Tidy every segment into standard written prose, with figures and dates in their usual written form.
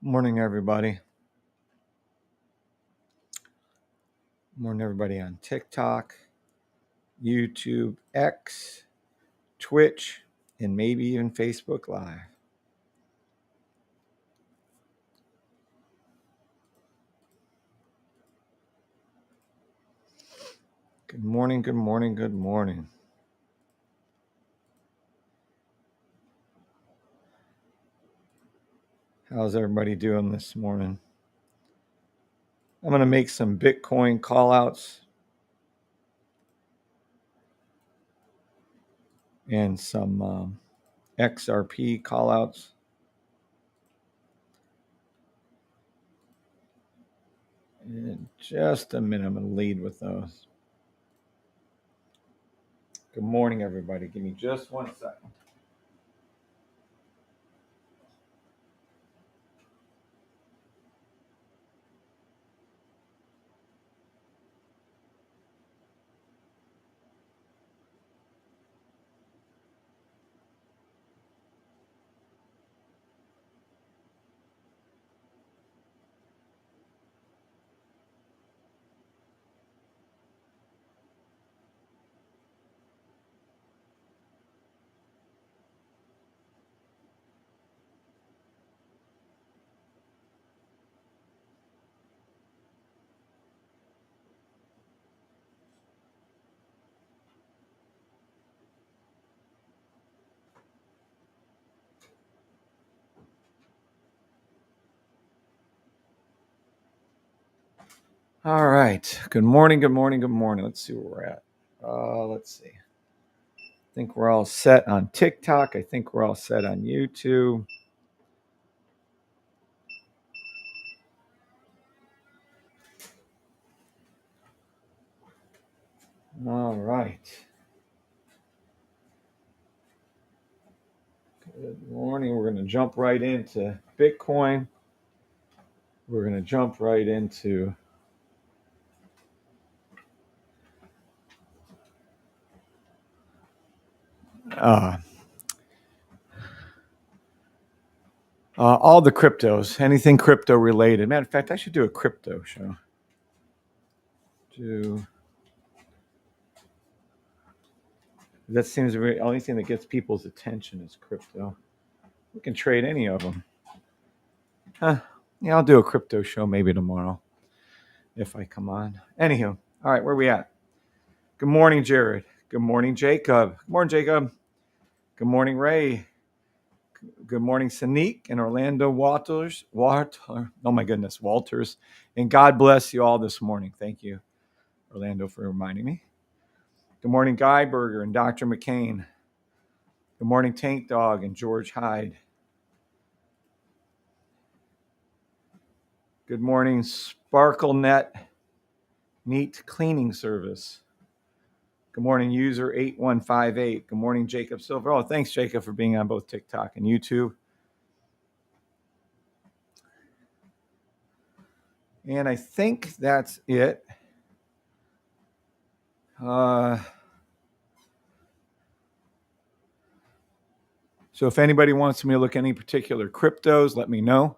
Morning, everybody. Morning, everybody on TikTok, YouTube, X, Twitch, and maybe even Facebook Live. Good morning, good morning, good morning. How's everybody doing this morning? I'm going to make some Bitcoin callouts and some XRP callouts. In just a minute, I'm going to lead with those. Good morning, everybody. Give me just 1 second. All right. Good morning, good morning, good morning. Let's see where we're at. Let's see. I think we're all set on TikTok. I think we're all set on YouTube. All right. Good morning. We're going to jump right into Bitcoin. We're going to jump right into all the cryptos, anything crypto related. Matter of fact, I should do a crypto show. That seems the only thing that gets people's attention is crypto. We can trade any of them. Yeah, I'll do a crypto show maybe tomorrow if I come on. Anywho, all right, where are we at? Good morning, Jared. Good morning, Jacob. Good morning, Jacob. Good morning, Ray. Good morning, Sanique and Orlando Walters. Oh my goodness, Walters. And God bless you all this morning. Thank you, Orlando, for reminding me. Good morning, Guy Berger and Dr. McCain. Good morning, Tank Dog and George Hyde. Good morning, SparkleNet Neat Cleaning Service. Good morning, user 8158. Good morning, Jacob Silver. Oh, thanks, Jacob, for being on both TikTok and YouTube. And I think that's it. So if anybody wants me to look at any particular cryptos, let me know.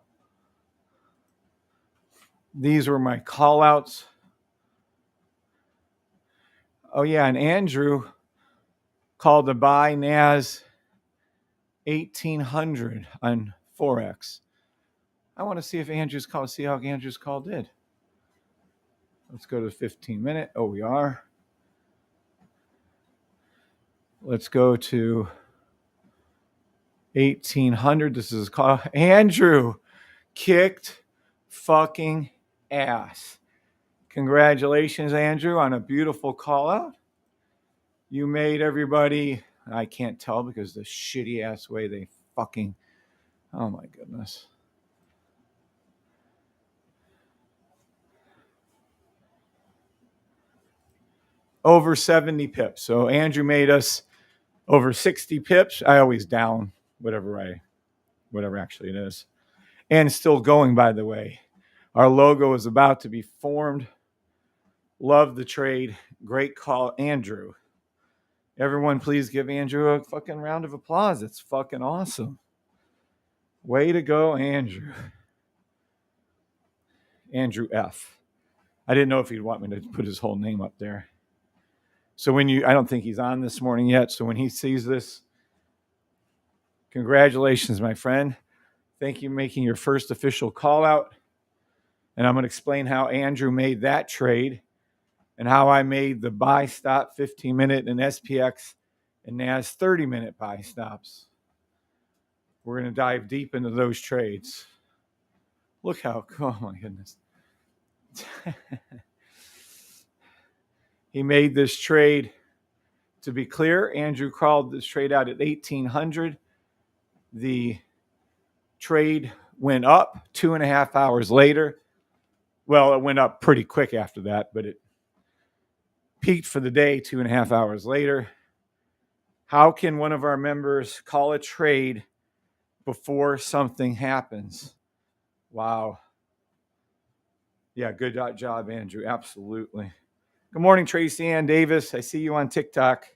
These were my call outs. Oh, yeah, and Andrew called to buy NAS 1800 on Forex. I want to see if Andrew's call, see how Andrew's call did. Let's go to 15 minute. Oh, we are. Let's go to 1800. This is call. Andrew kicked fucking ass. Congratulations, Andrew, on a beautiful call out. You made everybody, I can't tell because the shitty ass way they fucking, oh my goodness. Over 70 pips. So Andrew made us over 60 pips. I always down whatever actually it is. And still going, by the way. Our logo is about to be formed. Love the trade. Great call, Andrew. Everyone, please give Andrew a fucking round of applause. It's fucking awesome. Way to go, Andrew. Andrew F. I didn't know if he'd want me to put his whole name up there. So I don't think he's on this morning yet. So when he sees this, congratulations, my friend. Thank you for making your first official call out. And I'm going to explain how Andrew made that trade and how I made the buy stop 15-minute and SPX and NAS 30-minute buy stops. We're going to dive deep into those trades. Look how, oh my goodness. He made this trade. To be clear, Andrew called this trade out at 1800. The trade went up 2.5 hours later. Well, it went up pretty quick after that, but it peaked for the day 2.5 hours later. How can one of our members call a trade before something happens? Wow. Yeah, good job, Andrew. Absolutely. Good morning, Tracy Ann Davis. I see you on TikTok.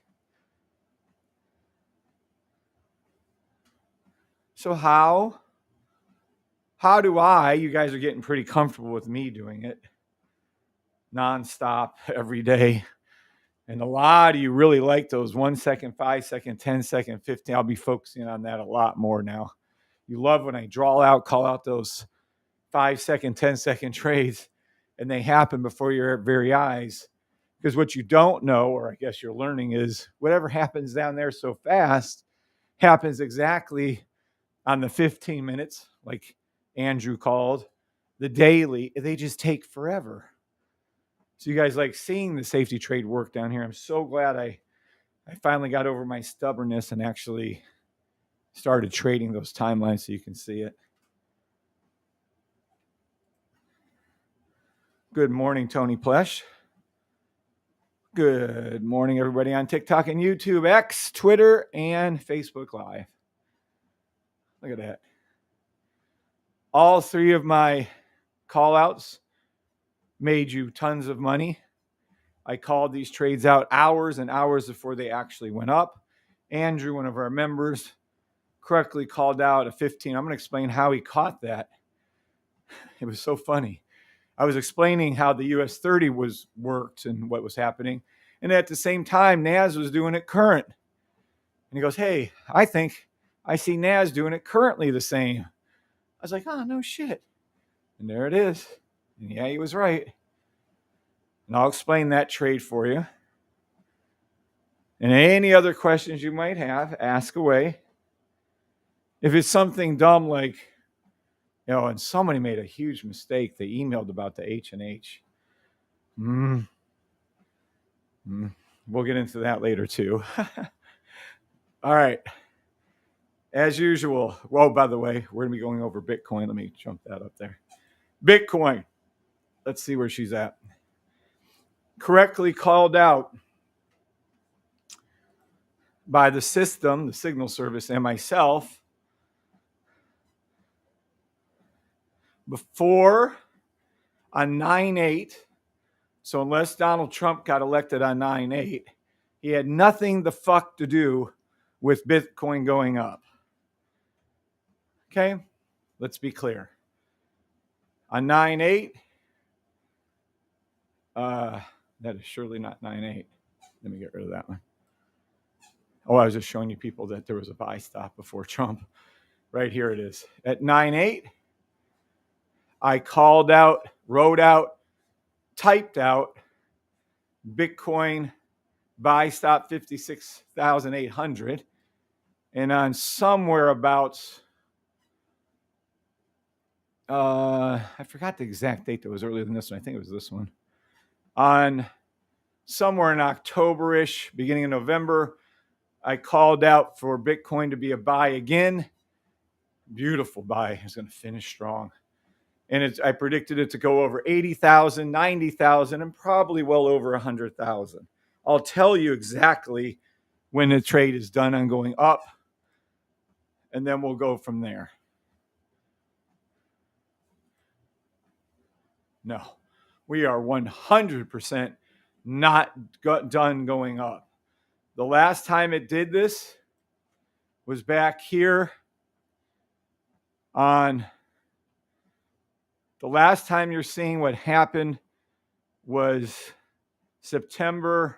So how do you guys are getting pretty comfortable with me doing it nonstop every day. And a lot of you really like those 1 second, 5 second, 10 second, 15. I'll be focusing on that a lot more now. You love when I call out those 5 second, 10 second trades, and they happen before your very eyes. Because what you don't know, or I guess you're learning, is whatever happens down there so fast happens exactly on the 15 minutes, like Andrew called, the daily. They just take forever. So you guys like seeing the safety trade work down here. I'm so glad I finally got over my stubbornness and actually started trading those timelines so you can see it. Good morning, Tony Plesh. Good morning, everybody on TikTok and YouTube, X, Twitter, and Facebook Live. Look at that. All three of my call-outs made you tons of money. I called these trades out hours and hours before they actually went up. Andrew, one of our members, correctly called out a 15. I'm going to explain how he caught that. It was so funny. I was explaining how the US 30 worked and what was happening. And at the same time, NAS was doing it current. And he goes, hey, I think I see NAS doing it currently the same. I was like, oh, no shit. And there it is. And yeah, he was right. And I'll explain that trade for you. And any other questions you might have, ask away. If it's something dumb like, and somebody made a huge mistake. They emailed about the H&H. We'll get into that later too. All right. As usual. Well, by the way, we're going to be going over Bitcoin. Let me jump that up there. Bitcoin. Let's see where she's at. Correctly called out by the system, the signal service, and myself before on 9/8. So unless Donald Trump got elected on 9/8, he had nothing the fuck to do with Bitcoin going up. Okay? Let's be clear. On 9/8, that is surely not 9/8. Let me get rid of that one. Oh, I was just showing you people that there was a buy stop before Trump. Right here it is. At 9/8, I called out, wrote out, typed out Bitcoin buy stop 56,800. And on somewhere about, I forgot the exact date that was earlier than this one. I think it was this one. On somewhere in October-ish, beginning of November, I called out for Bitcoin to be a buy again. Beautiful buy. It's going to finish strong. And I predicted it to go over 80,000, 90,000, and probably well over 100,000. I'll tell you exactly when the trade is done on going up, and then we'll go from there. No, we are 100% not done going up. The last time it did this was back here on The last time you're seeing what happened was September.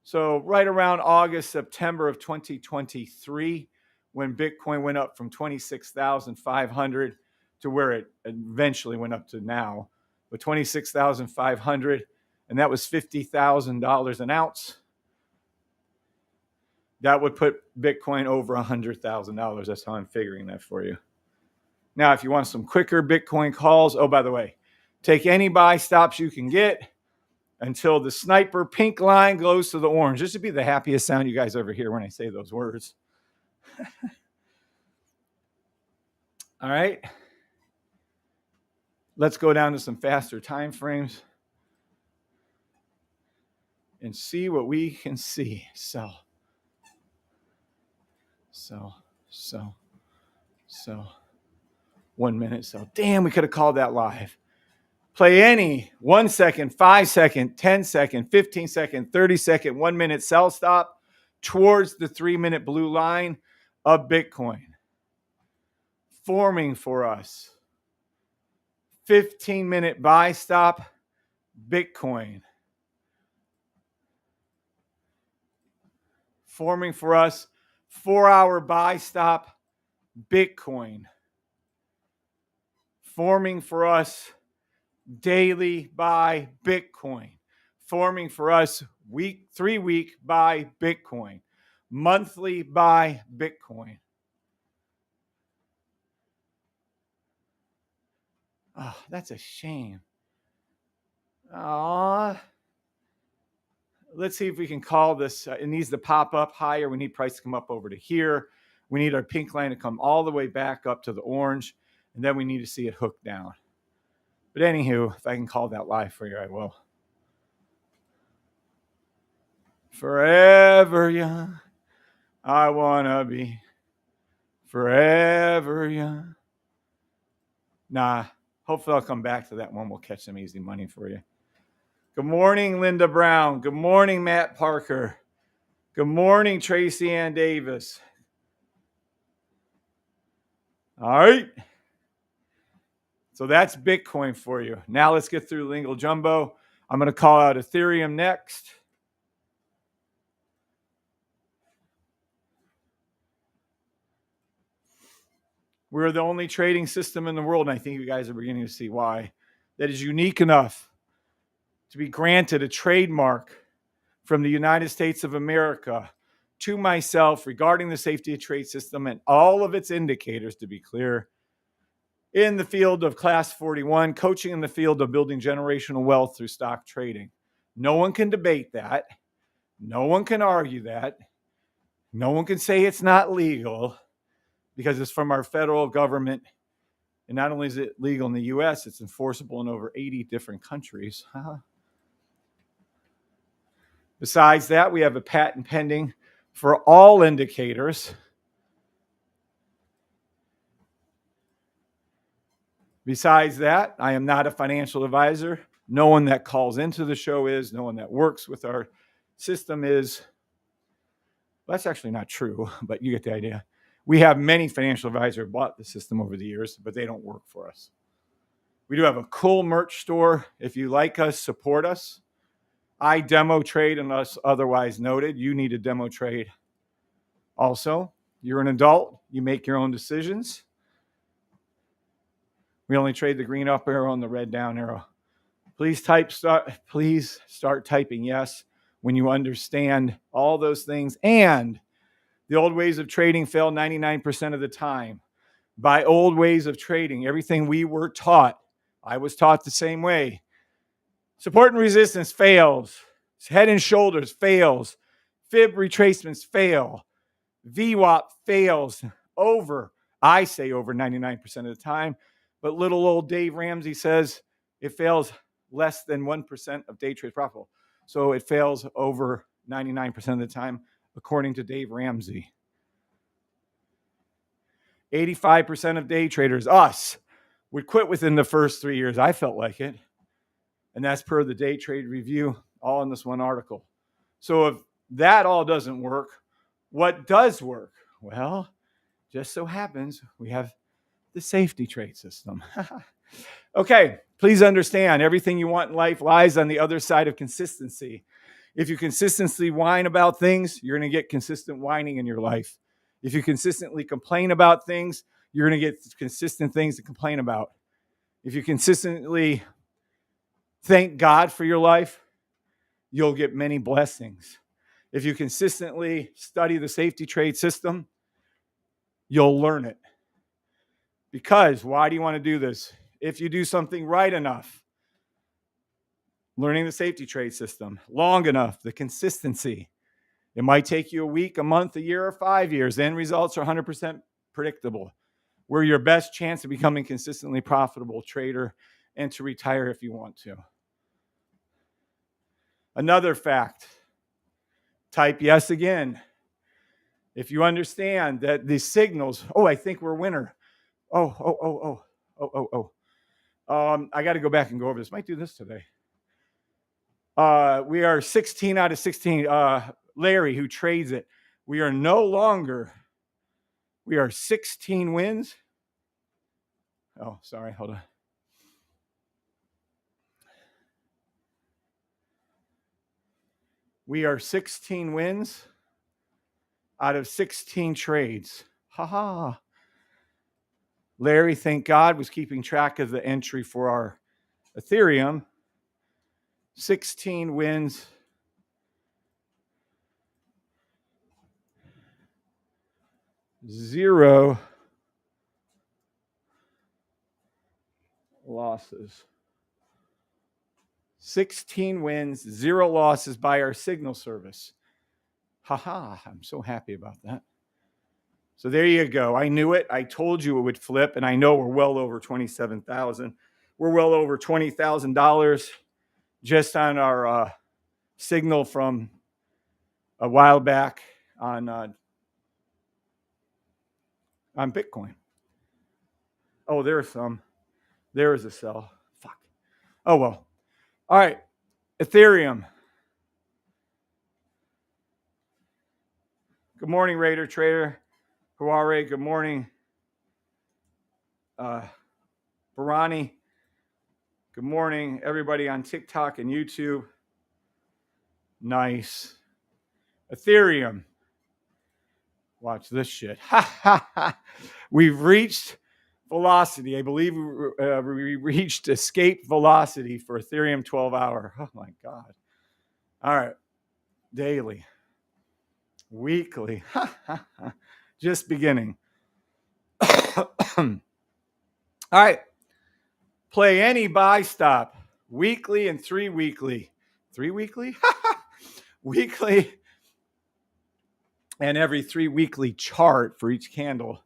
So right around August, September of 2023, when Bitcoin went up from 26,500 to where it eventually went up to now, but 26,500, and that was $50,000 an ounce. That would put Bitcoin over $100,000. That's how I'm figuring that for you. Now, if you want some quicker Bitcoin calls, oh, by the way, take any buy stops you can get until the sniper pink line goes to the orange. This would be the happiest sound you guys ever hear when I say those words. All right. Let's go down to some faster time frames and see what we can see. Sell. 1 minute. So, damn, we could have called that live. Play any 1 second, 5 second, 10 second, 15 second, 30 second, 1 minute sell stop towards the 3 minute blue line of Bitcoin. Forming for us. 15 minute buy stop, Bitcoin. Forming for us, 4 hour buy stop, Bitcoin. Forming for us, daily buy Bitcoin. Forming for us, 3 week buy Bitcoin. Monthly buy Bitcoin. Oh, that's a shame. Let's see if we can call this. It needs to pop up higher. We need price to come up over to here. We need our pink line to come all the way back up to the orange. And then we need to see it hook down. But anywho, if I can call that live for you, I will. Forever young, I want to be forever young. Nah, hopefully I'll come back to that one. We'll catch some easy money for you. Good morning, Linda Brown. Good morning, Matt Parker. Good morning, Tracy Ann Davis. All right. So that's Bitcoin for you. Now let's get through Lingo Jumbo. I'm going to call out Ethereum next. We're the only trading system in the world, and I think you guys are beginning to see why, that is unique enough to be granted a trademark from the United States of America to myself regarding the safety of trade system and all of its indicators, to be clear, in the field of Class 41, coaching in the field of building generational wealth through stock trading. No one can debate that. No one can argue that. No one can say it's not legal because it's from our federal government. And not only is it legal in the U.S., it's enforceable in over 80 different countries. Besides that, we have a patent pending for all indicators. Besides that, I am not a financial advisor. No one that calls into the show is. No one that works with our system is. Well, that's actually not true, but you get the idea. We have many financial advisors who bought the system over the years, but they don't work for us. We do have a cool merch store. If you like us, support us. I demo trade unless otherwise noted. You need a demo trade. Also, you're an adult. You make your own decisions. We only trade the green up arrow and the red down arrow. Please start typing yes when you understand all those things. And the old ways of trading fail 99% of the time. By old ways of trading, everything we were taught, I was taught the same way. Support and resistance fails. Head and shoulders fails. Fib retracements fail. VWAP fails I say over 99% of the time. But little old Dave Ramsey says it fails less than 1% of day trade profitable. So it fails over 99% of the time, according to Dave Ramsey. 85% of day traders, us, would quit within the first 3 years. I felt like it. And that's per the Day Trade Review, all in this one article. So if that all doesn't work, what does work? Well, just so happens we have the safety trade system. Okay, please understand, everything you want in life lies on the other side of consistency. If you consistently whine about things, you're going to get consistent whining in your life. If you consistently complain about things, you're going to get consistent things to complain about. If you consistently thank God for your life, you'll get many blessings. If you consistently study the safety trade system, you'll learn it. Because why do you want to do this? If you do something right enough, learning the safety trade system, long enough, the consistency. It might take you a week, a month, a year, or 5 years. End results are 100% predictable. We're your best chance of becoming consistently profitable trader and to retire if you want to. Another fact, type yes again. If you understand that the signals, I think we're a winner. I got to go back and go over this. Might do this today. We are 16 out of 16. Larry, who trades it, we are 16 wins. Oh, sorry, hold on. We are 16 wins out of 16 trades. Ha. Larry, thank God, was keeping track of the entry for our Ethereum. 16 wins. 0 losses. 16 wins, 0 losses by our signal service. I'm so happy about that. So there you go. I knew it. I told you it would flip, and I know we're well over 27,000. We're well over $20,000 just on our signal from a while back on Bitcoin. Oh, there's some. There is a sell. Fuck. Oh, well. All right. Ethereum. Good morning, Raider Trader. Huare, good morning. Barani, good morning. Everybody on TikTok and YouTube. Nice. Ethereum. Watch this shit. We've reached velocity. I believe we reached escape velocity for Ethereum 12-hour. Oh, my God. All right. Daily. Weekly. Just beginning. All right. Play any buy stop. Weekly and 3 weekly. 3 weekly? Weekly. And every 3 weekly chart for each candle.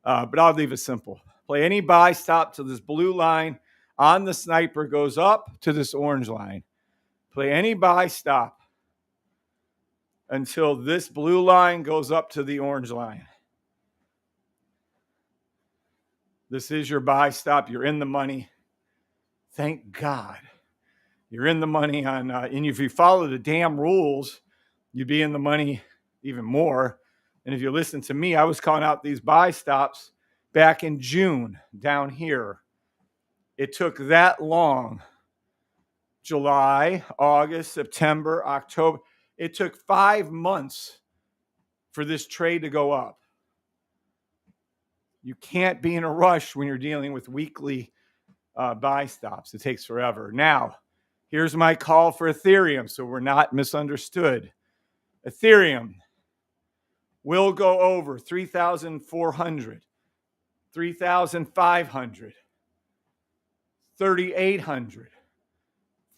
But I'll leave it simple. Play any buy stop till this blue line on the sniper goes up to this orange line. Play any buy stop until this blue line goes up to the orange line. This is your buy stop. You're in the money. Thank God. You're in the money on, and if you follow the damn rules, you'd be in the money even more. And if you listen to me, I was calling out these buy stops back in June down here. It took that long. July, August, September, October. It took 5 months for this trade to go up. You can't be in a rush when you're dealing with weekly buy stops. It takes forever. Now, here's my call for Ethereum so we're not misunderstood. Ethereum will go over 3,400, 3,500, 3,800,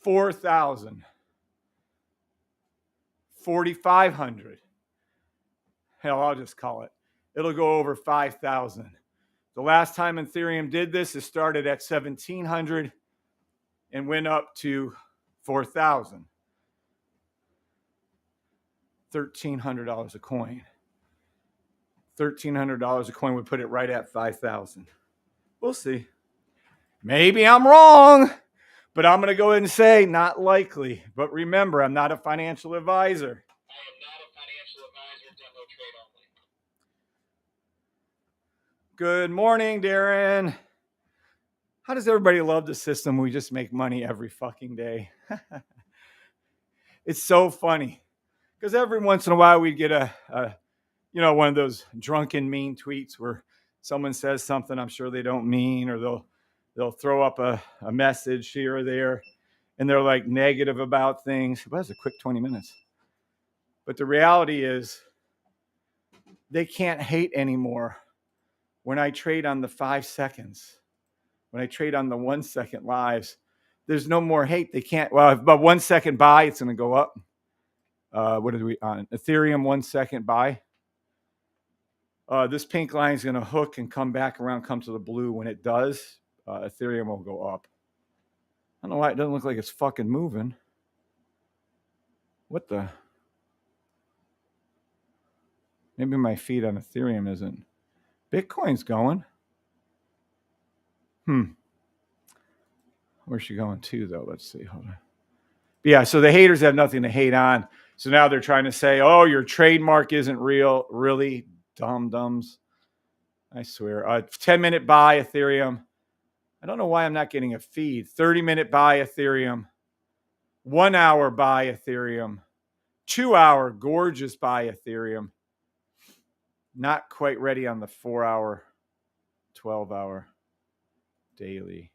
4,000, 4,500. Hell, I'll just call it. It'll go over 5,000. The last time Ethereum did this, it started at 1,700 and went up to 4,000. $1,300 a coin. $1,300 a coin would put it right at 5,000. We'll see. Maybe I'm wrong, but I'm going to go ahead and say not likely. But remember, I'm not a financial advisor. I am not a financial advisor. Demo trade only. Good morning, Darren. How does everybody love the system? We just make money every fucking day. It's so funny because every once in a while we get a one of those drunken mean tweets where someone says something I'm sure they don't mean, or they'll throw up a message here or there, and they're like negative about things. Well, that's a quick 20 minutes. But the reality is they can't hate anymore when I trade on the 5 seconds. When I trade on the 1 second lives, there's no more hate. They can't. Well, about 1 second buy, it's going to go up. What are we on? Ethereum 1 second buy. This pink line is going to hook and come back around, come to the blue. When it does, Ethereum will go up. I don't know why it doesn't look like it's fucking moving. What the? Maybe my feed on Ethereum isn't. Bitcoin's going. Where's she going to, though? Let's see. Hold on. Yeah, so the haters have nothing to hate on. So now they're trying to say, oh, your trademark isn't real. Really? Dum-dums. I swear. 10-minute buy Ethereum. I don't know why I'm not getting a feed. 30-minute buy Ethereum. 1 hour buy Ethereum. 2 hour gorgeous buy Ethereum. Not quite ready on the 4 hour, 12 hour daily.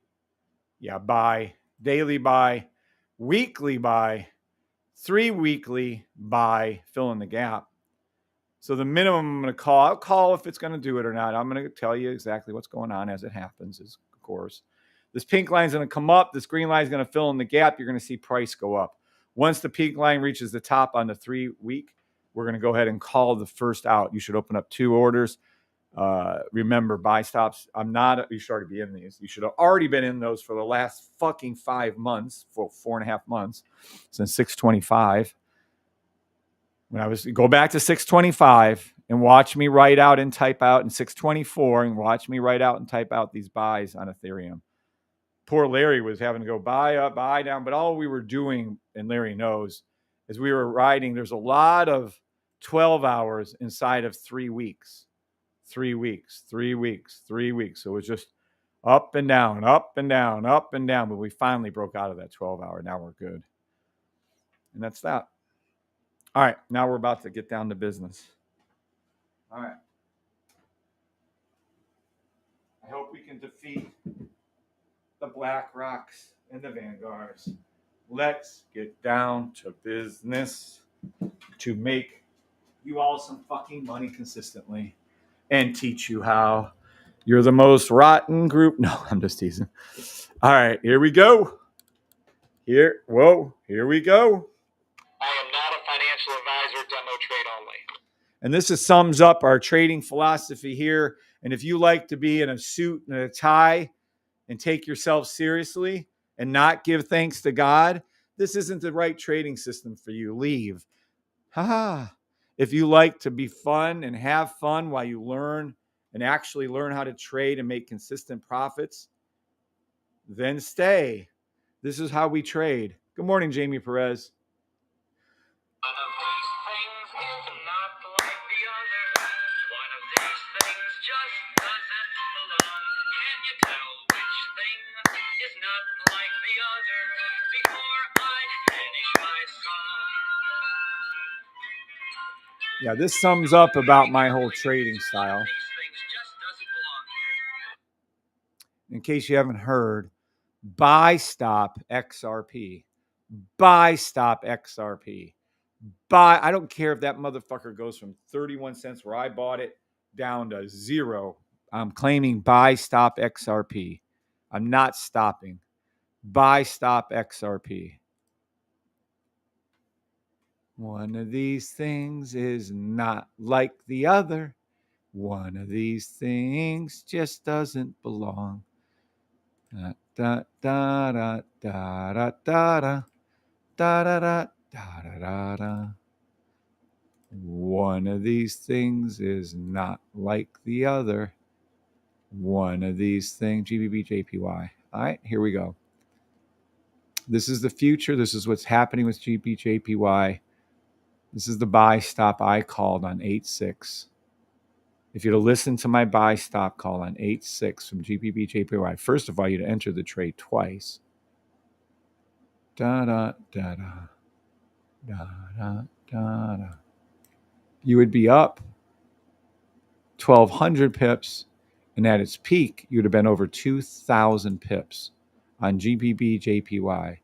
Yeah, buy. Daily buy. Weekly buy. 3 weekly buy. Fill in the gap. So the minimum I'm going to call, I'll call if it's going to do it or not. I'm going to tell you exactly what's going on as it happens, of course. This pink line is going to come up. This green line is going to fill in the gap. You're going to see price go up. Once the pink line reaches the top on the 3 week, we're going to go ahead and call the first out. You should open up 2 orders. Remember, buy stops. You should already be in these. You should have already been in those for the last fucking 5 months, for 4.5 months, since 625. Go back to 625 and watch me write out and type out in 624 and watch me write out and type out these buys on Ethereum. Poor Larry was having to go buy up, buy down, but all we were doing, and Larry knows, is we were riding. There's a lot of 12 hours inside of 3 weeks. 3 weeks, 3 weeks, 3 weeks. So it was just up and down, up and down, up and down. But we finally broke out of that 12 hour. Now we're good. And that's that. All right, now we're about to get down to business. All right. I hope we can defeat the Black Rocks and the Vanguards. Let's get down to business to make you all some fucking money consistently and teach you how. You're the most rotten group. No, I'm just teasing. All right, here we go. Here we go. I am not a financial advisor, demo trade only. And this sums up our trading philosophy here. And if you like to be in a suit and a tie and take yourself seriously and not give thanks to God, this isn't the right trading system for you. Leave. If you like to be fun and have fun while you learn and actually learn how to trade and make consistent profits, then stay. This is how we trade. Good morning, Jamie Perez. One of these things is not like the other. One of these things just doesn't belong. Can you tell which thing is not like the other before I finish my song? Yeah, this sums up about my whole trading style. In case you haven't heard, buy stop XRP. Buy stop XRP. I don't care if that motherfucker goes from 31 cents where I bought it down to 0. I'm claiming buy stop XRP. I'm not stopping. Buy stop XRP. One of these things is not like the other. One of these things just doesn't belong. Da da da da da da da da da da da da. One of these things is not like the other. One of these things, GBBJPY. All right, here we go. This is the future. This is what's happening with GBJPY. This is the buy stop I called on 8-6. If you'd have listened to my buy stop call on 8-6 from GPB JPY, first of all, you'd enter the trade twice. Da da da da da da da da. You would be up 1,200 pips, and at its peak, you'd have been over 2,000 pips on GBP JPY.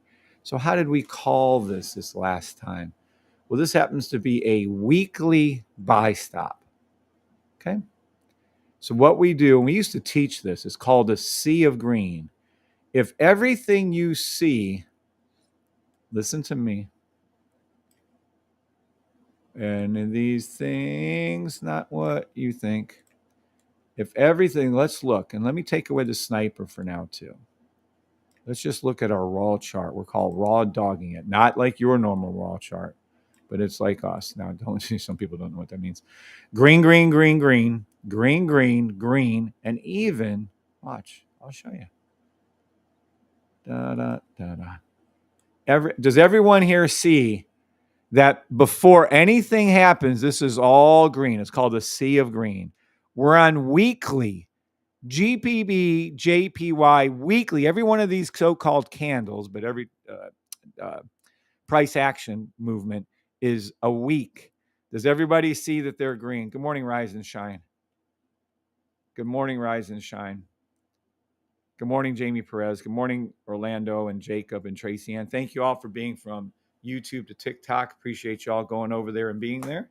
So how did we call this last time? Well, this happens to be a weekly buy stop. Okay. So what we do, and we used to teach this, is called a sea of green. If everything you see, listen to me, and in these things, not what you think. If everything, let's look, and let me take away the sniper for now too. Let's just look at our raw chart. We're called raw dogging it, not like your normal raw chart, but it's like us. Now, don't see, some people don't know what that means. Green, green, green, green, green, green, green, and even, watch, I'll show you. Da, da, da, da. Does everyone here see that before anything happens, this is all green? It's called a sea of green. We're on weekly GPB, JPY weekly. Every one of these so-called candles, but every price action movement is a week. Does everybody see that they're green? Good morning, Rise and Shine. Good morning, Rise and Shine. Good morning, Jamie Perez. Good morning, Orlando and Jacob and Tracy Ann. Thank you all for being from YouTube to TikTok. Appreciate y'all going over there and being there.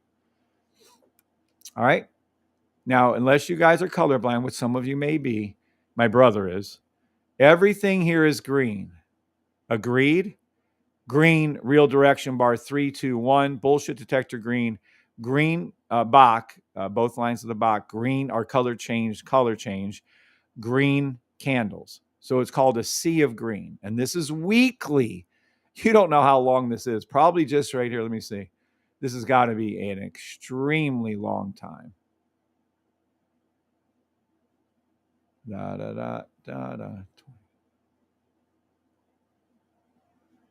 All right. Now, unless you guys are colorblind, which some of you may be, my brother is, everything here is green. Agreed? Green, real direction bar, 3, 2, 1. Bullshit detector green. Green, Bach, both lines of the Bach. Green are color change. Green candles. So it's called a sea of green. And this is weekly. You don't know how long this is. Probably just right here. Let me see. This has got to be an extremely long time. Da, da, da, da, da.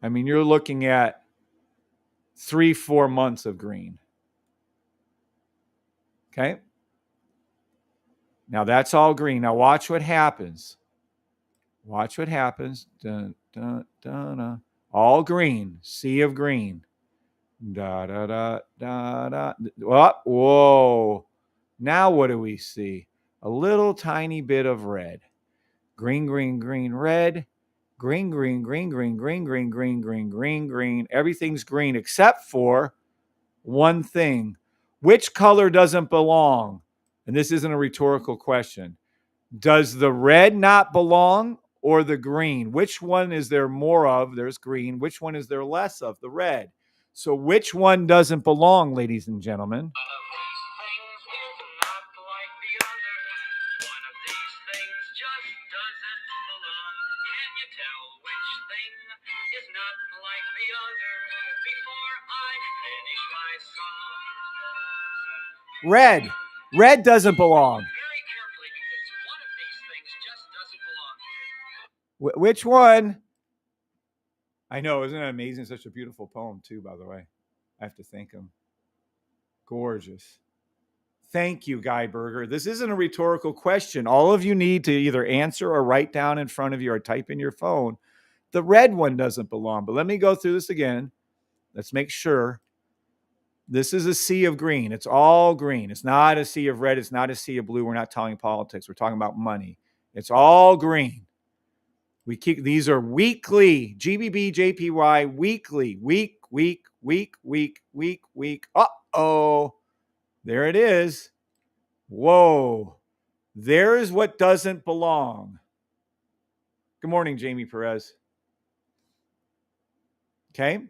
I mean, you're looking at 3-4 months of green. Okay. Now that's all green. Now watch what happens. Watch what happens. Dun, dun, dun, dun. All green. Sea of green. Da, da, da, da, da. Whoa. Now what do we see? A little tiny bit of red. Green, green, green, red. Green, green, green, green, green, green, green, green, green, green. Everything's green except for one thing. Which color doesn't belong? And this isn't a rhetorical question. Does the red not belong or the green? Which one is there more of? There's green. Which one is there less of? The red. So which one doesn't belong, ladies and gentlemen? Red. Red doesn't belong. Which one? I know, isn't it amazing? Such a beautiful poem, too, by the way. I have to thank him. Gorgeous. Thank you, Guy Berger. This isn't a rhetorical question. All of you need to either answer or write down in front of you or type in your phone. The red one doesn't belong. But let me go through this again. Let's make sure. This is a sea of green. It's all green. It's not a sea of red. It's not a sea of blue. We're not talking politics. We're talking about money. It's all green. These are weekly, GBB, JPY, weekly, week. Uh-oh. There it is. Whoa. There's what doesn't belong. Good morning, Jamie Perez. Okay.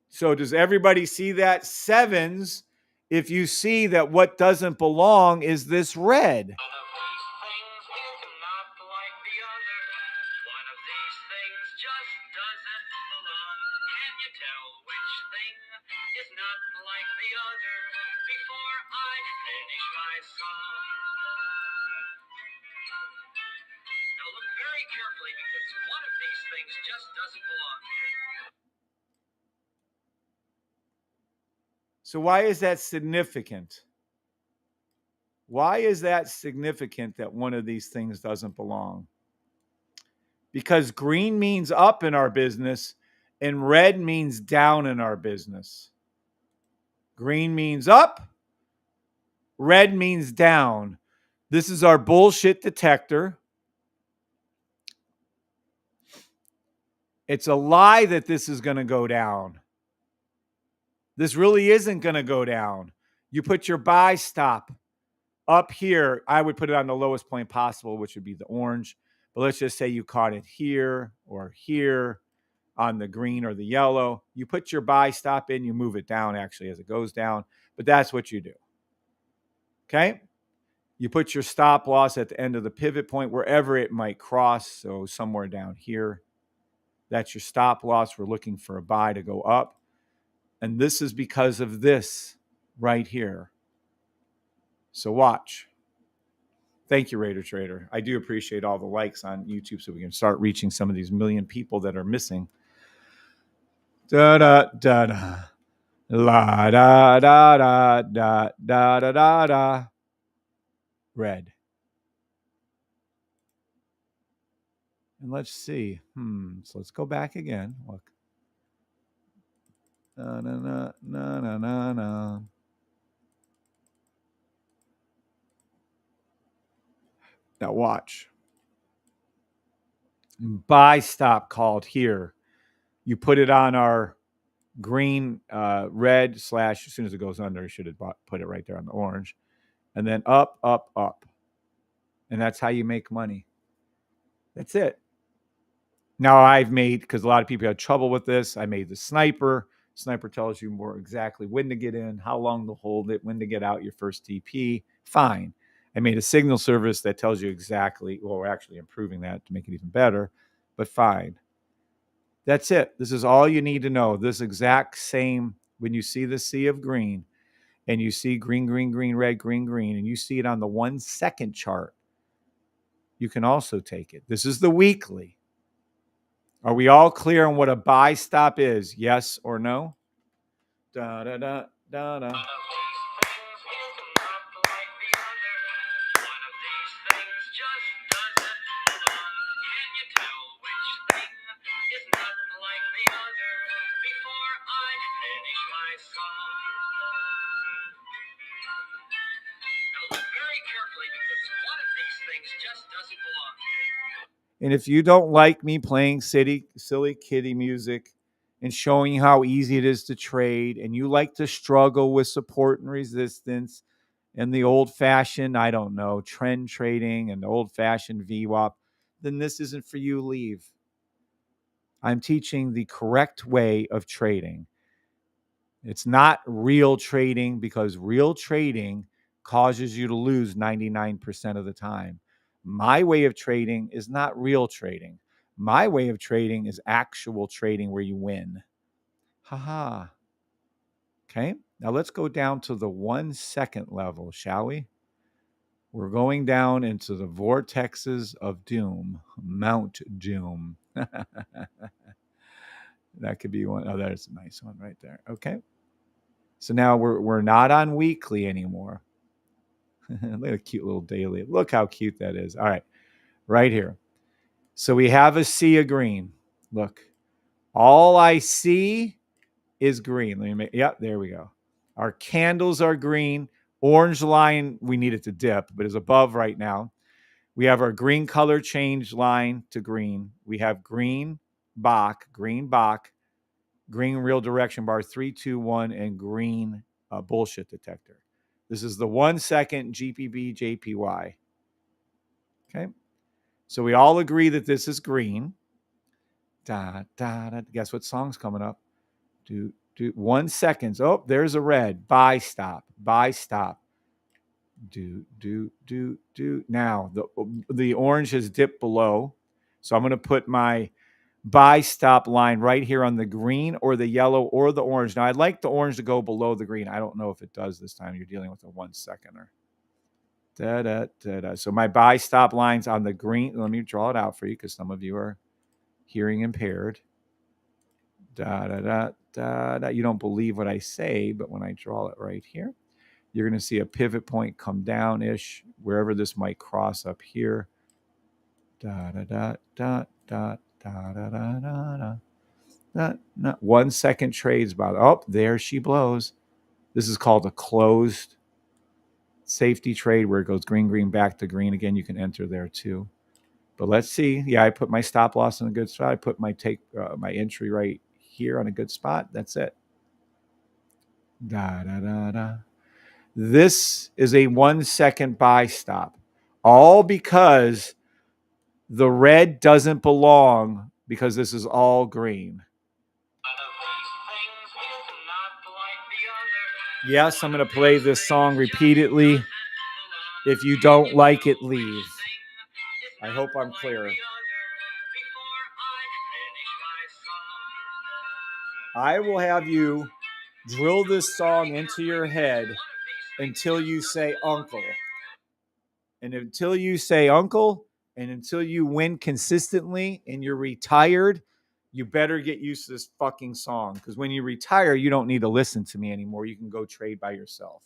So does everybody see that? Sevens, if you see that what doesn't belong is this red. So why is that significant? Why is that significant that one of these things doesn't belong? Because green means up in our business and red means down in our business. Green means up, red means down. This is our bullshit detector. It's a lie that this is going to go down. This really isn't going to go down. You put your buy stop up here. I would put it on the lowest point possible, which would be the orange. But let's just say you caught it here or here on the green or the yellow. You put your buy stop in, you move it down actually as it goes down. But that's what you do. Okay? You put your stop loss at the end of the pivot point, wherever it might cross. So somewhere down here. That's your stop loss. We're looking for a buy to go up. And this is because of this right here. So watch. Thank you, Raider Trader. I do appreciate all the likes on YouTube so we can start reaching some of these million people that are missing. Da da da da. La da da da da da da da da. Red. And let's see. So let's go back again. Look. Na na na na na na na. Now watch. Buy stop called here. You put it on our green, red slash, as soon as it goes under, you should have put it right there on the orange. And then up, up, up. And that's how you make money. That's it. Now I've made, because a lot of people had trouble with this, I made the sniper. Sniper tells you more exactly when to get in, how long to hold it, when to get out your first TP. Fine. I made a signal service that tells you exactly, well, we're actually improving that to make it even better, but fine. That's it. This is all you need to know. This exact same, when you see the sea of green and you see green, green, green, red, green, green, and you see it on the 1 second chart, you can also take it. This is the weekly. Are we all clear on what a buy stop is? Yes or no? Da da da da da. And if you don't like me playing silly kitty music and showing you how easy it is to trade, and you like to struggle with support and resistance and the old-fashioned, I don't know, trend trading and the old-fashioned VWAP, then this isn't for you. Leave. I'm teaching the correct way of trading. It's not real trading, because real trading causes you to lose 99% of the time. My way of trading is not real trading. My way of trading is actual trading where you win. Haha. Okay, now let's go down to the 1 second level, shall we? We're going down into the vortexes of doom, Mount Doom. That could be one. Oh, there's a nice one right there. Okay. So now we're not on weekly anymore. Look at a cute little daily. Look how cute that is. All right, right here. So we have a sea of green. Look, all I see is green. Let me make. Yep, there we go. Our candles are green. Orange line, we need it to dip, but is above right now. We have our green color change line to green. We have green Bach, green real direction bar, 3, 2, 1, and green bullshit detector. This is the 1 second GPB JPY. Okay. So we all agree that this is green. Da, da, da. Guess what song's coming up? 1 second. Oh, there's a red. Buy stop. Buy stop. Now the orange has dipped below. So I'm going to put my buy stop line right here on the green or the yellow or the orange. Now I'd like the orange to go below the green. I don't know if it does this time. You're dealing with a 1 seconder. Da, da, da, da. So my buy stop line's on the green. Let me draw it out for you because some of you are hearing impaired. Da, da, da, da, da. You don't believe what I say, but when I draw it right here, You're going to see a pivot point come down-ish, wherever this might cross up here. Da da da da da da da da da. 1 second trades about. Oh, there she blows. This is called a closed safety trade, where it goes green, green, back to green again. You can enter there too. But let's see. Yeah, I put my stop loss in a good spot. I put my my entry right here on a good spot. That's it. Da da da da. This is a 1 second buy stop, all because the red doesn't belong, because this is all green. Yes, I'm going to play this song repeatedly. If you don't like it, leave. I hope I'm clear. I will have you drill this song into your head until you say uncle. And until you say uncle, and until you win consistently and you're retired, you better get used to this fucking song. Because when you retire, you don't need to listen to me anymore. You can go trade by yourself.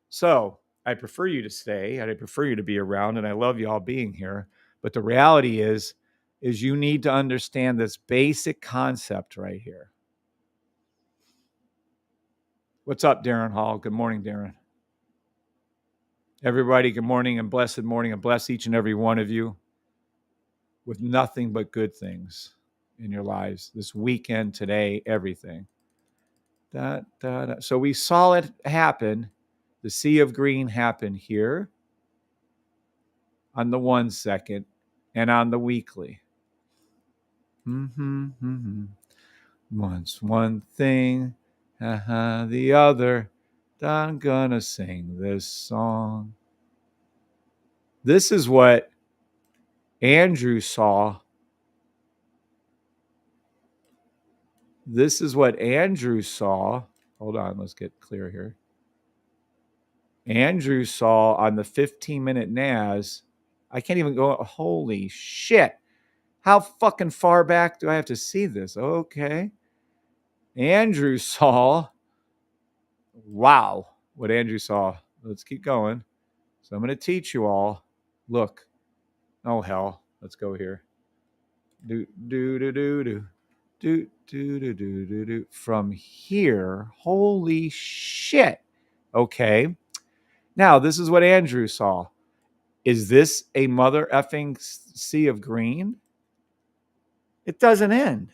So I prefer you to stay, and I prefer you to be around, and I love you all being here. But the reality is you need to understand this basic concept right here. What's up, Darren Hall? Good morning, Darren. Everybody, good morning and blessed morning, and bless each and every one of you with nothing but good things in your lives this weekend, today, everything. So we saw it happen. The sea of green happen here on the 1 second and on the weekly. Once one thing, the other. I'm gonna sing this song. This is what Andrew saw. This is what Andrew saw. Hold on, let's get clear here. Andrew saw on the 15-minute NAS. I can't even go. Holy shit. How fucking far back do I have to see this? Okay. Andrew saw. Wow. What Andrew saw. Let's keep going. So I'm going to teach you all. Look. Oh, hell. Let's go here. From here. Holy shit. Okay. Now, this is what Andrew saw. Is this a mother effing sea of green? It doesn't end.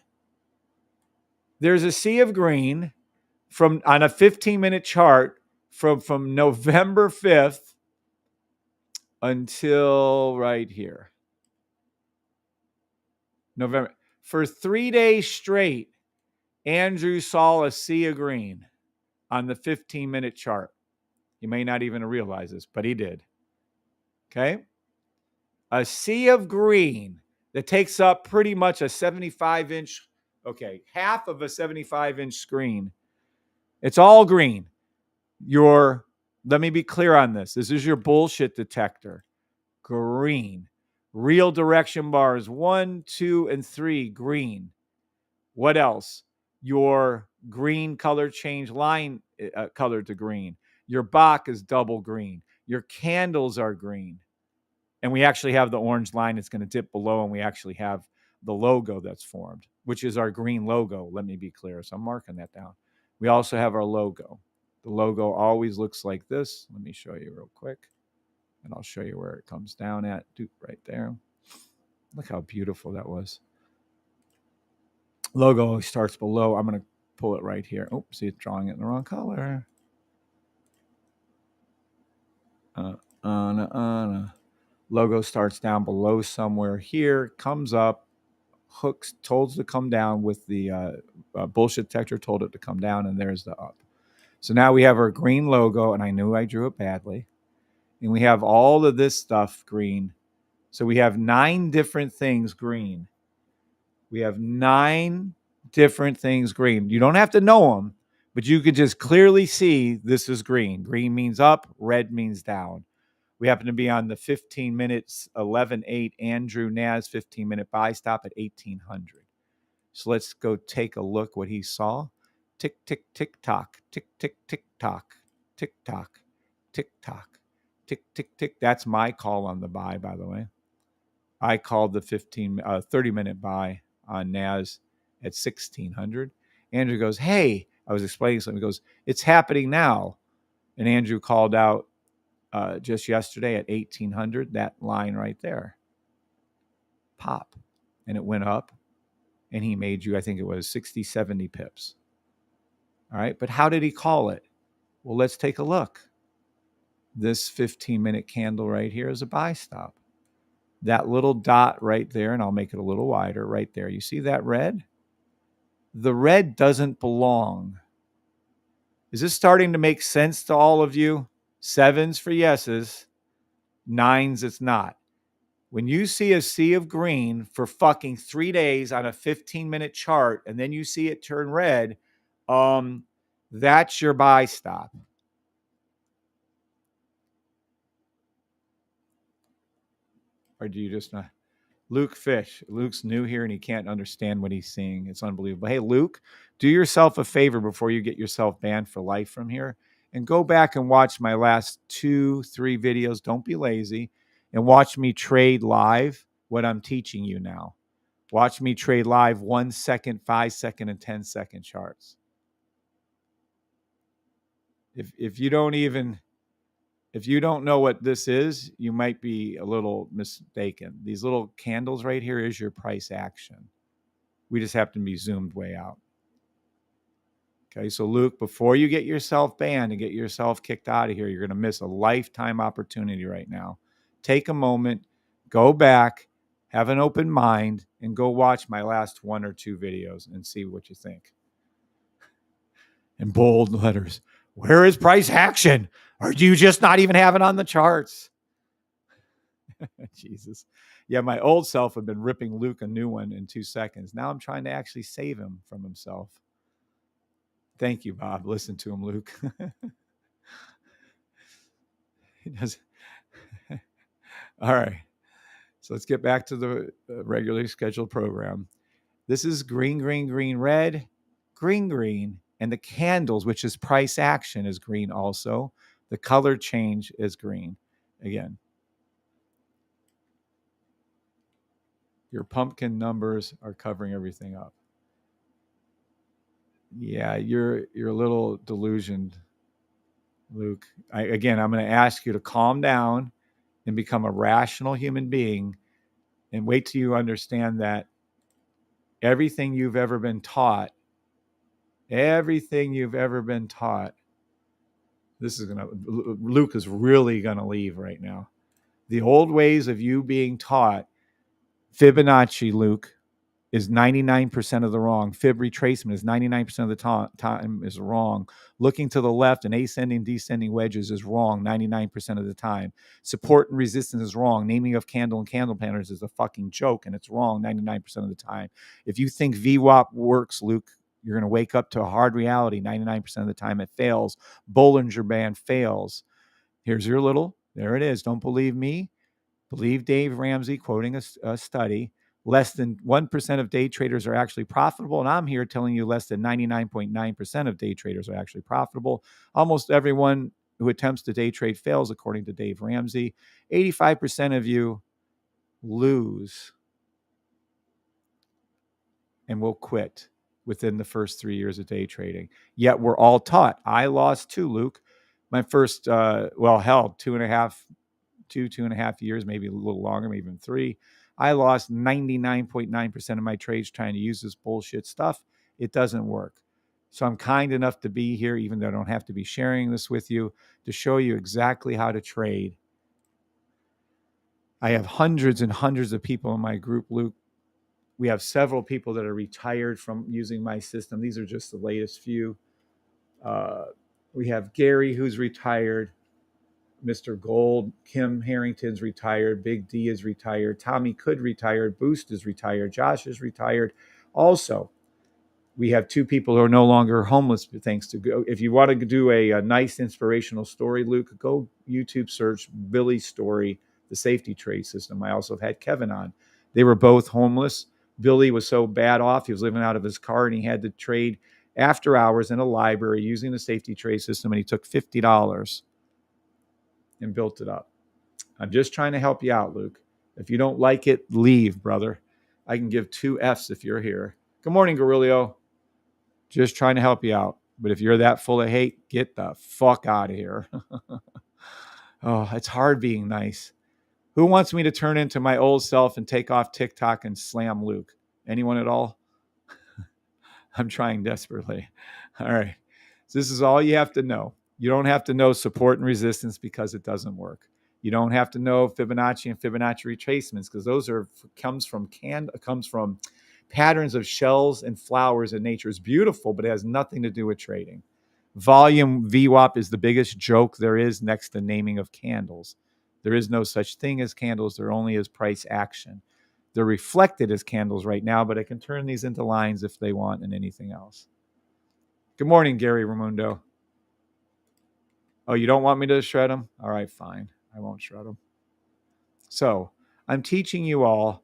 There's a sea of green on a 15-minute chart from November 5th until right here. November. For 3 days straight, Andrew saw a sea of green on the 15-minute chart. You may not even realize this, but he did. Okay? A sea of green that takes up pretty much a 75-inch, half of a 75-inch screen. It's all green. Let me be clear on this. This is your bullshit detector. Green. Real direction bars 1, 2, and 3, green. What else? Your green color change line color to green. Your Bach is double green. Your candles are green. And we actually have the orange line that's going to dip below, and we actually have the logo that's formed, which is our green logo. Let me be clear. So I'm marking that down. We also have our logo. The logo always looks like this. Let me show you real quick. And I'll show you where it comes down at. Right there. Look how beautiful that was. Logo always starts below. I'm going to pull it right here. Oh, see, it's drawing it in the wrong color. Logo starts down below somewhere here, comes up, hooks, told it to come down with the bullshit detector, told it to come down, and there's the up. So now we have our green logo, and I knew I drew it badly. And we have all of this stuff green. So we have 9 different things green. We have 9 different things green. You don't have to know them, but you could just clearly see this is green. Green means up, red means down. We happen to be on the 15 minutes, 11-8 Andrew Naz 15-minute buy stop at 1800. So let's go take a look what he saw. Tick, tick, tick, tock. Tick, tick, tick, tock. tick tock, tick tock, tick tick tick. That's my call on the buy, by the way. I called the 30-minute buy on NAS at 1600. Andrew goes, hey, I was explaining something. He goes, it's happening now. And Andrew called out just yesterday at 1800, that line right there. Pop. And it went up. And he made you, I think it was 60, 70 pips. All right. But how did he call it? Well, let's take a look. This 15-minute candle right here is a buy stop. That little dot right there, and I'll make it a little wider right there. You see that red? The red doesn't belong. Is this starting to make sense to all of you? 7s for yeses, 9s it's not. When you see a sea of green for fucking 3 days on a 15-minute chart, and then you see it turn red, that's your buy stop. Or do you just not? Luke Fish. Luke's new here and he can't understand what he's seeing. It's unbelievable. Hey, Luke, do yourself a favor before you get yourself banned for life from here and go back and watch my last 2-3 videos. Don't be lazy and watch me trade live what I'm teaching you now. Watch me trade live 1 second, 5 second, and 10-second charts. If you don't know what this is, you might be a little mistaken. These little candles right here is your price action. We just happen to be zoomed way out. Okay, so Luke, before you get yourself banned and get yourself kicked out of here, you're going to miss a lifetime opportunity right now. Take a moment, go back, have an open mind, and go watch my last 1 or 2 videos and see what you think. In bold letters, where is price action? Or do you just not even have it on the charts? Jesus. Yeah, my old self had been ripping Luke a new one in 2 seconds. Now I'm trying to actually save him from himself. Thank you, Bob. Listen to him, Luke. He does. All right. So let's get back to the regularly scheduled program. This is green, green, green, red, green, green. And the candles, which is price action, is green also. The color change is green. Again, your pumpkin numbers are covering everything up. Yeah, you're a little delusioned, Luke. I'm going to ask you to calm down and become a rational human being and wait till you understand that everything you've ever been taught, Luke is really going to leave right now. The old ways of you being taught, Fibonacci, Luke, is 99% of the wrong. Fib retracement is 99% of the time is wrong. Looking to the left and ascending, descending wedges is wrong 99% of the time. Support and resistance is wrong. Naming of candle and candle patterns is a fucking joke, and it's wrong 99% of the time. If you think VWAP works, Luke, you're going to wake up to a hard reality 99% of the time. It fails. Bollinger Band fails. Here's your little, there it is. Don't believe me. Believe Dave Ramsey, quoting a study. Less than 1% of day traders are actually profitable. And I'm here telling you less than 99.9% of day traders are actually profitable. Almost everyone who attempts to day trade fails, according to Dave Ramsey. 85% of you lose and will quit within the first 3 years of day trading. Yet we're all taught. I lost too, Luke. My first, 2.5 years, maybe a little longer, maybe even 3. I lost 99.9% of my trades trying to use this bullshit stuff. It doesn't work. So I'm kind enough to be here, even though I don't have to be sharing this with you, to show you exactly how to trade. I have hundreds and hundreds of people in my group, Luke. We have several people that are retired from using my system. These are just the latest few. We have Gary, who's retired. Mr. Gold, Kim Harrington's retired, Big D is retired, Tommy Could retired, Boost is retired, Josh is retired. Also, we have 2 people who are no longer homeless, thanks to go. If you want to do a nice inspirational story, Luke, go YouTube search Billy's story, The Safety Trade System. I also have had Kevin on. They were both homeless. Billy was so bad off, he was living out of his car and he had to trade after hours in a library using the safety trade system, and he took $50 and built it up. I'm just trying to help you out, Luke. If you don't like it, leave, brother. I can give 2 Fs if you're here. Good morning, Gorilio. Just trying to help you out. But if you're that full of hate, get the fuck out of here. Oh, it's hard being nice. Who wants me to turn into my old self and take off TikTok and slam Luke? Anyone at all? I'm trying desperately. All right. So this is all you have to know. You don't have to know support and resistance because it doesn't work. You don't have to know Fibonacci and Fibonacci retracements because those comes from patterns of shells and flowers in nature. It's beautiful, but it has nothing to do with trading. Volume VWAP is the biggest joke there is next to naming of candles. There is no such thing as candles. There only is price action. They're reflected as candles right now, but I can turn these into lines if they want and anything else. Good morning, Gary Ramundo. Oh, you don't want me to shred them? All right, fine. I won't shred them. So I'm teaching you all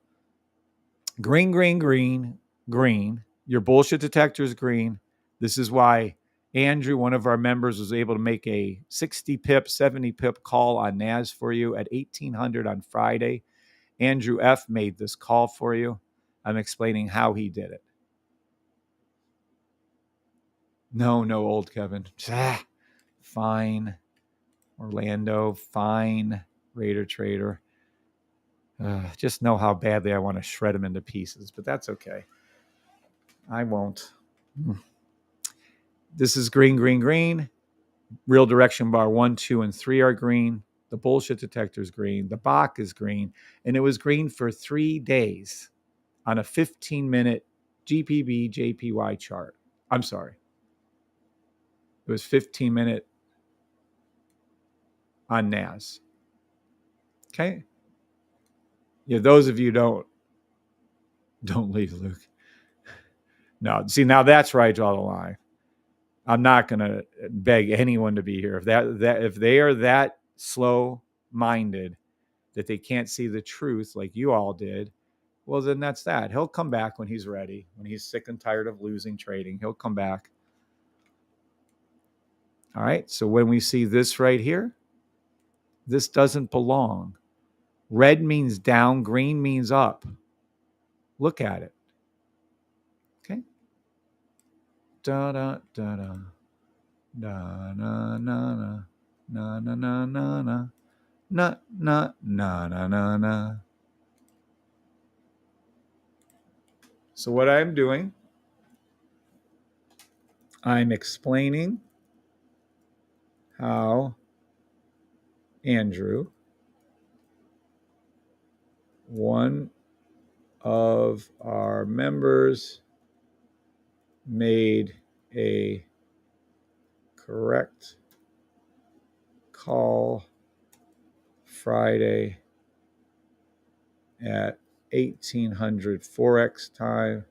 green, green, green, green. Your bullshit detector is green. This is why Andrew, one of our members, was able to make a 60 pip, 70 pip call on NAS for you at 1800 on Friday. Andrew F. made this call for you. I'm explaining how he did it. No, old Kevin. Fine. Orlando, fine. Raider Trader. Just know how badly I want to shred him into pieces, but that's okay. I won't. This is green, green, green. Real direction bar 1, 2, and 3 are green. The bullshit detector is green. The Bach is green. And it was green for 3 days on a 15-minute GPB JPY chart. I'm sorry. It was 15-minute on NAS. Okay? Yeah, those of you don't leave, Luke. No, see, now that's where I draw the line. I'm not going to beg anyone to be here. If they are that slow-minded that they can't see the truth like you all did, well, then that's that. He'll come back when he's ready, when he's sick and tired of losing trading. He'll come back. All right, so when we see this right here, this doesn't belong. Red means down, green means up. Look at it. Okay? Da da da da. Na na na na na na na na na na na na na na na. So what I'm doing, I'm explaining how Andrew, one of our members, made a correct call Friday at 1800 Forex time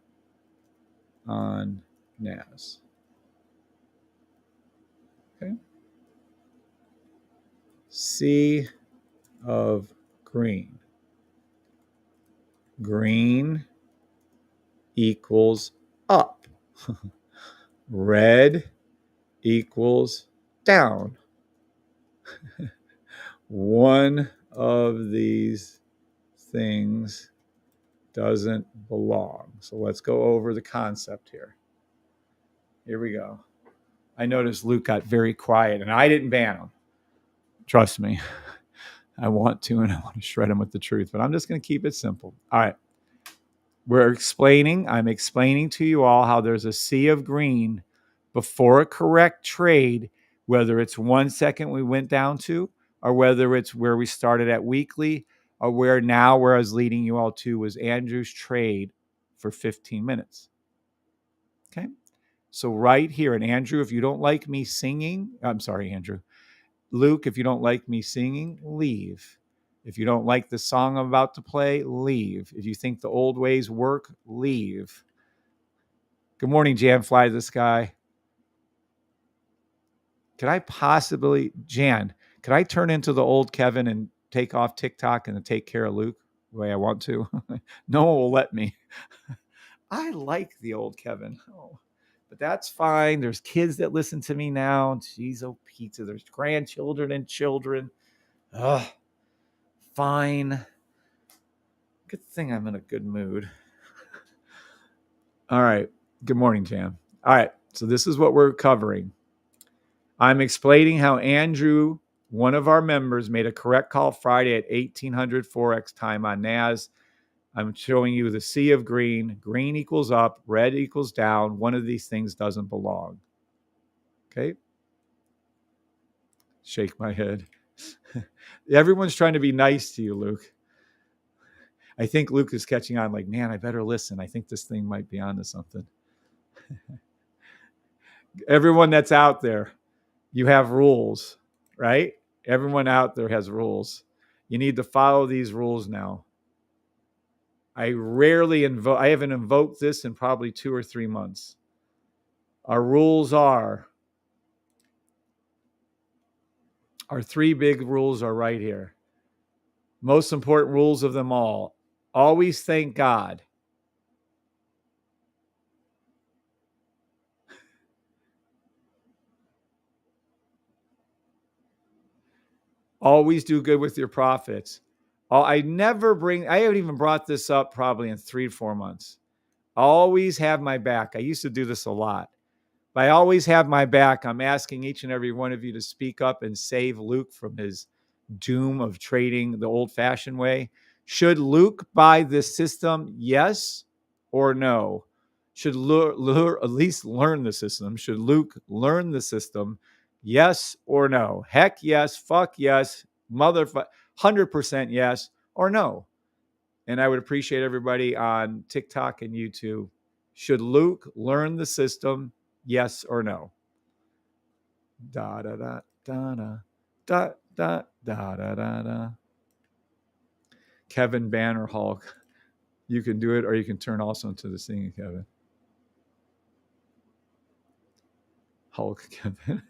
on NAS. Okay. C of green. Green equals up. Red equals down. One of these things doesn't belong. So let's go over the concept here. Here we go. I noticed Luke got very quiet, and I didn't ban him. Trust me. I want to, and I want to shred him with the truth, but I'm just going to keep it simple. All right. I'm explaining to you all how there's a sea of green before a correct trade, whether it's 1 second we went down to, or whether it's where we started at weekly, or where I was leading you all to was Andrew's trade for 15 minutes. Okay. So right here, and Andrew, if you don't like me singing, I'm sorry, Andrew. Luke, if you don't like me singing, leave. If you don't like the song I'm about to play, leave. If you think the old ways work, leave. Good morning, Janfly the Sky. Could I possibly, Jan, could I turn into the old Kevin and take off TikTok and take care of Luke the way I want to? No one will let me. I like the old Kevin. Oh, But that's fine. There's kids that listen to me now. Jeez, oh pizza. There's grandchildren and children. Ugh, fine. Good thing I'm in a good mood. All right. Good morning, Jam. All right. So this is what we're covering. I'm explaining how Andrew, one of our members, made a correct call Friday at 1800 Forex time on NAS. I'm showing you the sea of green. Green equals up, red equals down. One of these things doesn't belong. Okay? Shake my head. Everyone's trying to be nice to you, Luke. I think Luke is catching on like, man, I better listen. I think this thing might be onto something. Everyone that's out there, you have rules, right? Everyone out there has rules. You need to follow these rules now. I haven't invoked this in probably 2 or 3 months. Our rules are, our 3 big rules are right here. Most important rules of them all. Always thank God. Always do good with your profits. I haven't even brought this up probably in 3 to 4 months. Always have my back. I used to do this a lot. But I always have my back. I'm asking each and every one of you to speak up and save Luke from his doom of trading the old-fashioned way. Should Luke buy this system? Yes or no? Should Luke at least learn the system? Should Luke learn the system? Yes or no? Heck yes, fuck yes, motherfucker, 100% yes or no. And I would appreciate everybody on TikTok and YouTube. Should Luke learn the system? Yes or no? Da da da da da da da da da da da. Kevin Banner Hulk. You can do it, or you can turn also into the singing Kevin. Hulk Kevin.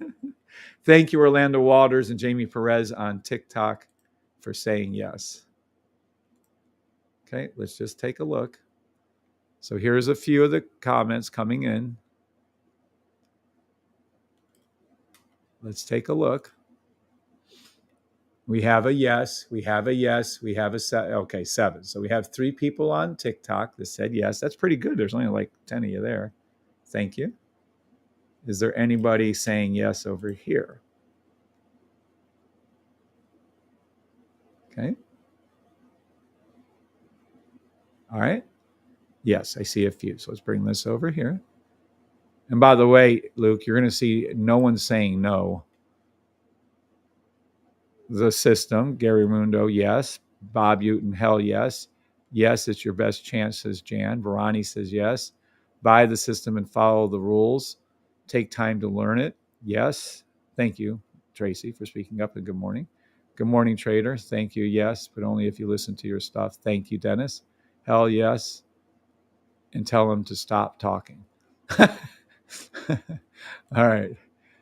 Thank you, Orlando Waters and Jamie Perez on TikTok for saying yes. Okay, let's just take a look. So here's a few of the comments coming in. Let's take a look. We have a yes. We have a yes. We have a okay, 7. So we have 3 people on TikTok that said yes. That's pretty good. There's only like 10 of you there. Thank you. Is there anybody saying yes over here? Okay. All right. Yes, I see a few. So let's bring this over here. And by the way, Luke, you're going to see no one saying no. The system, Gary Mundo, yes. Bob Uton, hell yes. Yes, it's your best chance, says Jan. Barani says yes. Buy the system and follow the rules. Take time to learn it. Yes. Thank you, Tracy, for speaking up, and good morning. Good morning, trader. Thank you. Yes, but only if you listen to your stuff. Thank you, Dennis. Hell yes. And tell him to stop talking. All right.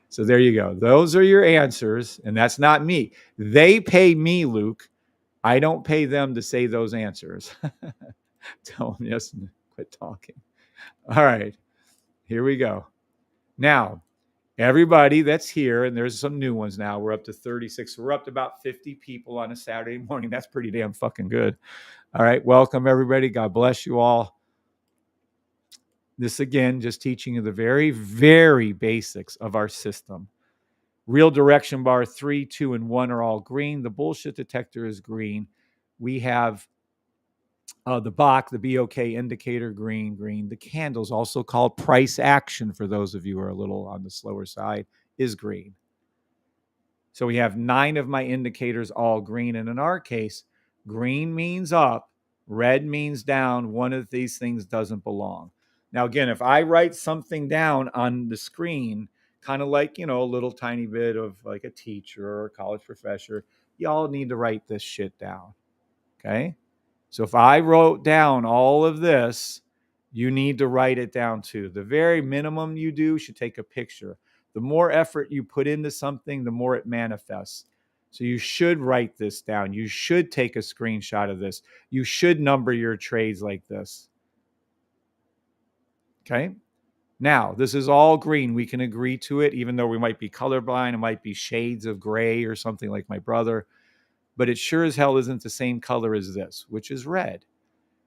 So there you go. Those are your answers. And that's not me. They pay me, Luke. I don't pay them to say those answers. Tell them yes and quit talking. All right. Here we go. Now, everybody that's here, and there's some new ones now. We're up to 36. We're up to about 50 people on a Saturday morning. That's pretty damn fucking good. All right. Welcome, everybody. God bless you all. This, again, just teaching you the very, very basics of our system. Real direction bar 3, 2, and 1 are all green. The bullshit detector is green. We have the BOK, the BOK indicator, green. The candles, also called price action for those of you who are a little on the slower side, is green. So we have 9 of my indicators all green. And in our case, green means up, red means down. One of these things doesn't belong. Now, again, if I write something down on the screen, kind of like, a little tiny bit of like a teacher or a college professor, y'all need to write this shit down. Okay? So if I wrote down all of this, you need to write it down too. The very minimum you do should take a picture. The more effort you put into something, the more it manifests. So you should write this down. You should take a screenshot of this. You should number your trades like this. Okay? Now, this is all green. We can agree to it, even though we might be colorblind. It might be shades of gray or something like my brother. But it sure as hell isn't the same color as this, which is red.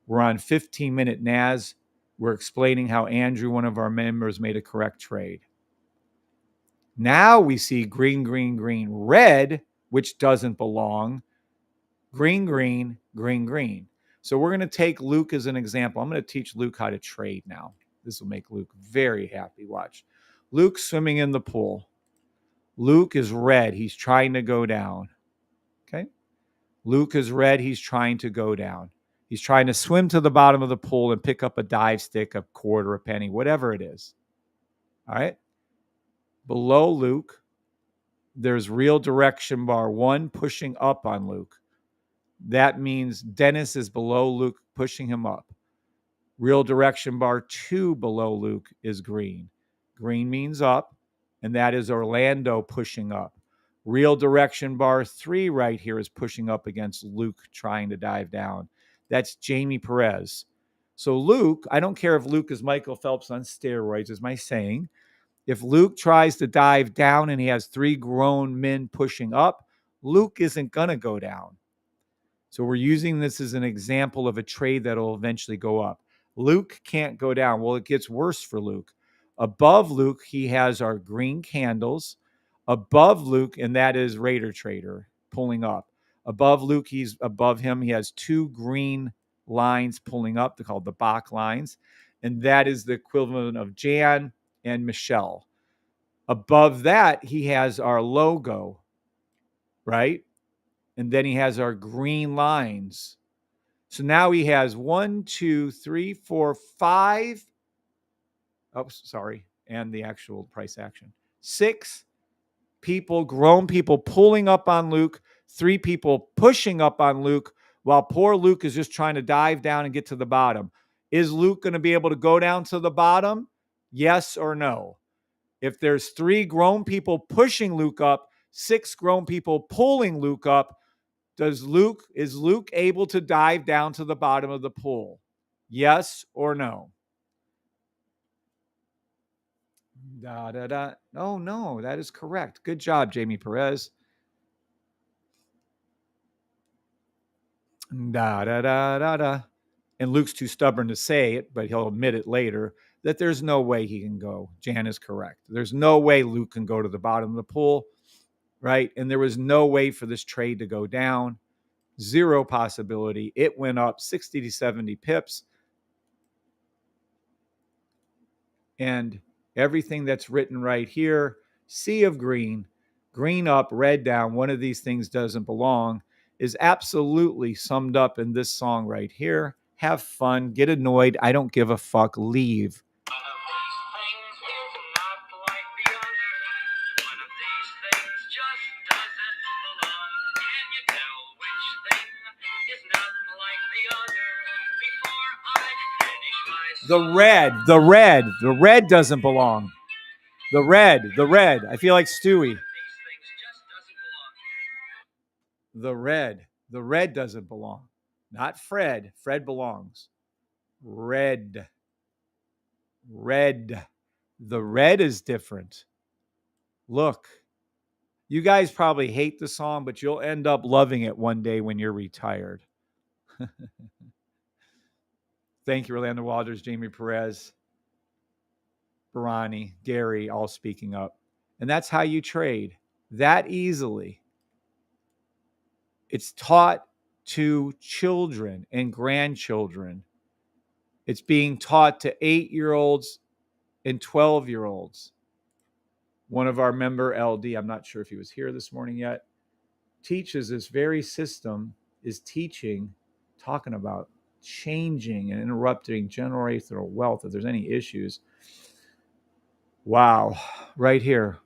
We're on 15-minute NAS. We're explaining how Andrew, one of our members, made a correct trade. Now we see green, green, green, red, which doesn't belong. Green, green, green, green. So we're going to take Luke as an example. I'm going to teach Luke how to trade now. This will make Luke very happy. Watch. Luke's swimming in the pool. Luke is red. He's trying to go down. Okay. Luke is red. He's trying to go down. He's trying to swim to the bottom of the pool and pick up a dive stick, a quarter, a penny, whatever it is. All right. Below Luke, there's real direction bar 1 pushing up on Luke. That means Dennis is below Luke, pushing him up. Real direction bar 2 below Luke is green. Green means up, and that is Orlando pushing up. Real direction bar 3 right here is pushing up against Luke trying to dive down. That's Jamie Perez. So Luke, I don't care if Luke is Michael Phelps on steroids, is my saying. If Luke tries to dive down and he has 3 grown men pushing up, Luke isn't going to go down. So we're using this as an example of a trade that will eventually go up. Luke can't go down. Well, it gets worse for Luke. Above Luke, he has our green candles. Above Luke, and that is Raider Trader pulling up. Above Luke, he's above him. He has 2 green lines pulling up. They're called the Bach lines. And that is the equivalent of Jan and Michelle. Above that, he has our logo, right? And then he has our green lines. So now he has 1, 2, 3, 4, 5. Oh, sorry. And the actual price action. 6 people, grown people pulling up on Luke, 3 people pushing up on Luke, while poor Luke is just trying to dive down and get to the bottom. Is Luke going to be able to go down to the bottom? Yes or no? If there's 3 grown people pushing Luke up, 6 grown people pulling Luke up, is Luke able to dive down to the bottom of the pool? Yes or no? Da, da, da. Oh, no, that is correct. Good job, Jamie Perez. Da, da, da, da, da. And Luke's too stubborn to say it, but he'll admit it later, that there's no way he can go. Jan is correct. There's no way Luke can go to the bottom of the pool, right? And there was no way for this trade to go down. 0 possibility. It went up 60 to 70 pips. And everything that's written right here, sea of green, green up, red down, one of these things doesn't belong, is absolutely summed up in this song right here. Have fun, get annoyed, I don't give a fuck, leave. One of these things is not like the other. One of these things just doesn't belong. Can you tell which thing is not like the other? Before I finish my The red doesn't belong. The red. I feel like Stewie. these things just doesn't belong. The red doesn't belong. Not Fred. Fred belongs. Red. The red is different. Look, you guys probably hate the song, but you'll end up loving it one day when you're retired. Thank you, Orlando Walters, Jamie Perez, Barani, Gary, all speaking up. And that's how you trade that easily. It's taught to children and grandchildren. It's being taught to 8-year-olds and 12-year-olds. One of our member, LD, I'm not sure if he was here this morning yet, teaches this very system, is teaching, talking about changing and interrupting generational wealth if there's any issues. Wow, right here.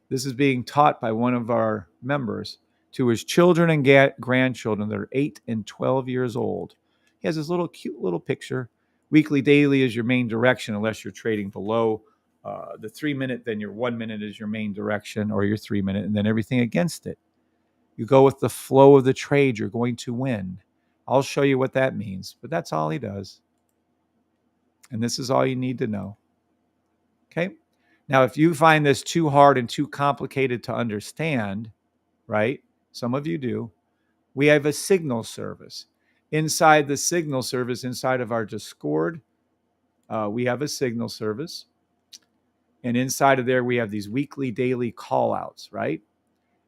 This is being taught by one of our members to his children and grandchildren that are 8 and 12 years old. He has this little cute little picture. Weekly, daily is your main direction unless you're trading below the 3-minute, then your 1 minute is your main direction, or your 3-minute, and then everything against it. You go with the flow of the trade, you're going to win. I'll show you what that means, but that's all he does. And this is all you need to know. Okay. Now, if you find this too hard and too complicated to understand, right? Some of you do. We have a signal service. Inside the signal service, inside of our Discord, we have a signal service. And inside of there, we have these weekly, daily call outs, right?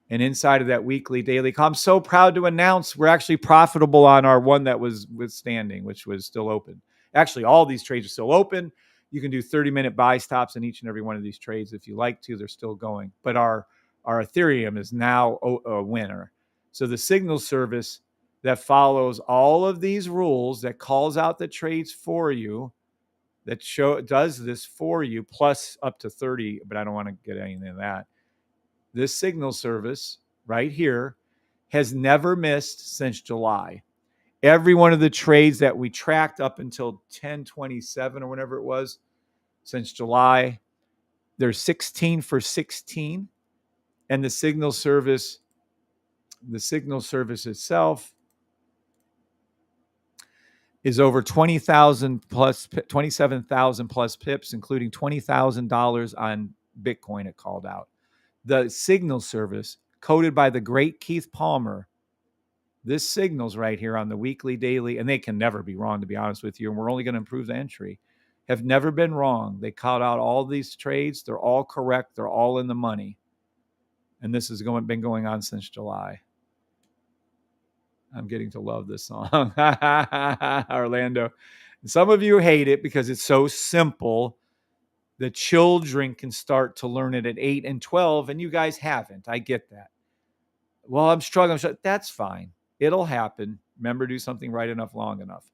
And inside of that weekly, daily call, I'm so proud to announce we're actually profitable on our one that was withstanding, which was still open. Actually, all these trades are still open. You can do 30-minute buy stops in each and every one of these trades if you like to. They're still going. But our Ethereum is now a winner. So the signal service that follows all of these rules, that calls out the trades for you, that does this for you, plus up to 30, but I don't want to get anything of that. This signal service right here has never missed since July. Every one of the trades that we tracked up until 10/27 or whenever it was, since July, they're 16 for 16. And the signal service itself is over 20,000 plus 27,000 plus pips, including $20,000 on Bitcoin. It called out the signal service coded by the great Keith Palmer. This signals right here on the weekly, daily, and they can never be wrong, to be honest with you. And we're only going to improve the entry. Have never been wrong. They called out all these trades. They're all correct. They're all in the money. And this has been going on since July. I'm getting to love this song. Orlando. Some of you hate it because it's so simple. The children can start to learn it at 8 and 12, and you guys haven't. I get that. Well, I'm struggling. That's fine. It'll happen. Remember, do something right enough, long enough.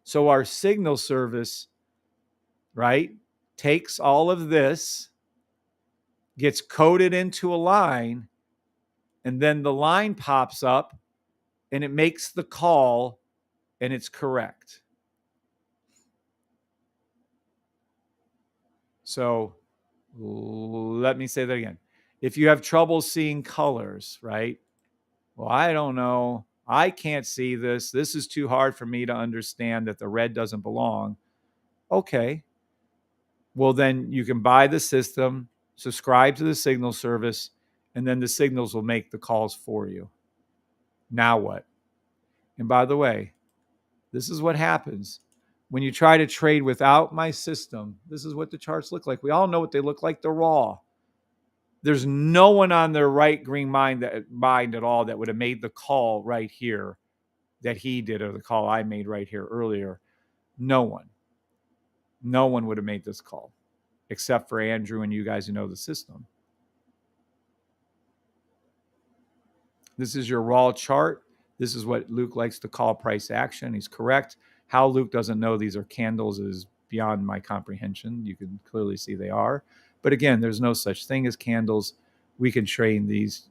So our signal service, right, takes all of this, gets coded into a line, and then the line pops up, and it makes the call, and it's correct. So let me say that again. If you have trouble seeing colors, right? Well, I don't know. I can't see this. This is too hard for me to understand that the red doesn't belong. Okay. Well, then you can buy the system, subscribe to the signal service, and then the signals will make the calls for you. Now what? And by the way, this is what happens when you try to trade without my system. This is what the charts look like. We all know what they look like. They're raw. There's no one on their right green mind at all that would have made the call right here that he did, or the call I made right here earlier. No one would have made this call except for Andrew and you guys who know the system. This is your raw chart. This is what Luke likes to call price action. He's correct. How Luke doesn't know these are candles is beyond my comprehension. You can clearly see they are. But again, there's no such thing as candles. We can change these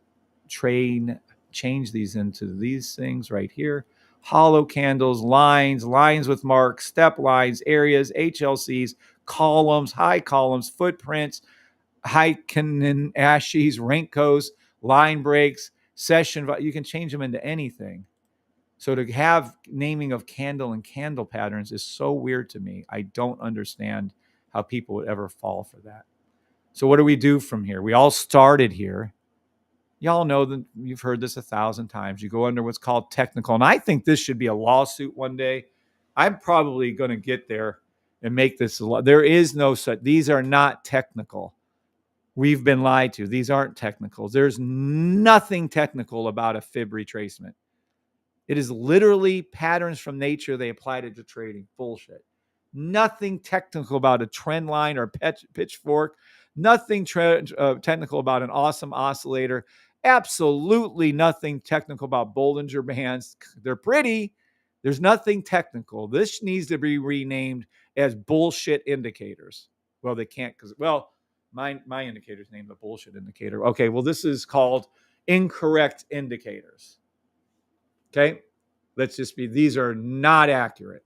into these things right here. Hollow candles, lines with marks, step lines, areas, HLCs, columns, high columns, footprints, Heikkinen, Ashes, Renkos, line breaks, session. You can change them into anything. So to have naming of candle and candle patterns is so weird to me. I don't understand how people would ever fall for that. So what do we do from here? We all started here. Y'all know that you've heard this 1,000 times. You go under what's called technical. And I think this should be a lawsuit one day. I'm probably going to get there and make this a law. There is no such. These are not technical. We've been lied to. These aren't technical. There's nothing technical about a fib retracement. It is literally patterns from nature. They applied it to trading. Bullshit. Nothing technical about a trend line or pitchfork. Nothing technical about an awesome oscillator. Absolutely nothing technical about Bollinger Bands. They're pretty. There's nothing technical. This needs to be renamed as bullshit indicators. Well, they can't because, well, my indicator's named the bullshit indicator. Okay, well, this is called incorrect indicators. Okay, let's just be, these are not accurate.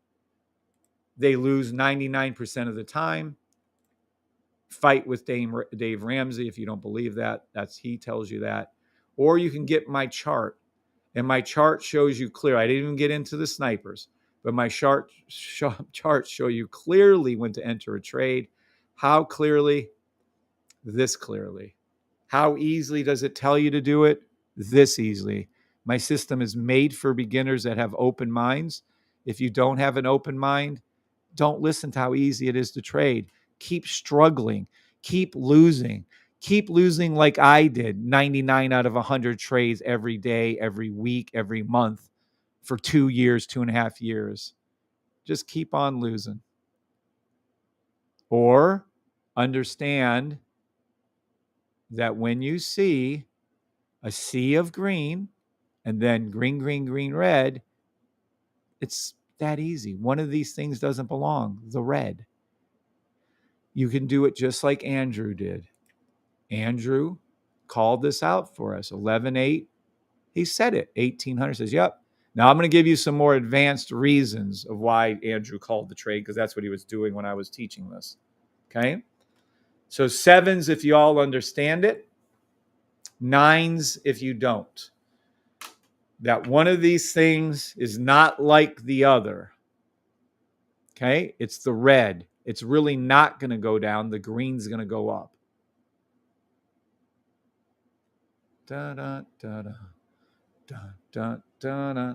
They lose 99% of the time. Fight with Dave Ramsey if you don't believe that. He tells you that. Or you can get my chart. And my chart shows you clear. I didn't even get into the snipers, but my charts show you clearly when to enter a trade, How clearly? This clearly. How easily does it tell you to do it? This easily. My system is made for beginners that have open minds. If you don't have an open mind, don't listen to how easy it is to trade. Keep struggling. Keep losing. Keep losing like I did, 99 out of 100 trades every day, every week, every month for 2 years, 2.5 years. Just keep on losing. Or understand that when you see a sea of green and then green, green, green, red, it's that easy. One of these things doesn't belong, the red. You can do it just like Andrew did. Andrew called this out for us, 11.8. He said it. 1800 says, yep. Now I'm going to give you some more advanced reasons of why Andrew called the trade, because that's what he was doing when I was teaching this. Okay. So 7s, if you all understand it. 9s, if you don't. That one of these things is not like the other. Okay. It's the red. It's really not going to go down. The green's going to go up. Da, da, da, da. Da, da, da, da.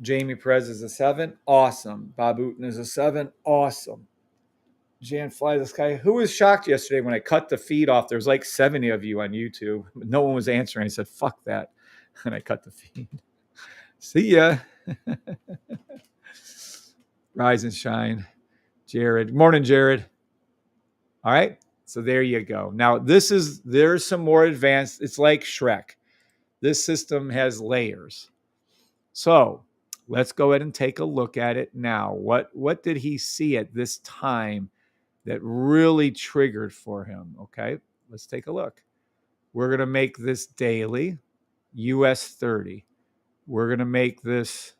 Jamie Perez is a 7. Awesome. Bob Uten is a 7. Awesome. Jan Fly the Sky. Who was shocked yesterday when I cut the feed off? There's like 70 of you on YouTube. No one was answering. I said, fuck that. And I cut the feed. See ya. Rise and shine. Jared. Morning, Jared. All right. So there you go. Now, there's some more advanced. It's like Shrek. This system has layers. So let's go ahead and take a look at it now. What did he see at this time that really triggered for him? Okay, let's take a look. We're going to make this daily, US 30. We're going to make this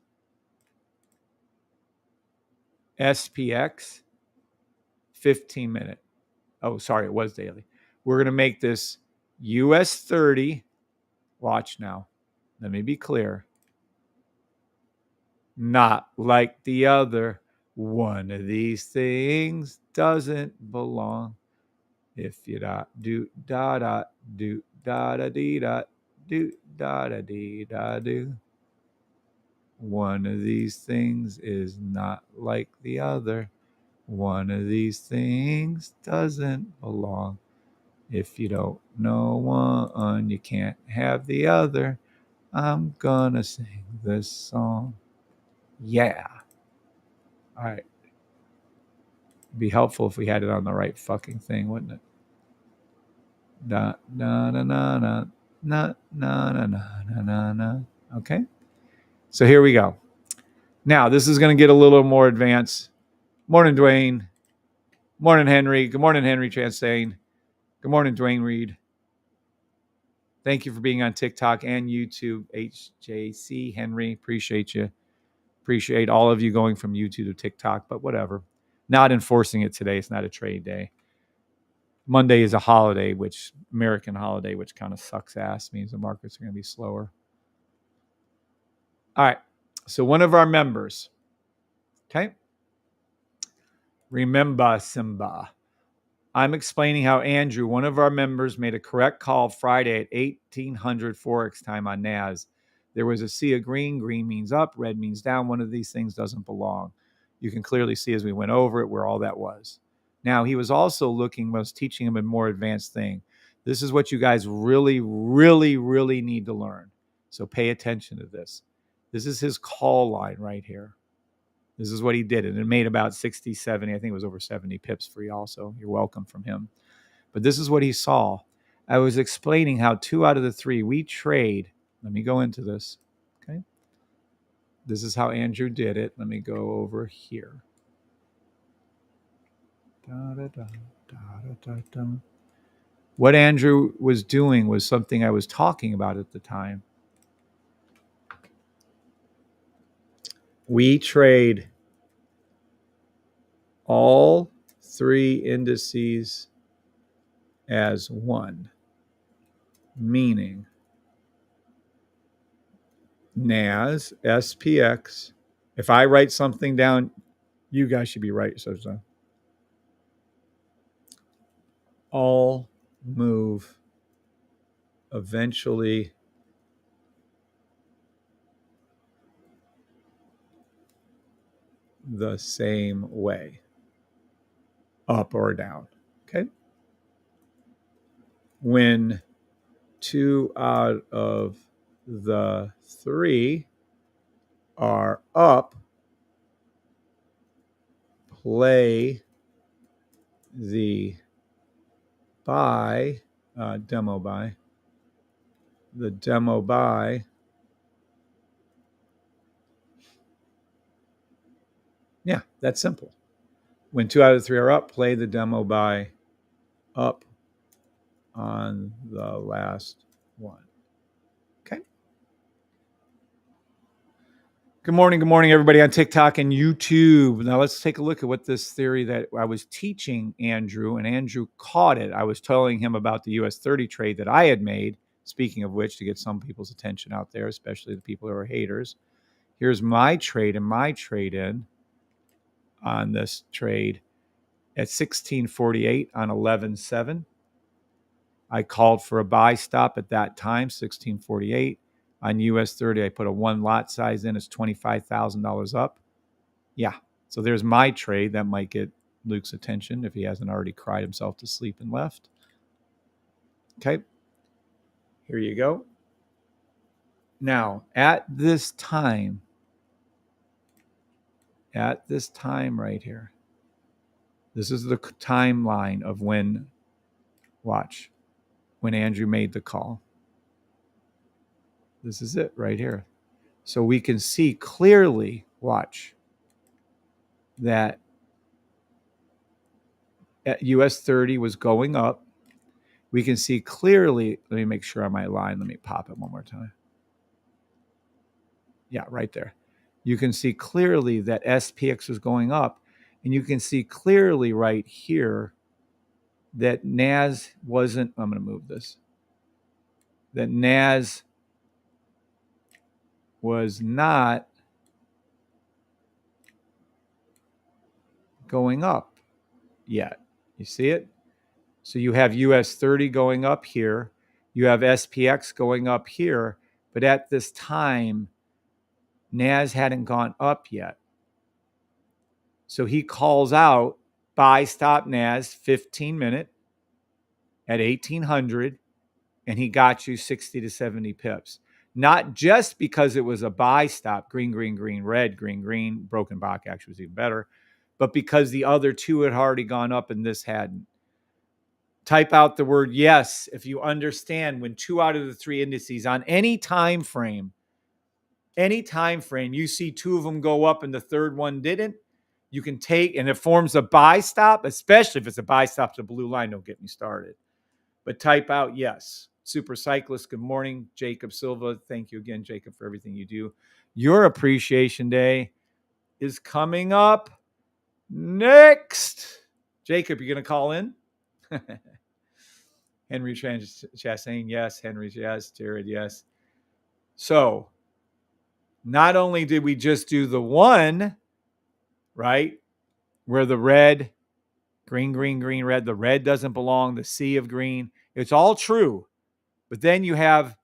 SPX 15 minute. Oh, sorry, it was daily. We're going to make this US 30. Watch now. Let me be clear. Not like the other. One of these things doesn't belong. If you do da da do da da dee da do da da dee da do. One of these things is not like the other. One of these things doesn't belong. If you don't know one, you can't have the other. I'm gonna sing this song. Yeah. All right. It'd be helpful if we had it on the right fucking thing, wouldn't it? Da na na na na na na na na na na. Okay. So here we go. Now this is going to get a little more advanced. Morning, Dwayne. Morning, Henry. Good morning, Henry Chastain. Good morning, Dwayne Reed. Thank you for being on TikTok and YouTube, HJC Henry. Appreciate you. Appreciate all of you going from YouTube to TikTok, but whatever. Not enforcing it today. It's not a trade day. Monday is a holiday, which American holiday, which kind of sucks ass, means the markets are going to be slower. All right. So one of our members, okay? Remember, Simba. I'm explaining how Andrew, one of our members, made a correct call Friday at 1800 Forex time on NAS. There was a sea of green. Green means up, red means down. One of these things doesn't belong. You can clearly see as we went over it where all that was. Now, he was also was teaching him a more advanced thing. This is what you guys really, really, really need to learn. So pay attention to this. This is his call line right here. This is what he did. And it made about 60, 70. I think it was over 70 pips for y'all. So you're welcome from him. But this is what he saw. I was explaining how 2 out of the 3 we trade. Let me go into this. Okay. This is how Andrew did it. Let me go over here. Da, da, da, da, da, da. What Andrew was doing was something I was talking about at the time. We trade all 3 indices as one, meaning NAS, SPX. If I write something down, you guys should be right. So all move eventually the same way, up or down. Okay. When 2 out of the 3 are up, play the buy, demo buy, the demo buy. Yeah, that's simple. When 2 out of the 3 are up, play the demo buy up on the last one. Okay. Good morning, everybody on TikTok and YouTube. Now let's take a look at what this theory that I was teaching Andrew, and Andrew caught it. I was telling him about the US 30 trade that I had made, speaking of which, to get some people's attention out there, especially the people who are haters. Here's my trade and my trade in on this trade at 1648 on 11.7. I called for a buy stop at that time, 1648. On US 30, I put a 1 lot size in. It's $25,000 up. Yeah. So there's my trade. That might get Luke's attention if he hasn't already cried himself to sleep and left. Okay. Here you go. Now, at this time right here, this is the timeline of when, watch, when Andrew made the call. This is it right here. So we can see clearly, watch, that at US 30 was going up. We can see clearly, let me make sure on my line, let me pop it one more time. Yeah, right there. You can see clearly that SPX was going up, and you can see clearly right here that NAS wasn't, I'm going to move this, that NAS was not going up yet. You see it? So you have US 30 going up here. You have SPX going up here. But at this time, NAS hadn't gone up yet. So he calls out buy stop NAS 15-minute at 1800, and he got you 60 to 70 pips. Not just because it was a buy stop, green, green, green, red, green, green, broken Bach actually was even better, but because the other two had already gone up and this hadn't. Type out the word yes if you understand when 2 out of the 3 indices on any time frame, you see 2 of them go up and the third one didn't, you can take, and it forms a buy stop, especially if it's a buy stop to the blue line. Don't get me started. But type out yes. Super Cyclist, good morning. Jacob Silva, thank you again, Jacob, for everything you do. Your appreciation day is coming up next. Jacob, you going to call in? Henry Chastain, yes. Henry, yes. Jared, yes. So not only did we just do the one, right, where the red, green, green, green, red, the red doesn't belong, the sea of green. It's all true. But then you have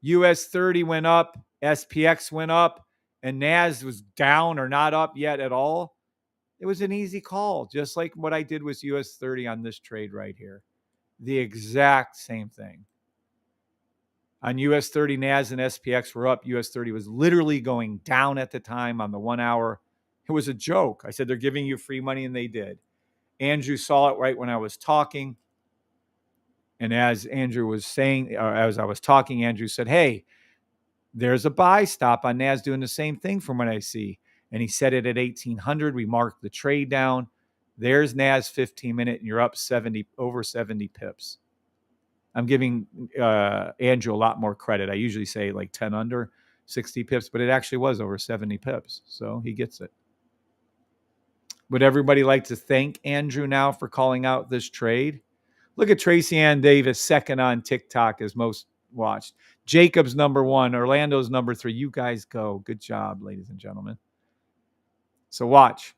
US 30 went up, SPX went up, and NAS was down or not up yet at all. It was an easy call, just like what I did with US 30 on this trade right here. The exact same thing. On US 30, NAS and SPX were up. US 30 was literally going down at the time on the 1 hour. It was a joke. I said, they're giving you free money, and they did. Andrew saw it right when I was talking. And as Andrew was saying, or as I was talking, Andrew said, hey, there's a buy stop on NAS doing the same thing from what I see. And he set it at 1800. We marked the trade down. There's NAS 15-minute, and you're up over 70 pips. I'm giving Andrew a lot more credit. I usually say like 10 under, 60 pips, but it actually was over 70 pips. So he gets it. Would everybody like to thank Andrew now for calling out this trade? Look at Tracy Ann Davis, second on TikTok as most watched. Jacob's number 1. Orlando's number 3. You guys go. Good job, ladies and gentlemen. So watch.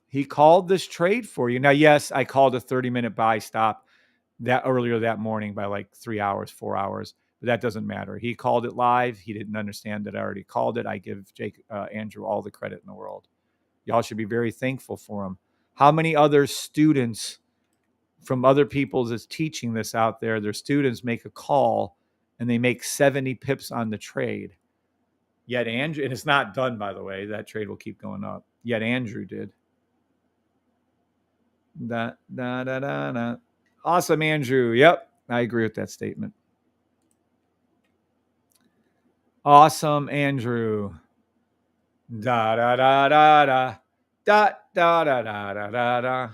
He called this trade for you. Now, yes, I called a 30-minute buy stop that earlier that morning by like 3 hours, 4 hours, but that doesn't matter. He called it live. He didn't understand that I already called it. I give Andrew all the credit in the world. Y'all should be very thankful for him. How many other students from other people that's teaching this out there, their students make a call and they make 70 pips on the trade? Yet Andrew, and it's not done, by the way, that trade will keep going up. Yet Andrew did. Da, da, da, da, da. Awesome, Andrew. Yep, I agree with that statement. Awesome, Andrew. Da, da, da, da, da. Da, da, da, da, da, da, da.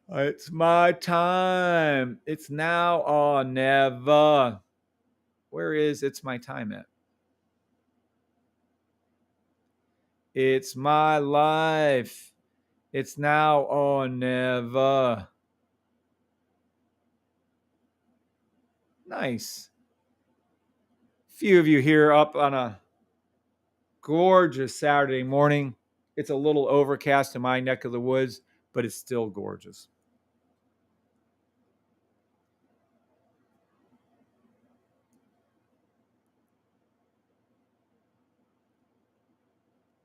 It's my time. It's now or never. Where is it's my time at? It's my life. It's now or never. Nice. Few of you here up on a gorgeous Saturday morning. It's a little overcast in my neck of the woods, but it's still gorgeous.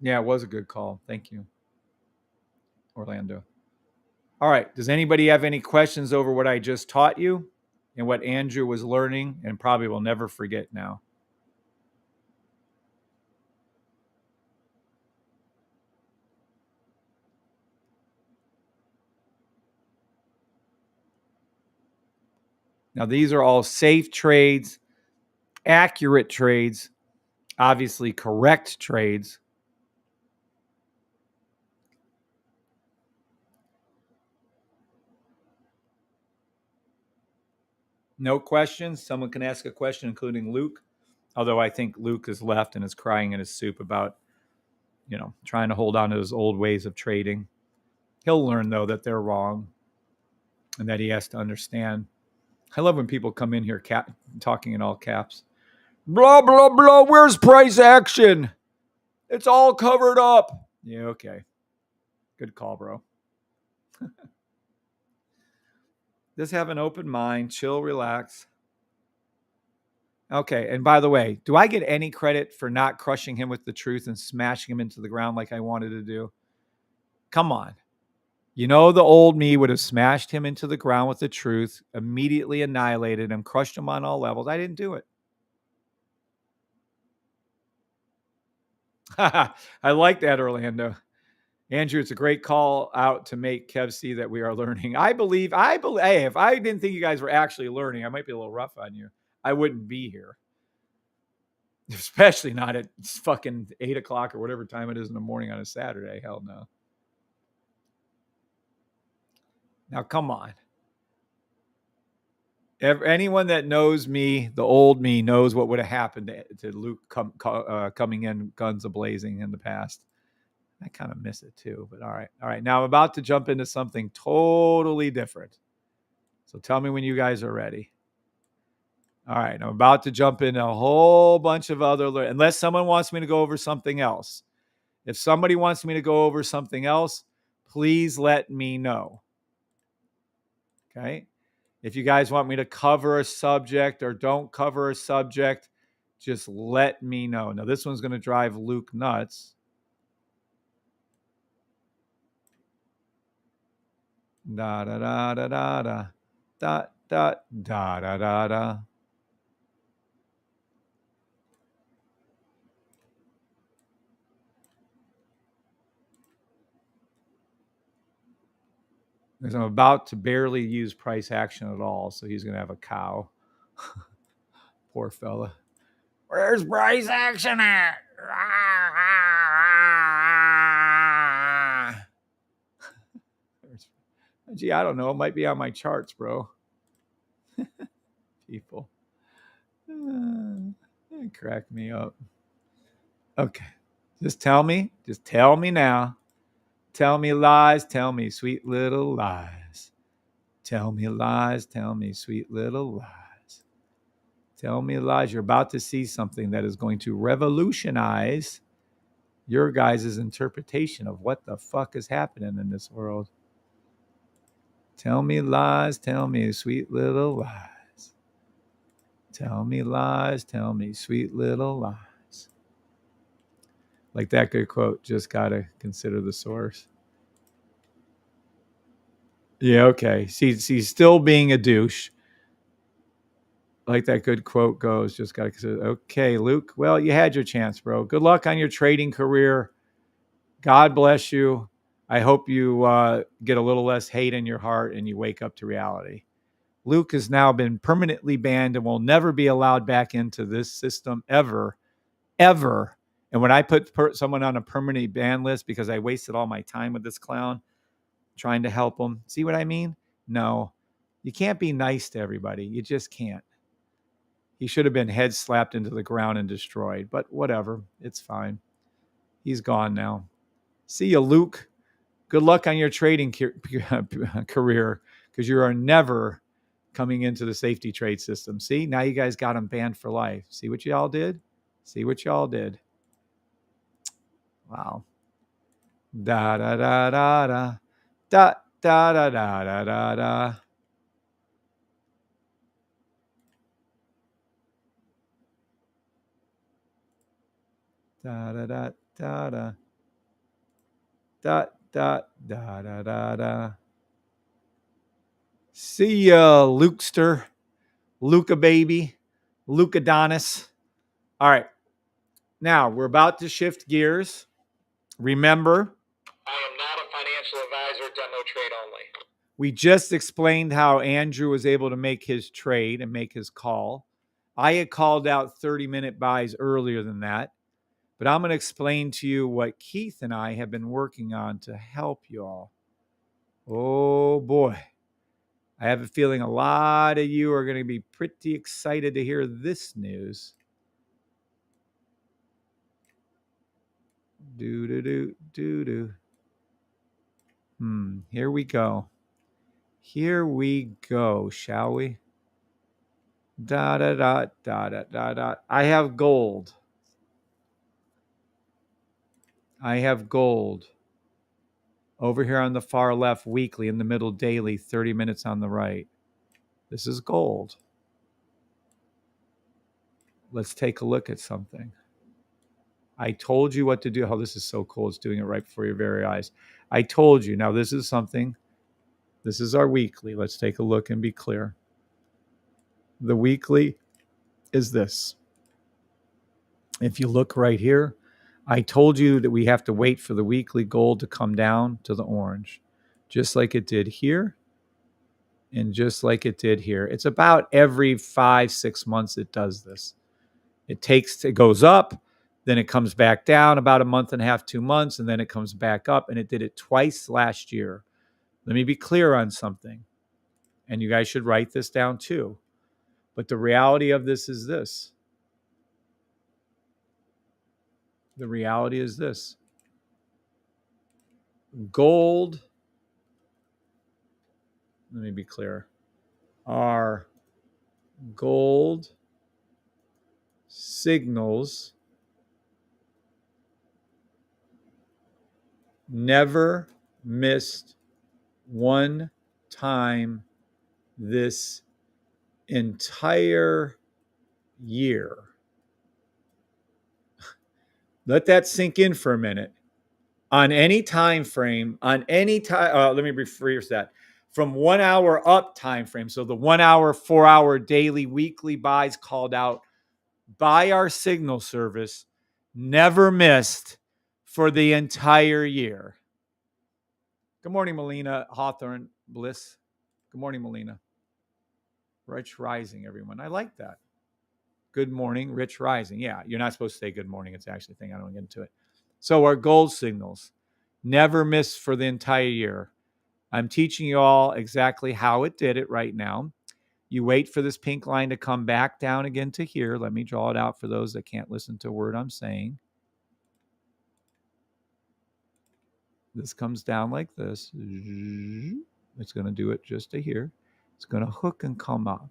Yeah, it was a good call. Thank you, Orlando. All right. Does anybody have any questions over what I just taught you and what Andrew was learning and probably will never forget now? Now, these are all safe trades, accurate trades, obviously correct trades. No questions. Someone can ask a question, including Luke. Although I think Luke has left and is crying in his soup about, trying to hold on to his old ways of trading. He'll learn, though, that they're wrong and that he has to understand. I love when people come in here talking in all caps. Blah, blah, blah. Where's price action? It's all covered up. Yeah, okay. Good call, bro. Just have an open mind, chill, relax. Okay, and by the way, do I get any credit for not crushing him with the truth and smashing him into the ground like I wanted to do? Come on. The old me would have smashed him into the ground with the truth, immediately annihilated him, crushed him on all levels. I didn't do it. I like that, Orlando. Andrew, it's a great call out to make Kev see that we are learning. I believe, hey, if I didn't think you guys were actually learning, I might be a little rough on you. I wouldn't be here. Especially not at fucking 8 o'clock or whatever time it is in the morning on a Saturday. Hell no. Now, come on. Anyone that knows me, the old me, knows what would have happened to Luke coming in guns a-blazing in the past. I kind of miss it too, but all right. All right. Now I'm about to jump into something totally different. So tell me when you guys are ready. All right. I'm about to jump into a whole bunch of unless someone wants me to go over something else. If somebody wants me to go over something else, please let me know. Okay. If you guys want me to cover a subject or don't cover a subject, just let me know. Now, this one's going to drive Luke nuts. Da da da da da da da da da da da da. Because I'm about to barely use price action at all, so he's going to have a cow. Poor fella. Where's price action at? Gee, I don't know. It might be on my charts, bro. People. Crack me up. Okay. Just tell me. Just tell me now. Tell me lies. Tell me sweet little lies. Tell me lies. Tell me sweet little lies. Tell me lies. You're about to see something that is going to revolutionize your guys' interpretation of what the fuck is happening in this world. Tell me lies. Tell me sweet little lies. Tell me lies. Tell me sweet little lies. Like that good quote, just got to consider the source. Yeah, okay. See, still being a douche. Like that good quote goes, just got to consider. Okay, Luke. Well, you had your chance, bro. Good luck on your trading career. God bless you. I hope you get a little less hate in your heart and you wake up to reality. Luke has now been permanently banned and will never be allowed back into this system ever. And when I put someone on a permanent ban list because I wasted all my time with this clown trying to help him, see what I mean? No, you can't be nice to everybody. You just can't. He should have been head slapped into the ground and destroyed, but whatever. It's fine. He's gone now. See you, Luke. Good luck on your trading career because you are never coming into the safety trade system. See, now you guys got him banned for life. See what y'all did? See what y'all did? Wow. Da da da da da da da da da da da da. Da da da da da da da da da da da. See ya, Lukester, Luca baby, Luca Donis. All right, now we're about to shift gears. Remember, I am not a financial advisor, demo trade only. We just explained how Andrew was able to make his trade and make his call. I had called out 30-minute buys earlier than that, but I'm going to explain to you what Keith and I have been working on to help you all. Oh boy. I have a feeling a lot of you are going to be pretty excited to hear this news. Do. Here we go. Here we go, shall we? Da da da da da da da. I have gold. Over here on the far left, weekly, in the middle, daily, 30 minutes on the right. This is gold. Let's take a look at something. I told you what to do. Oh, this is so cool. It's doing it right before your very eyes. I told you. Now, this is something. This is our weekly. Let's take a look and be clear. The weekly is this. If you look right here, I told you that we have to wait for the weekly gold to come down to the orange, just like it did here and just like it did here. It's about every 5-6 months it does this. It goes up, then it comes back down about a month and a half, 2 months, and then it comes back up, and it did it twice last year. Let me be clear on something, and you guys should write this down too. But the reality of this is this. The reality is this. Gold, let me be clear, are gold signals never missed one time this entire year. Let that sink in for a minute. On any time frame, let me rephrase that. From 1 hour up time frame, so the 1 hour, 4 hour, daily, weekly buys called out by our signal service, never missed for the entire year. Good morning, Melina Hawthorne Bliss. Good morning, Melina. Rich Rising, everyone. I like that. Good morning, Rich Rising. Yeah, you're not supposed to say good morning. It's actually a thing. I don't get into it. So our gold signals never miss for the entire year. I'm teaching you all exactly how it did it right now. You wait for this pink line to come back down again to here. Let me draw it out for those that can't listen to a word I'm saying. This comes down like this. It's going to do it just to here. It's going to hook and come up.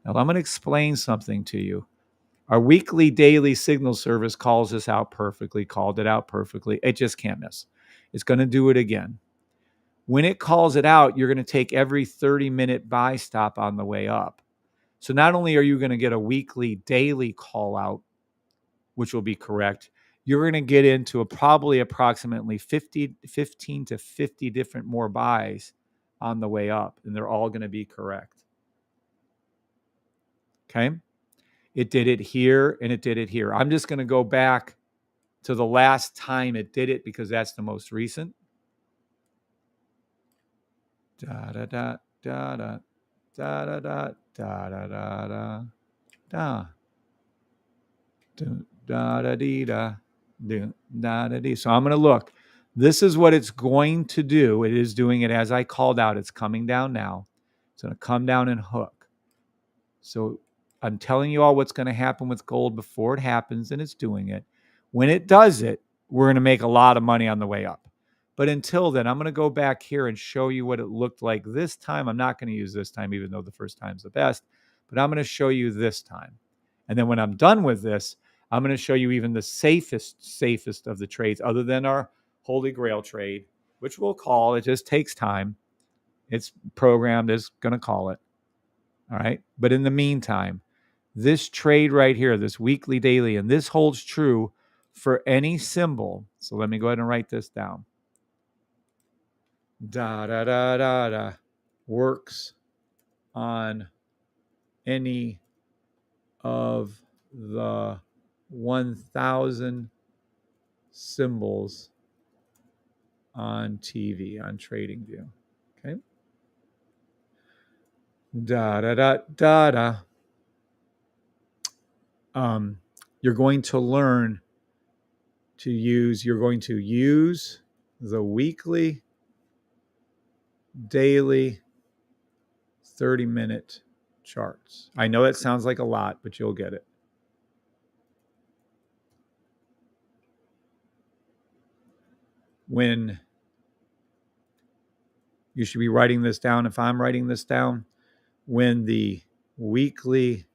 Now, I'm going to explain something to you. Our weekly, daily signal service calls this out perfectly, called it out perfectly. It just can't miss. It's going to do it again. When it calls it out, you're going to take every 30-minute buy stop on the way up. So not only are you going to get a weekly, daily call out, which will be correct, you're going to get into probably approximately 15 to 50 different more buys on the way up, and they're all going to be correct. Okay? It did it here, and it did it here. I'm just going to go back to the last time it did it because that's the most recent. Da da da da da da da da da da da da da da dee da da da dee. So I'm going to look. This is what it's going to do. It is doing it as I called out. It's coming down now. It's going to come down and hook. So I'm telling you all what's going to happen with gold before it happens, and it's doing it. When it does it, we're going to make a lot of money on the way up. But until then, I'm going to go back here and show you what it looked like this time. I'm not going to use this time, even though the first time's the best, but I'm going to show you this time. And then when I'm done with this, I'm going to show you even the safest of the trades, other than our Holy Grail trade, which we'll call. It just takes time. It's programmed. It's going to call it. All right. But in the meantime, this trade right here, this weekly, daily, and this holds true for any symbol. So let me go ahead and write this down. Da da da da da works on any of the 1,000 symbols on TV, on TradingView. Okay. Da da da da da. You're going to learn to use, you're going to use the weekly, daily, 30-minute charts. I know that sounds like a lot, but you'll get it. When you should be writing this down, if I'm writing this down, when the weekly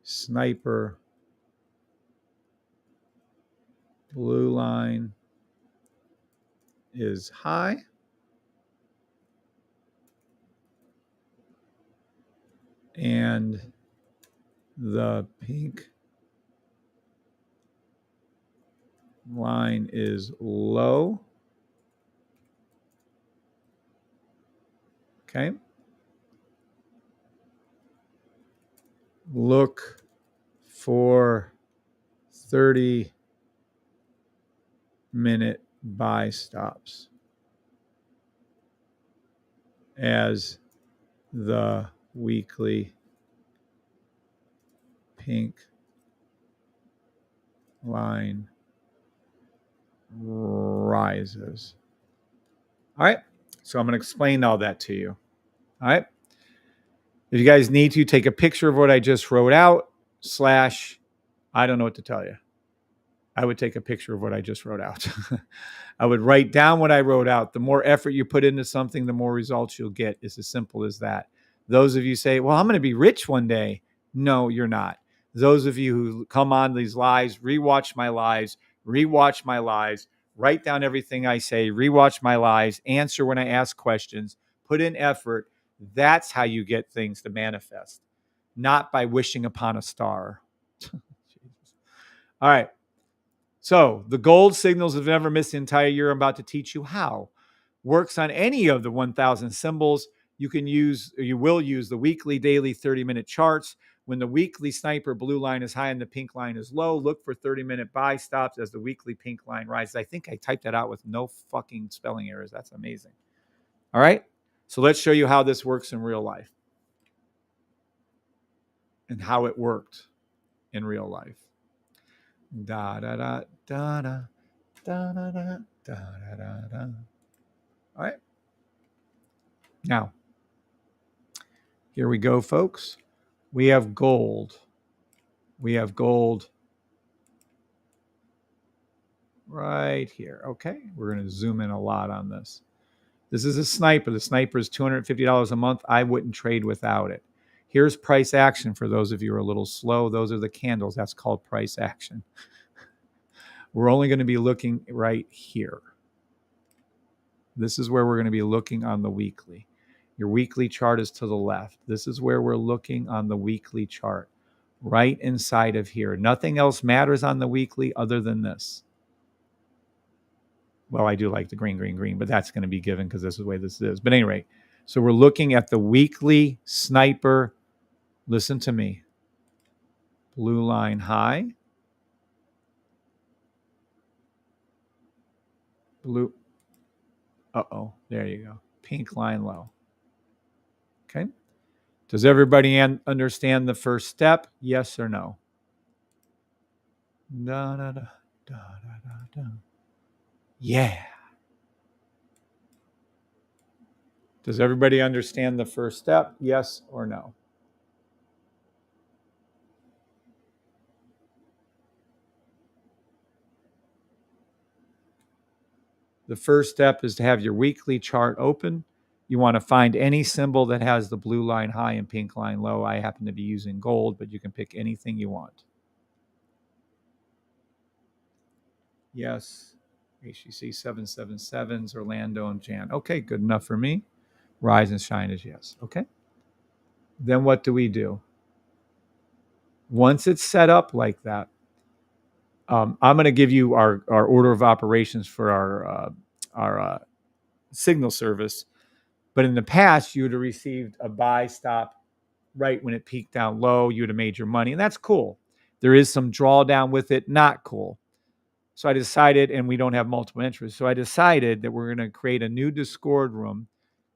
sniper blue line is high, and the pink line is low. Okay. Look for 30-minute buy stops as the weekly pink line rises. All right. So I'm going to explain all that to you. All right. If you guys need to, take a picture of what I just wrote out, / I don't know what to tell you. I would take a picture of what I just wrote out. I would write down what I wrote out. The more effort you put into something, the more results you'll get. It's as simple as that. Those of you say, well, I'm going to be rich one day. No, you're not. Those of you who come on these lives, rewatch my lives, write down everything I say, rewatch my lives, answer when I ask questions, put in effort. That's how you get things to manifest, not by wishing upon a star. All right. So the gold signals have never missed the entire year. I'm about to teach you how. Works on any of the 1,000 symbols. You will use the weekly, daily, 30-minute charts. When the weekly sniper blue line is high and the pink line is low, look for 30-minute buy stops as the weekly pink line rises. I think I typed that out with no fucking spelling errors. That's amazing. All right. So let's show you how this works in real life and how it worked in real life. Da da da da da da da da da da da. All right. Now, here we go, folks. We have gold. We have gold right here. Okay. We're going to zoom in a lot on this. This is a sniper. The sniper is $250 a month. I wouldn't trade without it. Here's price action for those of you who are a little slow. Those are the candles. That's called price action. We're only going to be looking right here. This is where we're going to be looking on the weekly. Your weekly chart is to the left. This is where we're looking on the weekly chart, right inside of here. Nothing else matters on the weekly other than this. Well, I do like the green, but that's going to be given because this is the way this is. But anyway, so we're looking at the weekly sniper. Listen to me. Blue line high. Blue. Uh-oh, there you go. Pink line low. Okay. Does everybody understand the first step? Yes or no? Da, da, da, da, da, da. Yeah. Does everybody understand the first step? Yes or no? The first step is to have your weekly chart open. You want to find any symbol that has the blue line high and pink line low. I happen to be using gold, but you can pick anything you want. Yes. HEC 777s, Orlando and Jan. Okay, good enough for me. Rise and shine is yes. Okay. Then what do we do? Once it's set up like that, I'm going to give you our order of operations for our signal service. But in the past, you would have received a buy stop right when it peaked down low. You would have made your money, and that's cool. There is some drawdown with it, not cool. So I decided, and we don't have multiple entries, so I decided that we're going to create a new Discord room,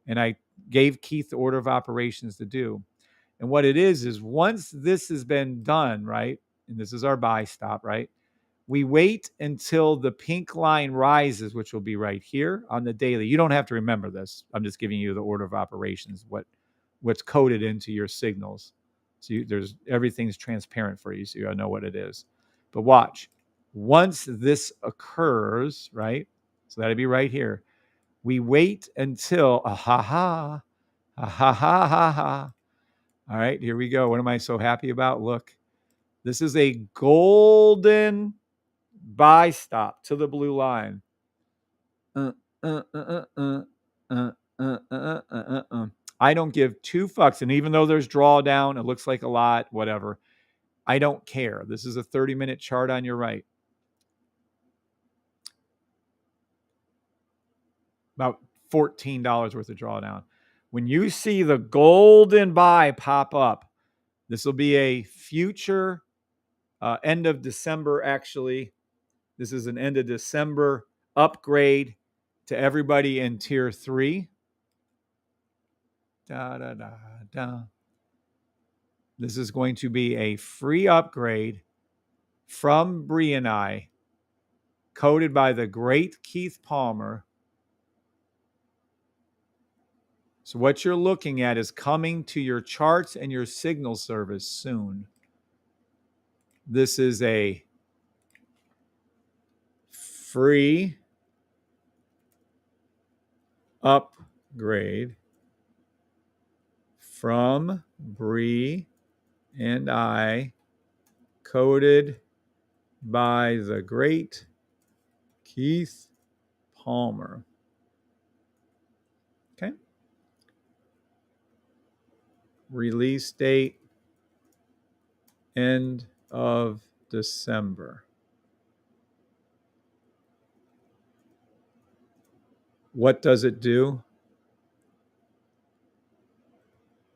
and I gave Keith the order of operations to do. And what it is once this has been done, right, and this is our buy stop, right, we wait until the pink line rises, which will be right here on the daily. You don't have to remember this. I'm just giving you the order of operations, what's coded into your signals. So there's everything's transparent for you, so you know what it is. But watch. Once this occurs, right? So that'd be right here. We wait until ha ha. All right, here we go. What am I so happy about? Look, this is a golden buy stop to the blue line. I don't give two fucks. And even though there's drawdown, it looks like a lot, whatever. I don't care. This is a 30-minute chart on your right. About $14 worth of drawdown. When you see the golden buy pop up, this will be a future end of December, actually. This is an end of December upgrade to everybody in tier 3. This is going to be a free upgrade from Bree and I, coded by the great Keith Palmer. So what you're looking at is coming to your charts and your signal service soon. This is a free upgrade from Bree and I, coded by the great Keith Palmer. Okay. Release date, end of December. What does it do?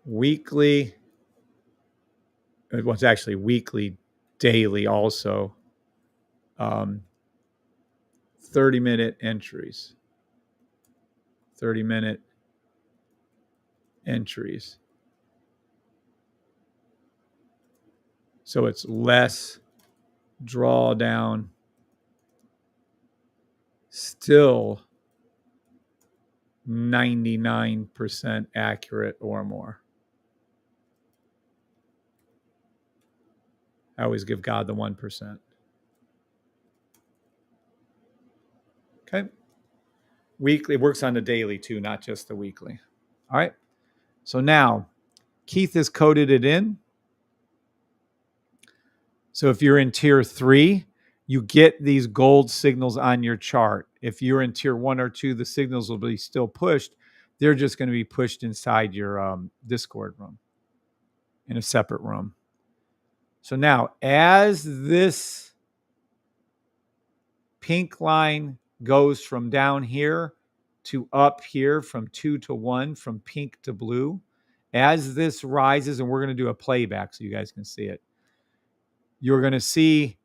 Weekly. It was actually weekly, daily also. 30-minute entries. 30-minute entries. So it's less drawdown, still 99% accurate or more. I always give God the 1%. Okay. Weekly, it works on the daily too, not just the weekly. All right. So now Keith has coded it in. So if you're in tier 3, you get these gold signals on your chart. If you're in tier 1 or 2, the signals will be still pushed. They're just going to be pushed inside your Discord room in a separate room. So now, as this pink line goes from down here to up here, from 2 to 1, from pink to blue, as this rises, and we're going to do a playback so you guys can see it, you're going to see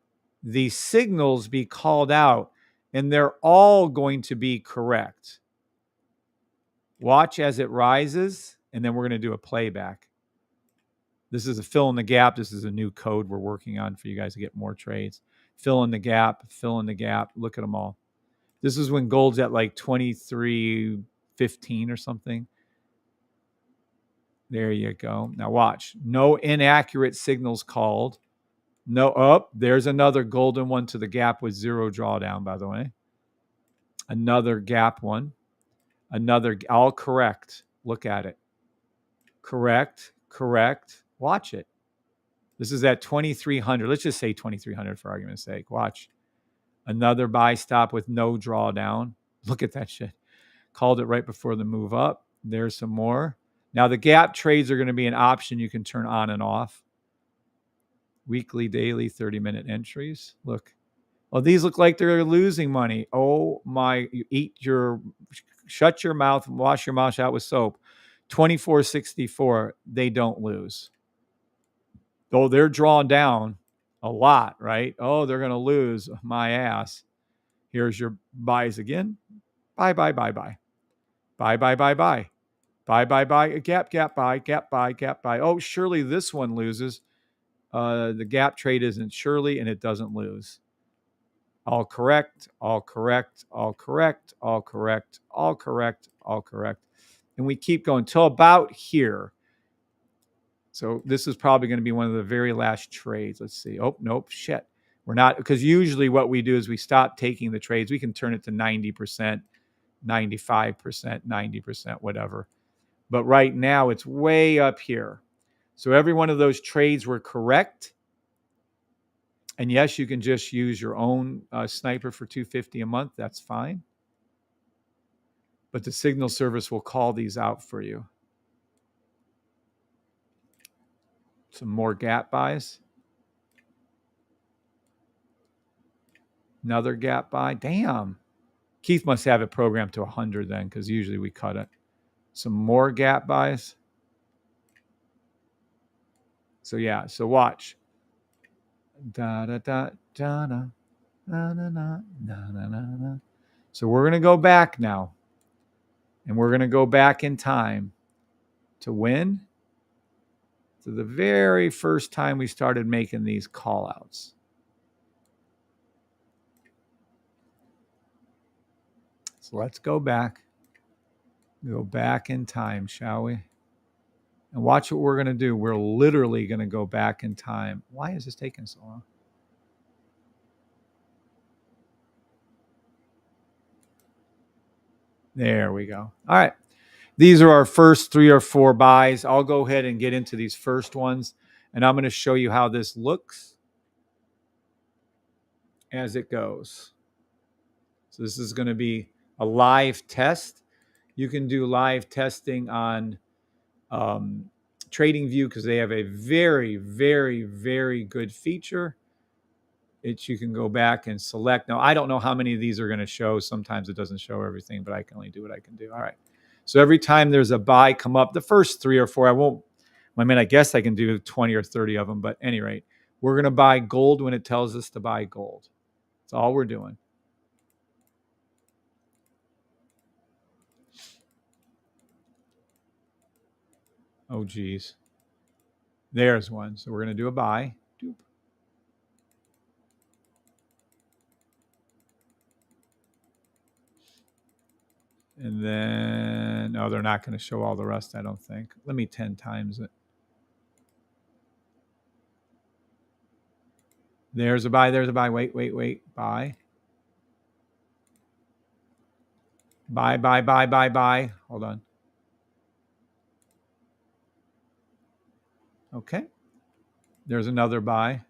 the signals be called out, and they're all going to be correct. Watch as it rises, and then we're going to do a playback. This is a fill in the gap. This is a new code we're working on for you guys to get more trades. Fill in the gap, fill in the gap. Look at them all. This is when gold's at like 23.15 or something. There you go. Now watch. No inaccurate signals called. No, oh, there's another golden one to the gap with 0 drawdown, by the way. Another gap one. Another, all correct. Look at it. Correct, correct. Watch it. This is at 2,300. Let's just say 2,300 for argument's sake. Watch. Another buy stop with no drawdown. Look at that shit. Called it right before the move up. There's some more. Now the gap trades are going to be an option you can turn on and off. Weekly, daily, 30-minute entries. Look. Oh, these look like they're losing money. Oh my, shut your mouth and wash your mouth out with soap. 24.64, they don't lose. Though they're drawn down a lot, right? Oh, they're going to lose my ass. Here's your buys again. Buy, buy, buy, buy. Buy, buy, buy, buy. Buy, buy, buy. Gap, gap, buy, gap, buy, gap, buy. Oh, surely this one loses. The gap trade isn't surely, and it doesn't lose. All correct, all correct, all correct, all correct, all correct, all correct. And we keep going till about here. So this is probably going to be one of the very last trades. Let's see. Oh, nope, shit. We're not, because usually what we do is we stop taking the trades. We can turn it to 90%, 95%, 90%, whatever. But right now it's way up here. So every one of those trades were correct. And yes, you can just use your own sniper for $250 a month. That's fine. But the signal service will call these out for you. Some more gap buys. Another gap buy. Damn. Keith must have it programmed to 100 then, because usually we cut it. Some more gap buys. So yeah, so watch. Da da da da da da da da da da. So we're gonna go back now, and we're gonna go back in time to when? To the very first time we started making these call outs. So let's go back. Go back in time, shall we? And watch what we're going to do. We're literally going to go back in time. Why is this taking so long? There we go. All right. These are our first 3 or 4 buys. I'll go ahead and get into these first ones, and I'm going to show you how this looks as it goes. So this is going to be a live test. You can do live testing on TradingView because they have a very, very, very good feature. You can go back and select. Now, I don't know how many of these are going to show. Sometimes it doesn't show everything, but I can only do what I can do. All right. So every time there's a buy come up, the first 3 or 4, I guess I can do 20 or 30 of them, but at any rate, we're going to buy gold when it tells us to buy gold. That's all we're doing. Oh, geez. There's one. So we're going to do a buy. Doop. And then, no, they're not going to show all the rest, I don't think. Let me 10 times it. There's a buy. There's a buy. Wait. Buy. Buy, buy, buy, buy, buy. Hold on. Okay. There's another buy.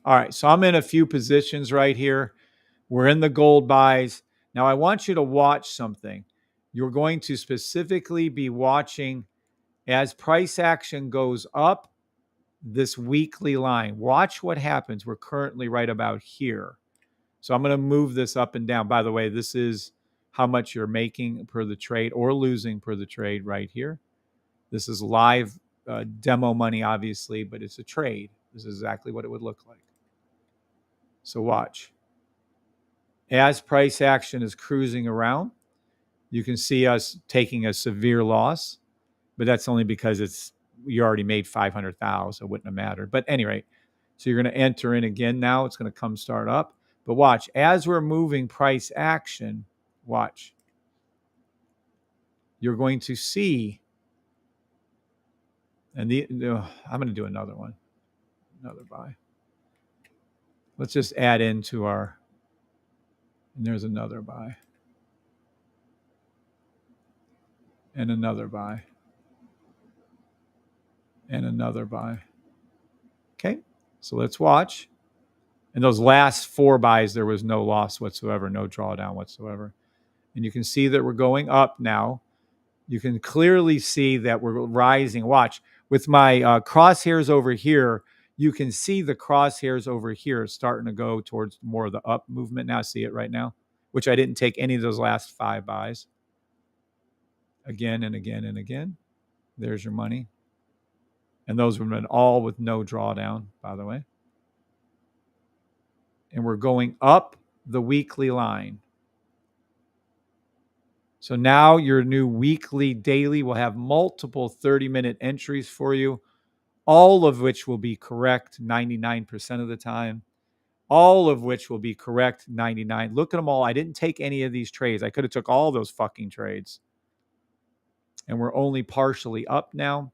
All right. So I'm in a few positions right here. We're in the gold buys. Now I want you to watch something. You're going to specifically be watching as price action goes up this weekly line. Watch what happens. We're currently right about here. So I'm going to move this up and down. By the way, this is how much you're making per the trade or losing per the trade right here. This is live demo money, obviously, but it's a trade. This is exactly what it would look like. So watch. As price action is cruising around, you can see us taking a severe loss, but that's only because you already made 500,000, so it wouldn't have mattered. But anyway, so you're going to enter in again now. It's going to come start up. But watch, as we're moving price action, watch. You're going to see, and I'm going to do another one, another buy. Let's just add into our, and there's another buy. And another buy. And another buy. Okay, so let's watch. And those last 4 buys, there was no loss whatsoever, no drawdown whatsoever. And you can see that we're going up now. You can clearly see that we're rising. Watch, with my crosshairs over here, you can see the crosshairs over here starting to go towards more of the up movement now. See it right now, which I didn't take any of those last 5 buys. Again and again and again. There's your money. And those have been all with no drawdown, by the way. And we're going up the weekly line. So now your new weekly, daily will have multiple 30-minute entries for you, all of which will be correct 99% of the time, all of which will be correct 99. Look at them all. I didn't take any of these trades. I could have took all those fucking trades. And we're only partially up now.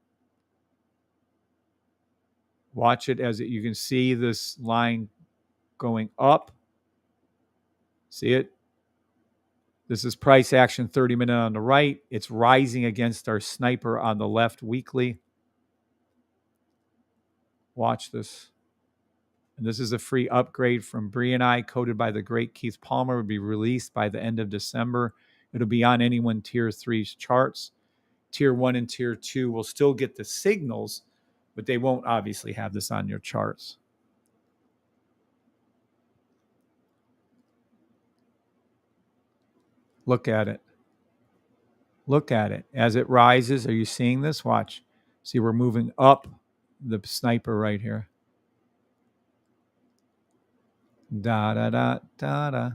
Watch it as you can see this line going up. See it? This is price action 30-minute on the right. It's rising against our sniper on the left weekly. Watch this. And this is a free upgrade from Bree and I, coded by the great Keith Palmer. It will be released by the end of December. It'll be on anyone Tier 3's charts. Tier 1 and Tier 2 will still get the signals, but they won't obviously have this on your charts. Look at it. Look at it. As it rises, are you seeing this? Watch. See, we're moving up the sniper right here. Da, da, da, da, da,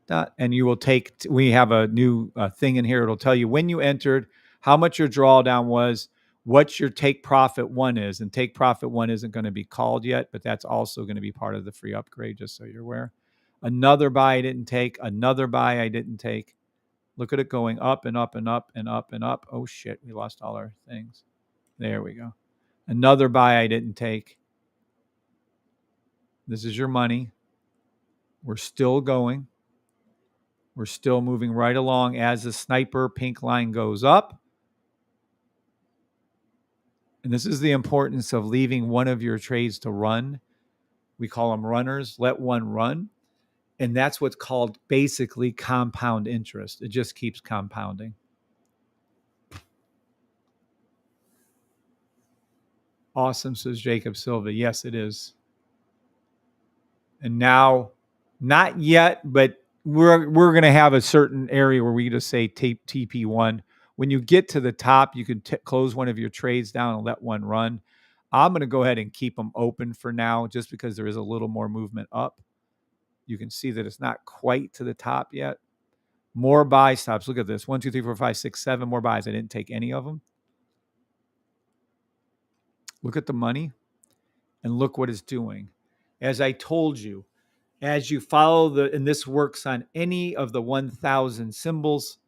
da. And you will take, we have a new thing in here. It'll tell you when you entered, how much your drawdown was, what your take profit 1 is. And take profit 1 isn't going to be called yet, but that's also going to be part of the free upgrade, just so you're aware. Another buy I didn't take. Another buy I didn't take. Look at it going up and up and up and up and up. Oh, shit. We lost all our things. There we go. Another buy I didn't take. This is your money. We're still going. We're still moving right along as the sniper pink line goes up. And this is the importance of leaving one of your trades to run. We call them runners. Let one run. And that's what's called basically compound interest. It just keeps compounding. Awesome, says Jacob Silva. Yes, it is. And now, not yet, but we're going to have a certain area where we just say TP1. When you get to the top, you can close one of your trades down and let one run. I'm going to go ahead and keep them open for now just because there is a little more movement up. You can see that it's not quite to the top yet. More buy stops. Look at this. 1, 2, 3, 4, 5, 6, 7 more buys. I didn't take any of them. Look at the money and look what it's doing. As I told you, as you follow and this works on any of the 1,000 symbols,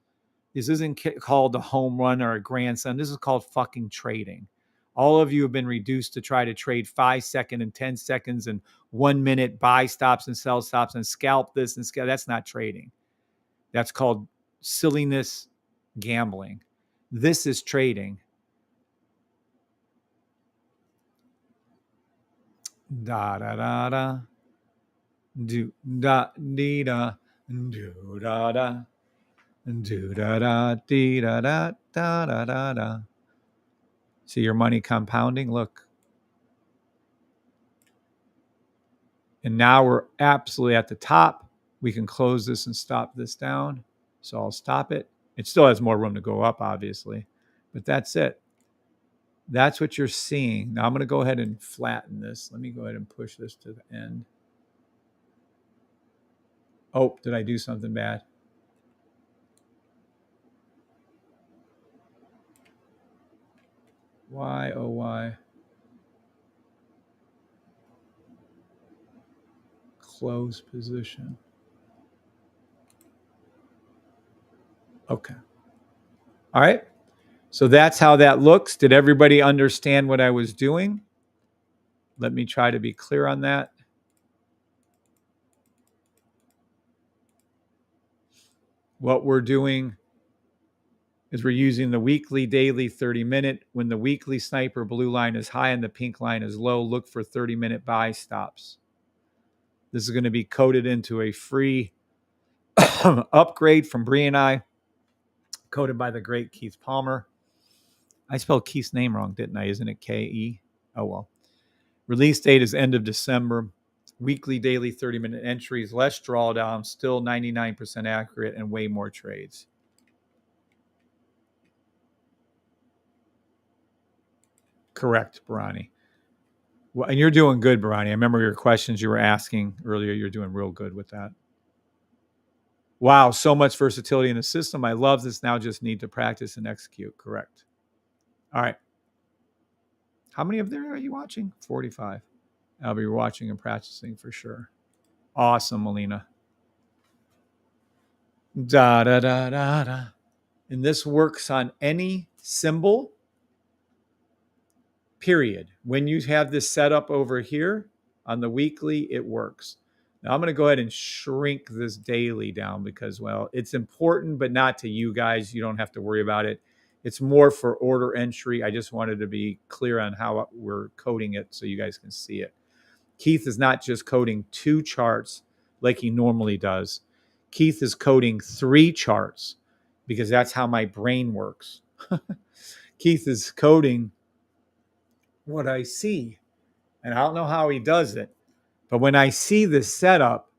this isn't called a home run or a grand slam. This is called fucking trading. All of you have been reduced to try to trade 5 second and 10 seconds and 1 minute buy stops and sell stops and scalp this and scalp. That's not trading. That's called silliness gambling. This is trading. Da da da da. Do da dee da. Do da da. Do da da dee da da da da da da. See your money compounding? Look. And now we're absolutely at the top. We can close this and stop this down. So I'll stop it. It still has more room to go up, obviously. But that's it. That's what you're seeing. Now I'm going to go ahead and flatten this. Let me go ahead and push this to the end. Oh, did I do something bad? Why, oh, why? Close position. Okay. All right. So that's how that looks. Did everybody understand what I was doing? Let me try to be clear on that. What we're doing is we're using the weekly, daily, 30-minute. When the weekly sniper blue line is high and the pink line is low, look for 30-minute buy stops. This is going to be coded into a free upgrade from Bree and I, coded by the great Keith Palmer. I spelled Keith's name wrong, didn't I? Isn't it K-E? Oh, well. Release date is end of December. Weekly, daily, 30-minute entries, less drawdown, still 99% accurate, and way more trades. Correct, Barani. Well, and you're doing good, Barani. I remember your questions you were asking earlier. You're doing real good with that. Wow, so much versatility in the system. I love this. Now just need to practice and execute. Correct. All right. How many of there are you watching? 45. I'll be watching and practicing for sure. Awesome, Melina. Da da da da da. And this works on any symbol, period. When you have this set up over here on the weekly, it works. Now I'm going to go ahead and shrink this daily down because, well, it's important, but not to you guys. You don't have to worry about it. It's more for order entry. I just wanted to be clear on how we're coding it so you guys can see it. Keith is not just coding 2 charts like he normally does. Keith is coding 3 charts because that's how my brain works. Keith is coding what I see. And I don't know how he does it. But when I see this setup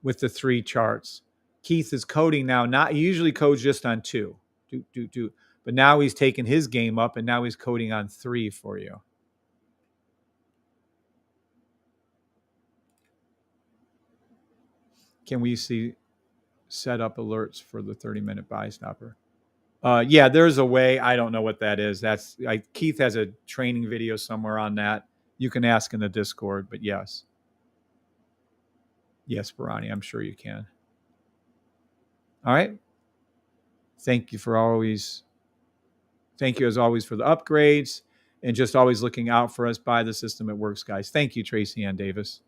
with the 3 charts, Keith is coding now. Not he usually codes just on 2. But now he's taken his game up and now he's coding on 3 for you. Can we see set up alerts for the 30-minute buy stopper? Yeah, there's a way. I don't know what that is. Keith has a training video somewhere on that. You can ask in the Discord, but yes. Yes, Barani, I'm sure you can. All right. Thank you as always for the upgrades and just always looking out for us. Buy the system. It works, guys. Thank you, Tracy Ann Davis.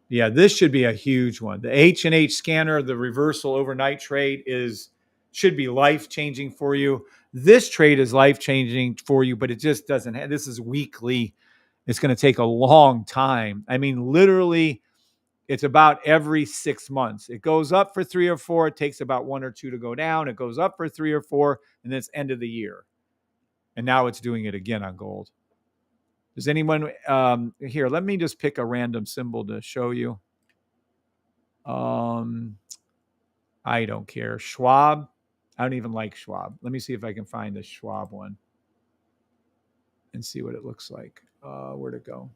Yeah, this should be a huge one. The H&H scanner, the reversal overnight trade should be life-changing for you. This trade is life-changing for you, but it just doesn't have, this is weekly. It's going to take a long time. I mean, literally, it's about every 6 months. It goes up for 3 or 4. It takes about 1 or 2 to go down. It goes up for 3 or 4, and then it's end of the year. And now it's doing it again on gold. Does anyone here? Let me just pick a random symbol to show you. I don't care. Schwab. I don't even like Schwab. Let me see if I can find the Schwab one and see what it looks like. Where'd it go?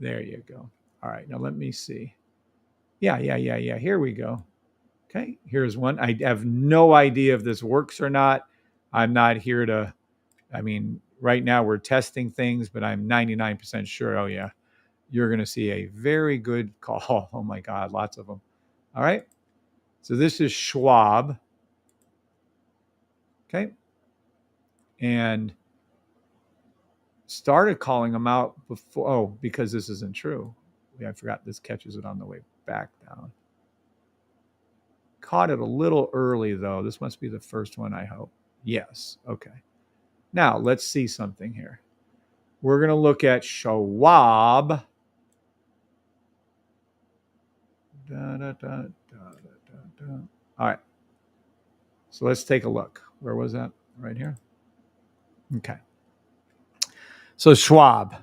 There you go. All right, now let me see. Yeah. Here we go. Okay, here's one. I have no idea if this works or not. I'm not here to, right now we're testing things, but I'm 99% sure. Oh, yeah. You're going to see a very good call. Oh, my God, lots of them. All right. So this is Schwab. Okay. And started calling them out before. Oh, because this isn't true. Yeah, I forgot this catches it on the way back down. caught it a little early, though. This must be the first one, I hope. Yes. Okay. Now, let's see something here. We're going to look at Schwab. All right. So let's take a look. Where was that? Right here. Okay. So Schwab.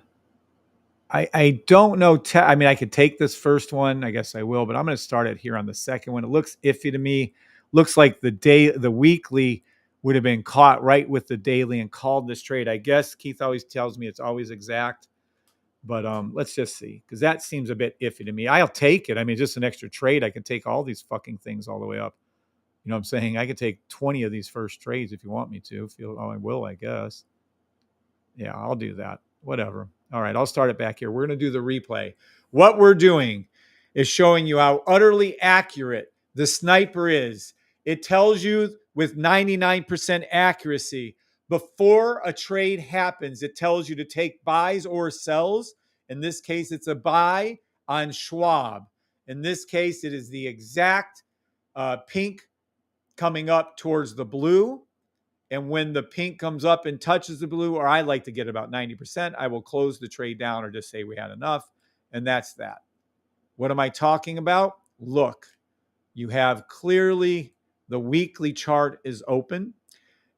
I don't know. I mean, I could take this first one. I guess I will, but I'm going to start it here on the second one. It looks iffy to me. Looks like the weekly would have been caught right with the daily and called this trade. I guess Keith always tells me it's always exact, but let's just see, because that seems a bit iffy to me. I'll take it. I mean, just an extra trade. I can take all these fucking things all the way up. You know what I'm saying? I could take 20 of these first trades if you want me to. I will, I guess. Yeah, I'll do that. Whatever. All right, I'll start it back here. We're going to do the replay. What we're doing is showing you how utterly accurate the sniper is. It tells you with 99% accuracy before a trade happens. It tells you to take buys or sells. In this case, it's a buy on Schwab. In this case, it is the exact pink coming up towards the blue. And when the pink comes up and touches the blue, or I like to get about 90%, I will close the trade down or just say we had enough. And that's that. What am I talking about? Look, you have clearly the weekly chart is open.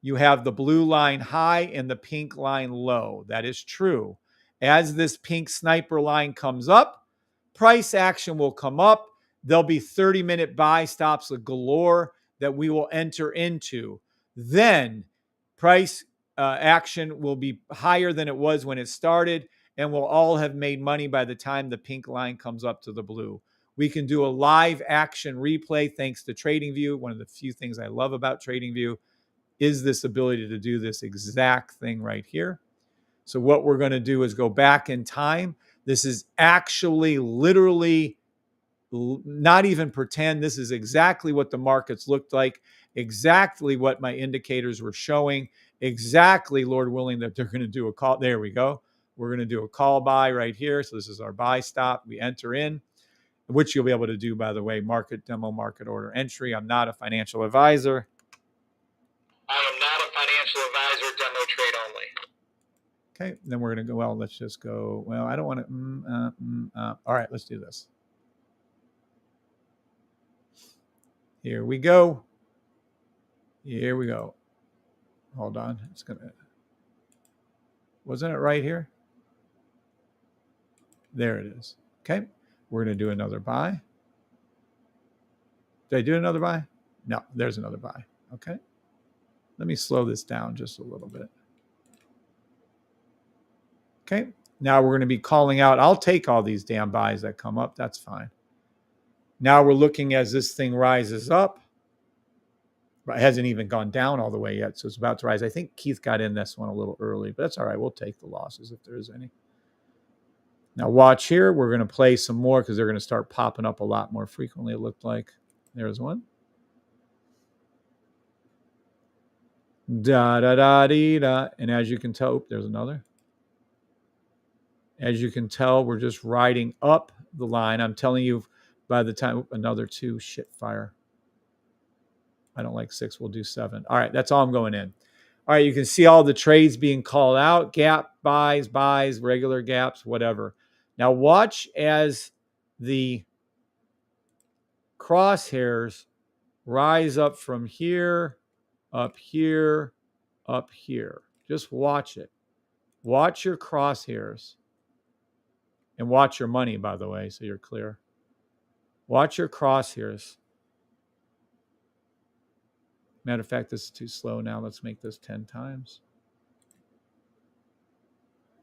You have the blue line high and the pink line low. That is true. As this pink sniper line comes up, price action will come up. There'll be 30-minute buy stops galore that we will enter into. Then price action will be higher than it was when it started, and we'll all have made money by the time the pink line comes up to the blue. We can do a live action replay thanks to TradingView. One of the few things I love about TradingView is this ability to do this exact thing right here. So what we're going to do is go back in time. This is actually literally not even pretend. This is exactly what the markets looked like, exactly what my indicators were showing, exactly, Lord willing, that they're going to do a call. There we go. We're going to do a call buy right here. So this is our buy stop. We enter in, which you'll be able to do, by the way, market demo, market order entry. I'm not a financial advisor. I am not a financial advisor, demo trade only. Okay, then we're going to go, well, let's just go, well, I don't want to, all right, let's do this. Here we go. Here we go. Hold on. It's going to, wasn't it right here? There it is. Okay, we're going to do another buy. Did I do another buy? No, there's another buy. Okay. Let me slow this down just a little bit. Okay, now we're going to be calling out. I'll take all these damn buys that come up. That's fine. Now we're looking as this thing rises up. It hasn't even gone down all the way yet, so it's about to rise. I think Keith got in this one a little early, but that's all right. We'll take the losses if there is any. Now watch here. We're going to play some more because they're going to start popping up a lot more frequently, it looked like. There's one. Da-da-da-dee-da. And as you can tell, there's another. As you can tell, we're just riding up the line. I'm telling you, by the time, another 2, shit fire. I don't like 6, we'll do 7. All right, that's all I'm going in. All right, you can see all the trades being called out. Gap, buys, regular gaps, whatever. Now watch as the crosshairs rise up from here, up here, up here. Just watch it. Watch your crosshairs. And watch your money, by the way, so you're clear. Watch your crosshairs. Matter of fact, this is too slow now. Let's make this 10 times.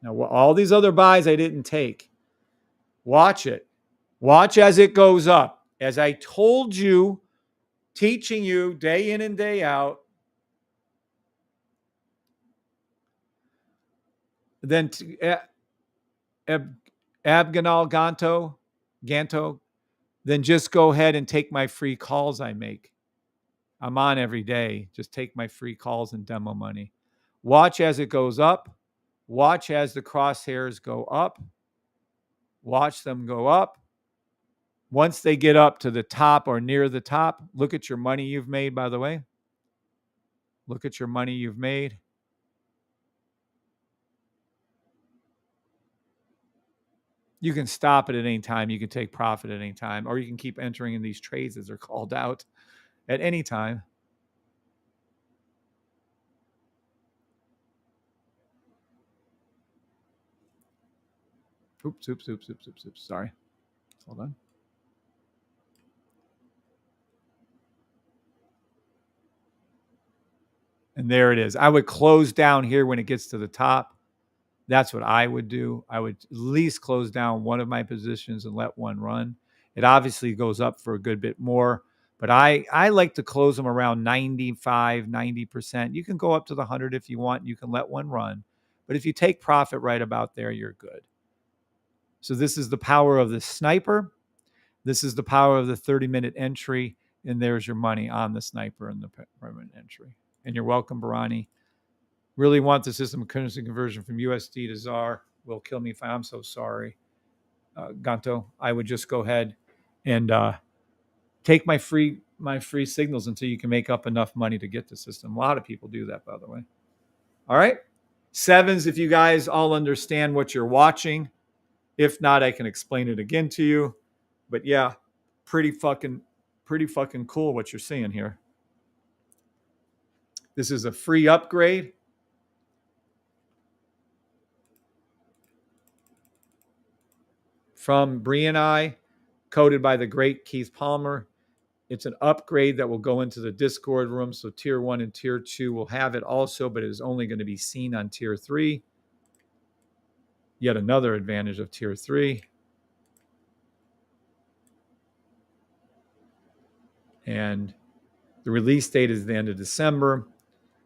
Now, all these other buys I didn't take. Watch it. Watch as it goes up. As I told you, teaching you day in and day out. Then Abganal Ganto, then just go ahead and take my free calls I make. I'm on every day. Just take my free calls and demo money. Watch as it goes up. Watch as the crosshairs go up. Watch them go up. Once they get up to the top or near the top, look at your money you've made, by the way. Look at your money you've made. You can stop it at any time. You can take profit at any time, or you can keep entering in these trades as they're called out at any time. Oops. Sorry. Hold on. And there it is. I would close down here when it gets to the top. That's what I would do. I would at least close down one of my positions and let one run. It obviously goes up for a good bit more, but I like to close them around 95, 90%. You can go up to the 100 if you want. You can let one run. But if you take profit right about there, you're good. So this is the power of the sniper. This is the power of the 30-minute entry. And there's your money on the sniper and the permanent entry. And you're welcome, Barani. Really want the system of currency conversion from USD to ZAR. Will kill me if I'm so sorry. Ganto, I would just go ahead and take my free signals until you can make up enough money to get the system. A lot of people do that, by the way. All right. Sevens, if you guys all understand what you're watching. If not, I can explain it again to you. But yeah, pretty fucking cool what you're seeing here. This is a free upgrade. From Bree and I, coded by the great Keith Palmer. It's an upgrade that will go into the Discord room. So tier 1 and tier 2 will have it also, but it is only going to be seen on tier 3. Yet another advantage of tier 3. And the release date is the end of December.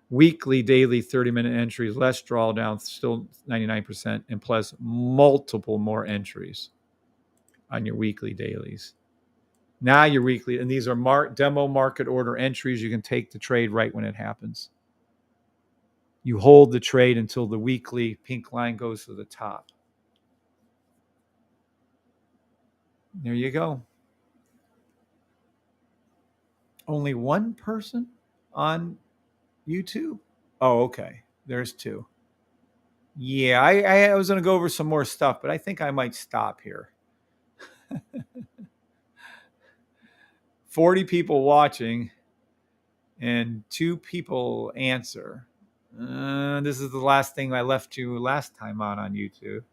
Weekly, daily, 30-minute entries, less drawdown, still 99%, and plus multiple more entries on your weekly dailies. Now your weekly, and these are demo market order entries. You can take the trade right when it happens. You hold the trade until the weekly pink line goes to the top. There you go. Only one person on YouTube? Oh, okay. There's 2. Yeah, I was going to go over some more stuff, but I think I might stop here. 40 people watching and 2 people answer. This is the last thing I left you last time on YouTube.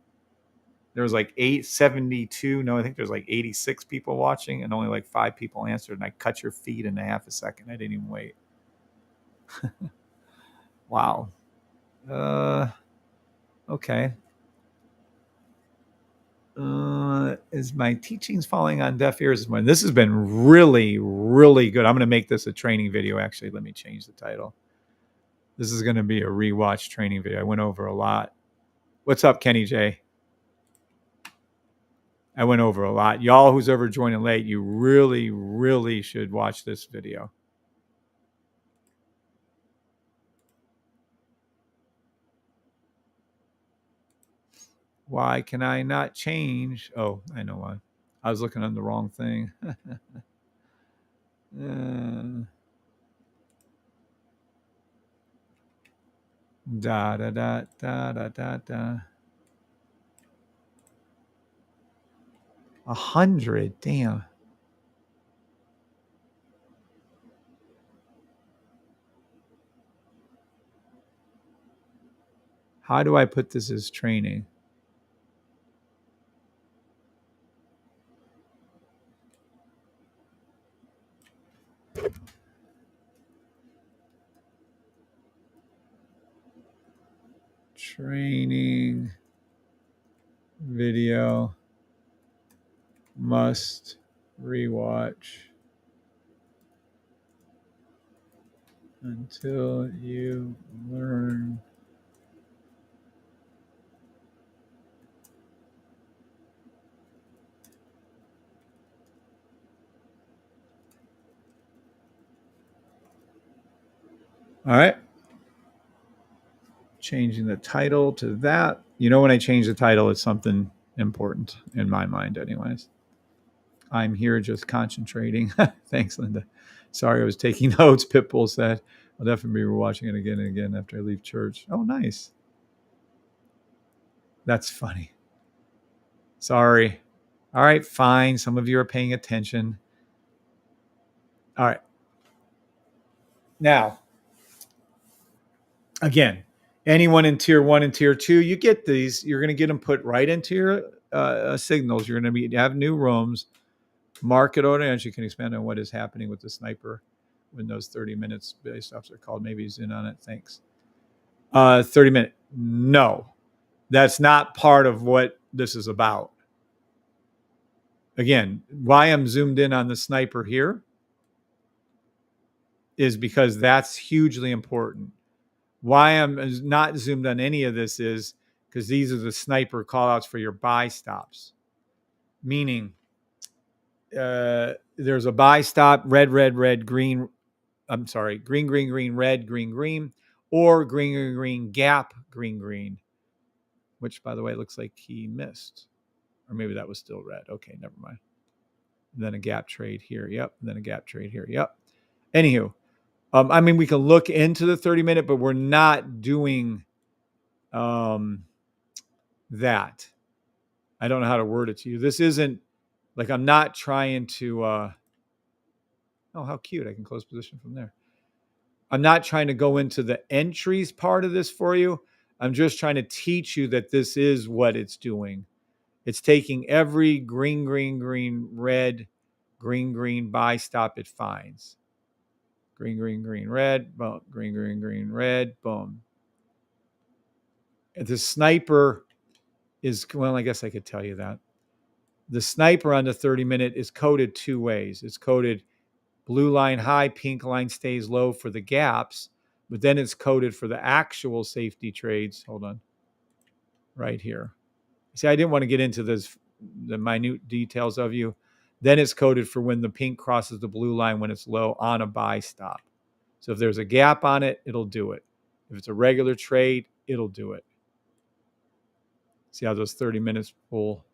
There was like 872. No, I think there's like 86 people watching and only like 5 people answered. And I cut your feed in half a second. I didn't even wait. Wow. Okay. Is my teachings falling on deaf ears? This has been really, really good. I'm going to make this a training video. Actually, let me change the title. This is going to be a rewatch training video. I went over a lot. What's up, Kenny J? I went over a lot. Y'all who's ever joining late, you really, really should watch this video. Why can I not change? Oh, I know why. I was looking on the wrong thing. Da da da da da da da. 100, damn. How do I put this as training? Training video must rewatch until you learn all right. Changing the title to that. You know, when I change the title, it's something important in my mind anyways. I'm here just concentrating. Thanks, Linda. Sorry, I was taking notes. Pitbull said, I'll definitely be watching it again and again after I leave church. Oh, nice. That's funny. Sorry. All right, fine. Some of you are paying attention. All right. Now, again, anyone in tier 1 and tier 2, you get these. You're going to get them put right into your signals. You're going to have new rooms. Market order, and you can expand on what is happening with the sniper when those 30 minutes base stops are called. Maybe he's in on it. Thanks. 30-minute. No, that's not part of what this is about. Again, why I'm zoomed in on the sniper here is because that's hugely important. Why I'm not zoomed on any of this is because these are the sniper callouts for your buy stops. Meaning, there's a buy stop, red, red, red, green. I'm sorry, green, green, green, red, green, green, or green, green, green, gap, green, green, which, by the way, looks like he missed. Or maybe that was still red. Okay, never mind. And then a gap trade here. Yep. And then a gap trade here. Yep. Anywho, I mean, we can look into the 30-minute, but we're not doing that. I don't know how to word it to you. This isn't like I'm not trying to. Oh, how cute! I can close position from there. I'm not trying to go into the entries part of this for you. I'm just trying to teach you that this is what it's doing. It's taking every green, green, green, red, green, green buy stop it finds. Green, green, green, red, boom. Green, green, green, red, boom. The sniper is, well, I guess I could tell you that. The sniper on the 30-minute is coded two ways. It's coded blue line high, pink line stays low for the gaps, but then it's coded for the actual safety trades. Hold on. Right here. See, I didn't want to get into the minute details of you. Then it's coded for when the pink crosses the blue line when it's low on a buy stop. So if there's a gap on it, it'll do it. If it's a regular trade, it'll do it. See how those 30 minutes pull?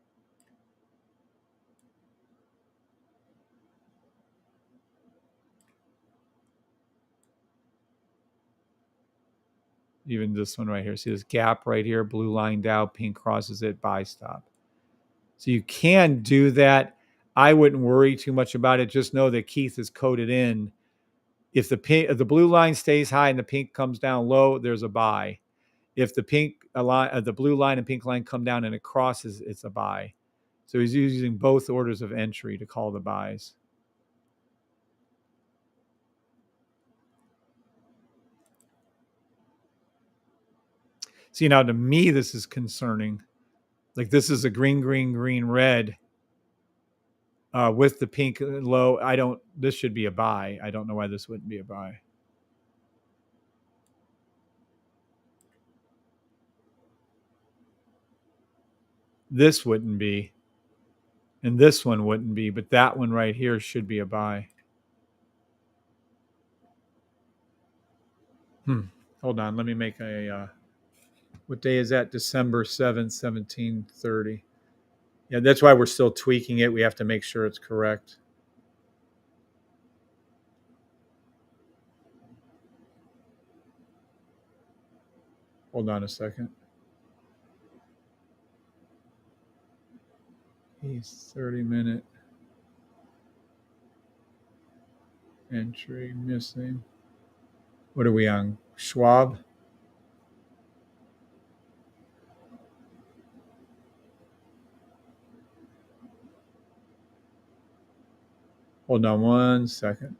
Even this one right here. See this gap right here, blue line down, pink crosses it, buy stop. So you can do that. I wouldn't worry too much about it. Just know that Keith is coded in. If the blue line stays high and the pink comes down low, there's a buy. If the blue line and pink line come down and it crosses, it's a buy. So he's using both orders of entry to call the buys. See, now to me, this is concerning. Like this is a green, green, green, red with the pink low. This should be a buy. I don't know why this wouldn't be a buy. This wouldn't be. And this one wouldn't be, but that one right here should be a buy. Hold on. Let me make what day is that? December 7th, 1730. Yeah, that's why we're still tweaking it. We have to make sure it's correct. Hold on a second. He's 30-minute entry missing. What are we on? Schwab? Hold on one second.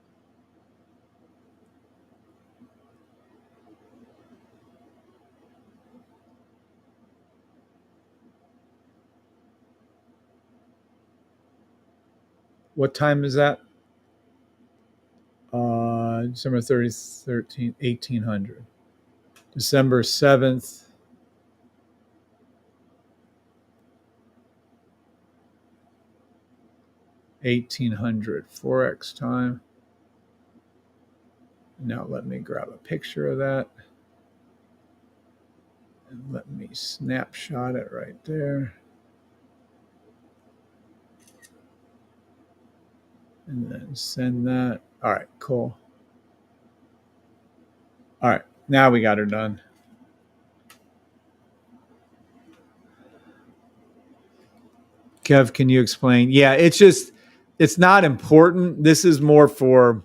What time is that? December 30th, 1800. December 7th. 1800 Forex time. Now let me grab a picture of that. And let me snapshot it right there. and then send that. All right, cool. All right, now we got her done. Kev, can you explain? Yeah, it's not important. This is more for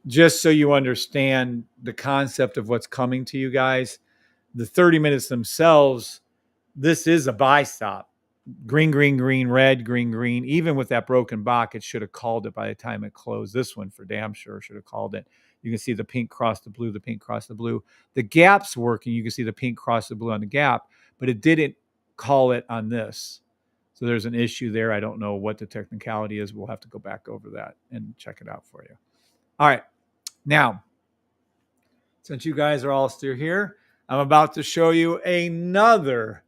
just so you understand the concept of what's coming to you guys. The 30 minutes themselves, this is a buy stop. Green, green, green, red, green, green. Even with that broken Bach, it should have called it by the time it closed. This one, for damn sure, should have called it. You can see the pink cross the blue, the pink cross the blue. The gap's working. You can see the pink cross the blue on the gap, but it didn't call it on this. So there's an issue there. I don't know what the technicality is. We'll have to go back over that and check it out for you. All right. Now, since you guys are all still here, I'm about to show you another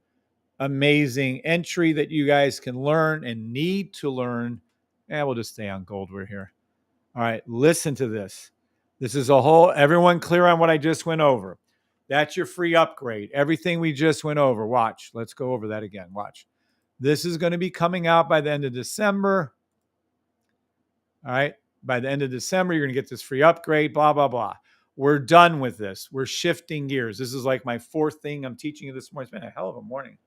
amazing entry that you guys can learn and need to learn. And we'll just stay on gold. We're here. All right, listen to this. This is a whole, everyone clear on what I just went over? That's your free upgrade. Everything we just went over. Watch. Let's go over that again. Watch. This is going to be coming out by the end of December. All right. By the end of December, you're going to get this free upgrade, blah, blah, blah. We're done with this. We're shifting gears. This is like my fourth thing I'm teaching you this morning. It's been a hell of a morning.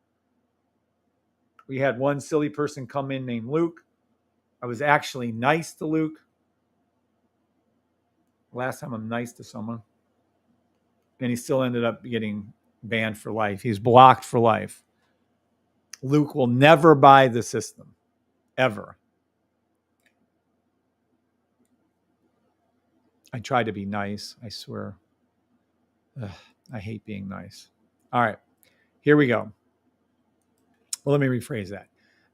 We had one silly person come in named Luke. I was actually nice to Luke. Last time I'm nice to someone. And he still ended up getting banned for life. He's blocked for life. Luke will never buy the system. Ever. I tried to be nice. I swear. Ugh, I hate being nice. All right. Here we go. Well, let me rephrase that.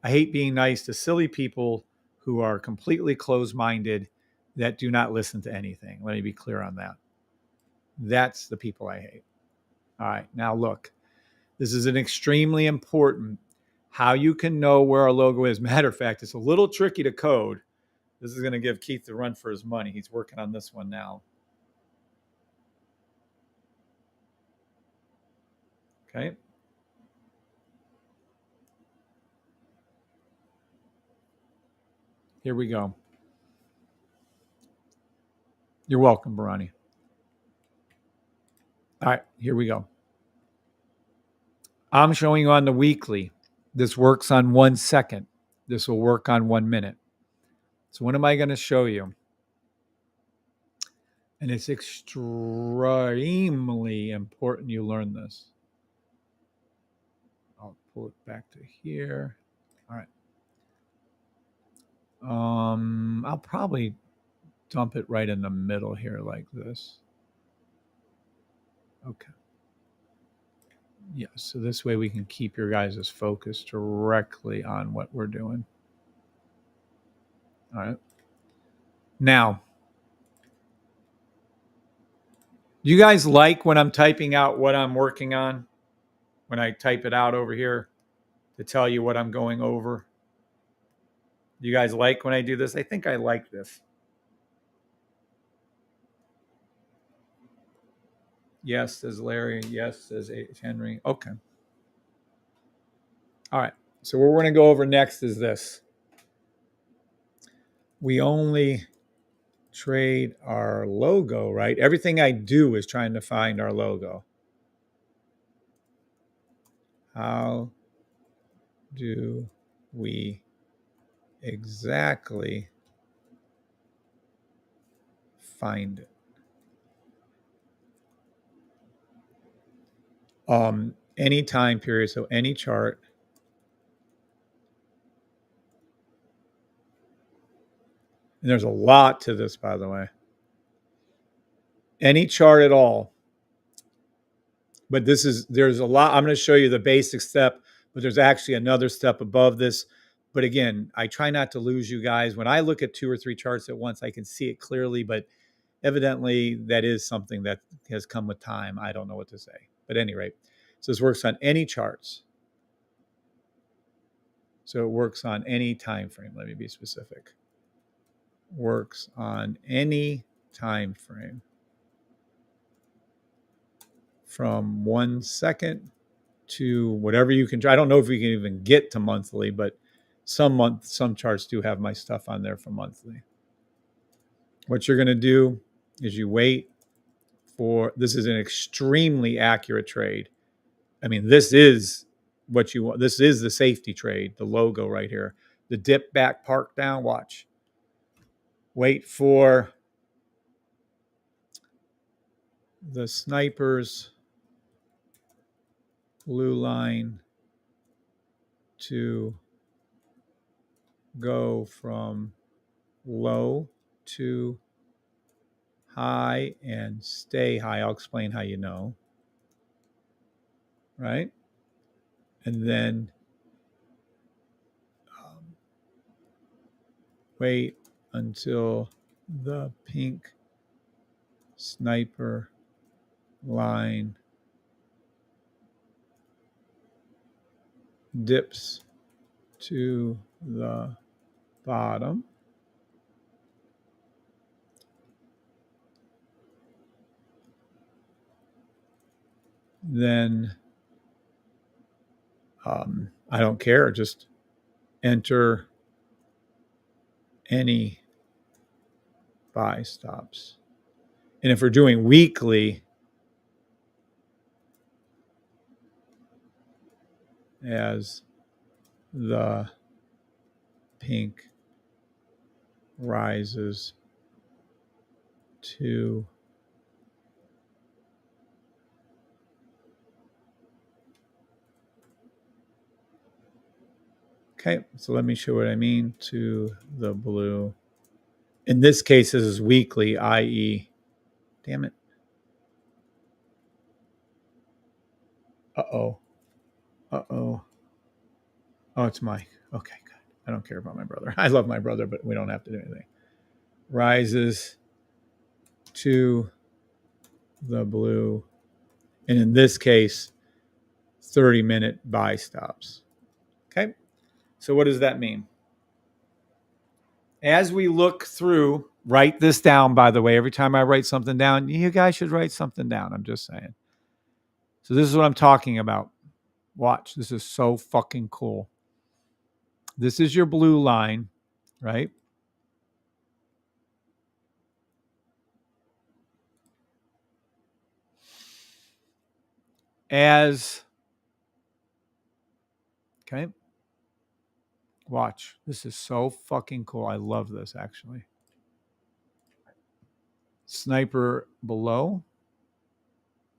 I hate being nice to silly people who are completely closed-minded that do not listen to anything. Let me be clear on that. That's the people I hate. All right. Now, look, this is an extremely important how you can know where our logo is. Matter of fact, it's a little tricky to code. This is going to give Keith the run for his money. He's working on this one now. Okay. Here we go. You're welcome, Barani. All right, here we go. I'm showing you on the weekly. This works on 1 second. This will work on 1 minute. So what am I going to show you? And it's extremely important you learn this. I'll pull it back to here. All right. I'll probably dump it right in the middle here like this. Okay. Yeah, so this way we can keep your guys' focus directly on what we're doing. All right. Now, do you guys like when I'm typing out what I'm working on? When I type it out over here to tell you what I'm going over? Do you guys like when I do this? I think I like this. Yes, says Larry. Yes, says Henry. Okay. All right. So what we're going to go over next is this. We only trade our logo, right? Everything I do is trying to find our logo. How do we exactly find it? Any time period, so any chart. And there's a lot to this, by the way. Any chart at all. But there's a lot. I'm going to show you the basic step, but there's actually another step above this. But again, I try not to lose you guys. When I look at 2 or 3 charts at once, I can see it clearly, but evidently that is something that has come with time. I don't know what to say. But at any rate, so this works on any charts. So it works on any time frame. Let me be specific. Works on any time frame from 1 second to whatever you can try. I don't know if we can even get to monthly, but Some charts do have my stuff on there for monthly. What you're going to do is you wait for, this is an extremely accurate trade. I mean, this is what you want. This is the safety trade, the logo right here. The dip back, park down, watch. Wait for the sniper's blue line to go from low to high and stay high. I'll explain how you know. Right? And then wait until the pink sniper line dips to the bottom. Then I don't care, just enter any buy stops. And if we're doing weekly, as the pink rises to okay, so let me show what I mean to the blue. In this case, this is weekly, i.e., damn it. Uh-oh. Uh-oh. Oh, it's Mike. Okay, good. I don't care about my brother. I love my brother, but we don't have to do anything. Rises to the blue. And in this case, 30-minute buy stops. Okay? So what does that mean? As we look through, write this down, by the way. Every time I write something down, you guys should write something down. I'm just saying. So this is what I'm talking about. Watch. This is so fucking cool. This is your blue line, right? Okay. Watch. This is so fucking cool. I love this, actually. Sniper below,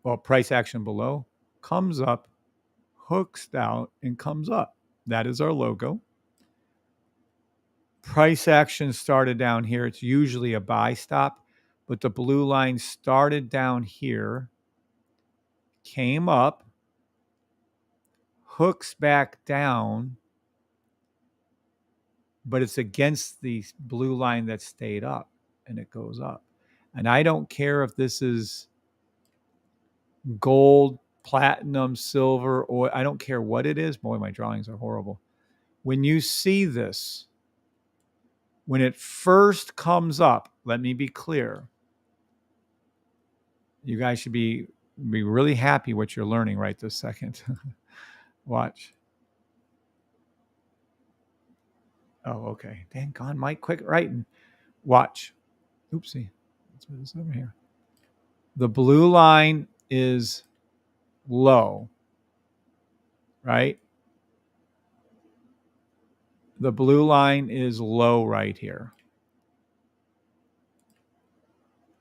well, price action below, comes up, hooks down, and comes up. That is our logo. Price action started down here. It's usually a buy stop, but the blue line started down here, came up, hooks back down, but it's against the blue line that stayed up, and it goes up. And I don't care if this is gold, platinum, silver, or I don't care what it is. Boy, my drawings are horrible. When you see this, when it first comes up, let me be clear. You guys should be really happy what you're learning right this second. Watch. Oh, okay. Dang gone, Mike, quick writing. Watch. Oopsie. Let's put this over here. The blue line is low, right? The blue line is low right here.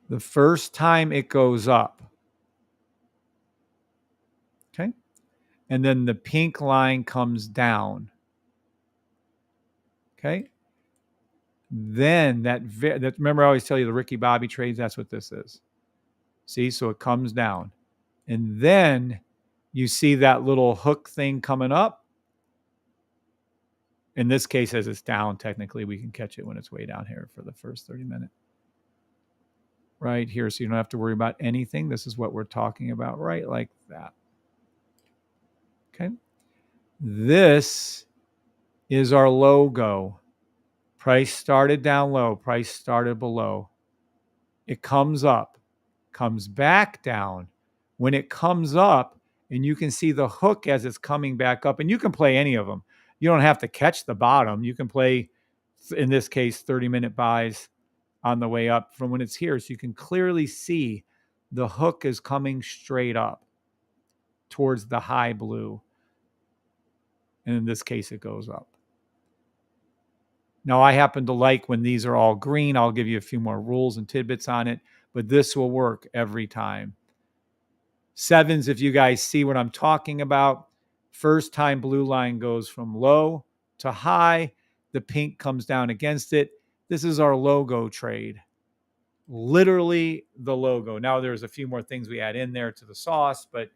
The first time it goes up, okay? And then the pink line comes down, okay? Then that remember I always tell you the Ricky Bobby trades, that's what this is. See, so it comes down. And then you see that little hook thing coming up. In this case, as it's down, technically, we can catch it when it's way down here for the first 30 minutes. Right here, so you don't have to worry about anything. This is what we're talking about, right like that. Okay. This is our logo. Price started down low. Price started below. It comes up, comes back down. When it comes up, and you can see the hook as it's coming back up, and you can play any of them. You don't have to catch the bottom. You can play, in this case, 30-minute buys on the way up from when it's here. So you can clearly see the hook is coming straight up towards the high blue. And in this case, it goes up. Now, I happen to like when these are all green. I'll give you a few more rules and tidbits on it, but this will work every time. Sevens, if you guys see what I'm talking about, first time blue line goes from low to high. The pink comes down against it. This is our logo trade. Literally the logo. Now, there's a few more things we add in there to the sauce, but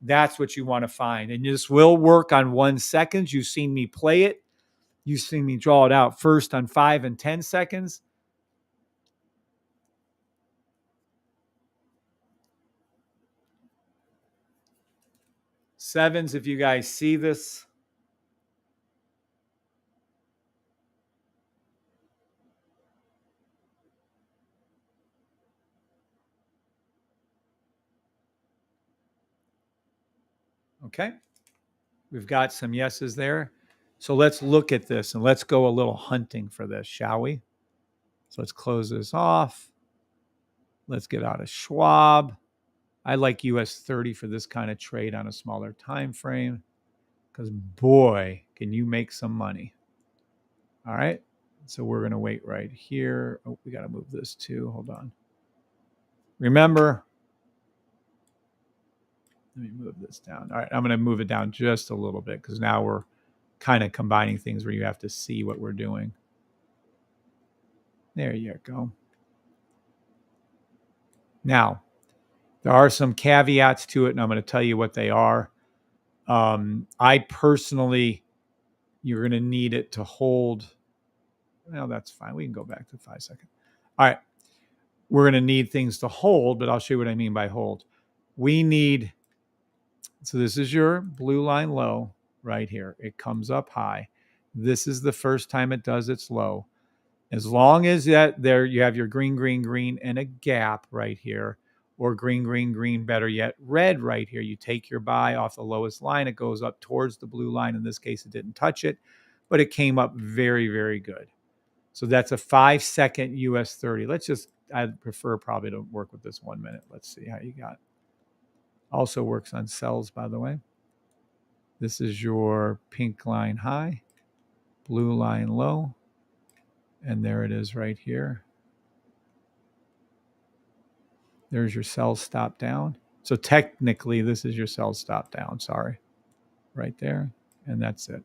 that's what you want to find. And this will work on 1 second. You've seen me play it. You've seen me draw it out first on 5 and 10 seconds. Sevens, if you guys see this. Okay. We've got some yeses there. So let's look at this and let's go a little hunting for this, shall we? So let's close this off. Let's get out of Schwab. I like US 30 for this kind of trade on a smaller time frame because, boy, can you make some money. All right. So we're going to wait right here. Oh, we got to move this too. Hold on. Remember, let me move this down. All right. I'm going to move it down just a little bit because now we're kind of combining things where you have to see what we're doing. There you go. Now, there are some caveats to it, and I'm going to tell you what they are. I personally, you're going to need it to hold. Well, that's fine. We can go back to 5 seconds. All right. We're going to need things to hold, but I'll show you what I mean by hold. We need, so this is your blue line low right here. It comes up high. This is the first time it does its low. As long as that there you have your green, green, green, and a gap right here, or green, green, green, better yet, red right here. You take your buy off the lowest line. It goes up towards the blue line. In this case, it didn't touch it, but it came up very, very good. So that's a 5 second US 30. I'd prefer probably to work with this 1 minute. Let's see how you got. Also works on sells, by the way. This is your pink line high, blue line low. And there it is right here. There's your sell stop down. So technically, this is your sell stop down. Sorry. Right there. And that's it.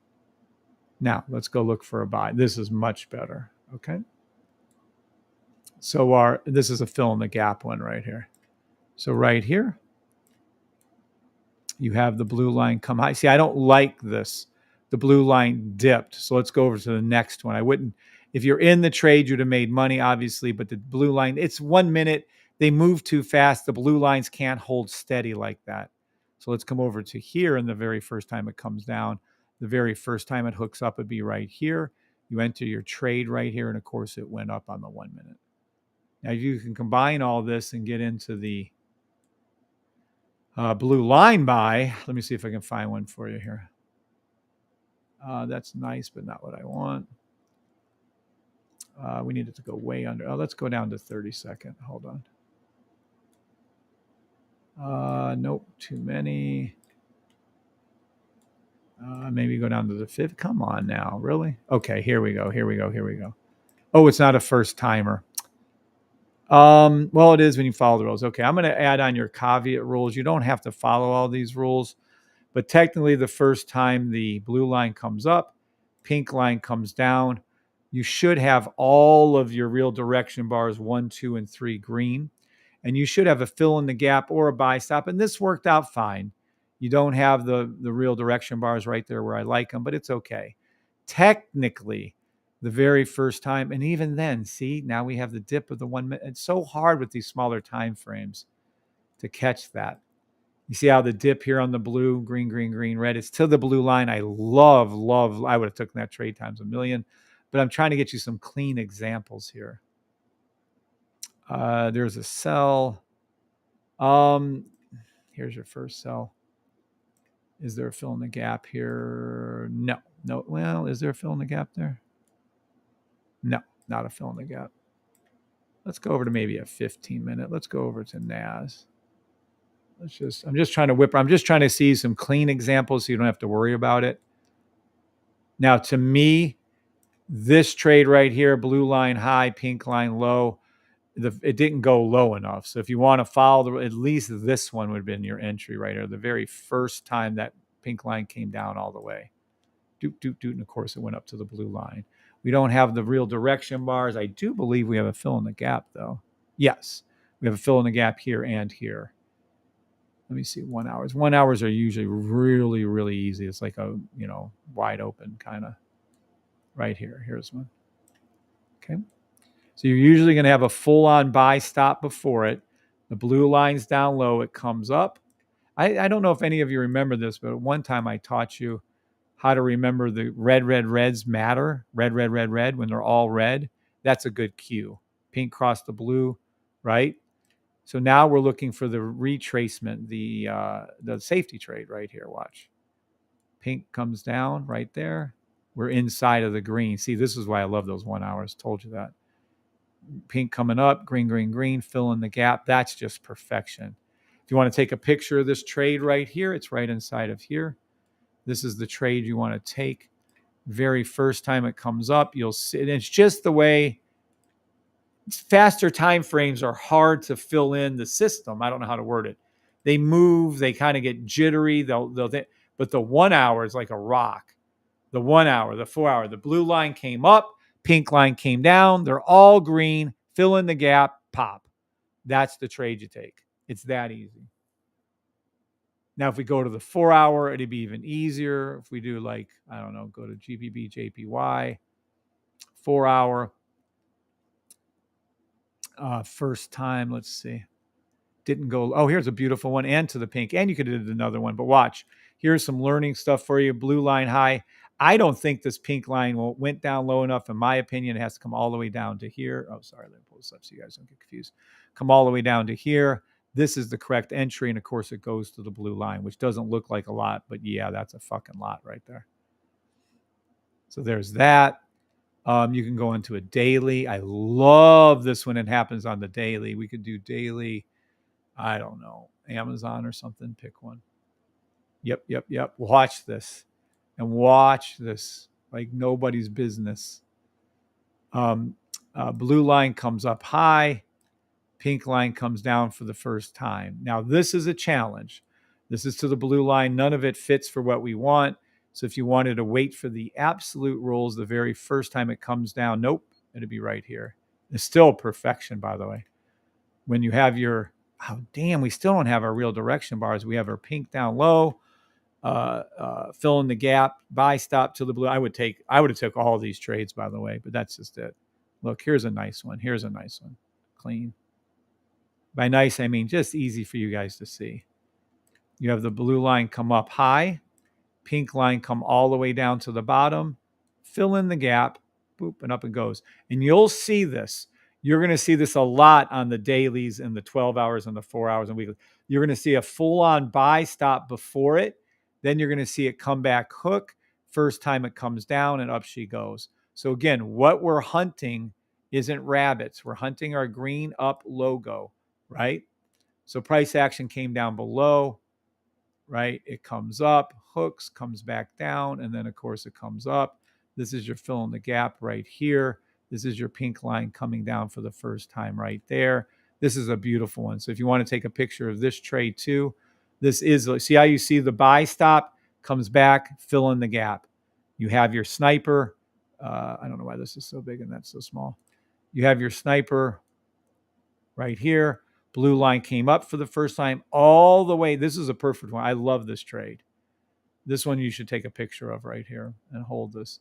Now, let's go look for a buy. This is much better. Okay. So this is a fill in the gap one right here. So right here, you have the blue line come high. See, I don't like this. The blue line dipped. So let's go over to the next one. I wouldn't, if you're in the trade, you'd have made money, obviously, but the blue line, it's 1 minute. They move too fast. The blue lines can't hold steady like that. So let's come over to here. And the very first time it comes down, the very first time it hooks up, it'd be right here. You enter your trade right here. And of course, it went up on the 1 minute. Now you can combine all this and get into the blue line buy. Let me see if I can find one for you here. That's nice, but not what I want. We need it to go way under. Oh, let's go down to 30 second. Hold on. Nope, too many. Maybe go down to the 5th. Come on now, really? Okay, here we go. Oh, it's not a first timer. Well, it is when you follow the rules. Okay, I'm going to add on your caveat rules. You don't have to follow all these rules, but technically the first time the blue line comes up, pink line comes down, you should have all of your real direction bars 1, 2, and 3 green, and you should have a fill in the gap or a buy stop, and this worked out fine. You don't have the real direction bars right there where I like them, but it's okay. Technically, the very first time, and even then, see, now we have the dip of the 1 minute. It's so hard with these smaller time frames to catch that. You see how the dip here on the blue, green, green, green, red, it's to the blue line. I love, I would have taken that trade times a million, but I'm trying to get you some clean examples here. There's a sell. Here's your first sell. Is there a fill in the gap here? No. No, well, is there a fill in the gap there? No, not a fill in the gap. Let's go over to maybe a 15-minute. Let's go over to NAS. I'm just trying to see some clean examples so you don't have to worry about it. Now, to me, this trade right here, blue line high, pink line low, it didn't go low enough. So if you want to follow, at least this one would have been your entry right here. The very first time that pink line came down all the way. Doot, doot, doot. And of course, it went up to the blue line. We don't have the real direction bars. I do believe we have a fill in the gap, though. Yes, we have a fill in the gap here and here. Let me see, 1 hours. 1 hours are usually really, really easy. It's like a, wide open kind of right here. Here's one. Okay. So you're usually going to have a full-on buy stop before it. The blue line's down low. It comes up. I don't know if any of you remember this, but at one time I taught you how to remember the reds matter. Red, when they're all red. That's a good cue. Pink cross the blue, right? So now we're looking for the retracement, the safety trade right here. Watch. Pink comes down right there. We're inside of the green. See, this is why I love those 1 hours. Told you that. Pink coming up, green, fill in the gap. That's just perfection. If you want to take a picture of this trade right here, it's right inside of here. This is the trade you want to take. Very first time it comes up, you'll see. And it's just the way faster time frames are hard to fill in the system. I don't know how to word it. They move, they kind of get jittery. But the 1 hour is like a rock. The 1 hour, the 4 hour, the blue line came up, pink line came down. They're all green. Fill in the gap, pop. That's the trade you take. It's that easy. Now, if we go to the 4 hour, it'd be even easier. If we do go to GBP, JPY, 4 hour. First time, let's see. Didn't go. Oh, here's a beautiful one, and to the pink. And you could have did another one, but watch. Here's some learning stuff for you. Blue line high. I don't think this pink line went down low enough. In my opinion, it has to come all the way down to here. Oh, sorry. Let me pull this up so you guys don't get confused. Come all the way down to here. This is the correct entry. And of course, it goes to the blue line, which doesn't look like a lot. But yeah, that's a fucking lot right there. So there's that. You can go into a daily. I love this when it happens on the daily. We could do daily. I don't know, Amazon or something. Pick one. Yep. Watch this. And watch this like nobody's business. Blue line comes up high. Pink line comes down for the first time. Now, this is a challenge. This is to the blue line. None of it fits for what we want. So if you wanted to wait for the absolute rules the very first time it comes down, nope, it'd be right here. It's still perfection, by the way. When you have your, we still don't have our real direction bars. We have our pink down low, fill in the gap, buy stop to the blue. I would have took all these trades, by the way, but that's just it. Look, here's a nice one. Here's a nice one. Clean. By nice, I mean just easy for you guys to see. You have the blue line come up high, pink line come all the way down to the bottom, fill in the gap, boop, and up it goes. And you'll see this. You're going to see this a lot on the dailies and the 12 hours and the 4 hours and weekly. You're going to see a full-on buy stop before it. Then you're going to see it come back hook. First time it comes down and up she goes. So again, what we're hunting isn't rabbits. We're hunting our green up logo, right? So price action came down below, right? It comes up, hooks, comes back down, and then of course it comes up. This is your fill in the gap right here. This is your pink line coming down for the first time right there. This is a beautiful one. So if you want to take a picture of this trade too, this is, see how you see the buy stop, comes back, fill in the gap. You have your sniper. I don't know why this is so big and that's so small. You have your sniper right here. Blue line came up for the first time all the way. This is a perfect one. I love this trade. This one you should take a picture of right here and hold this.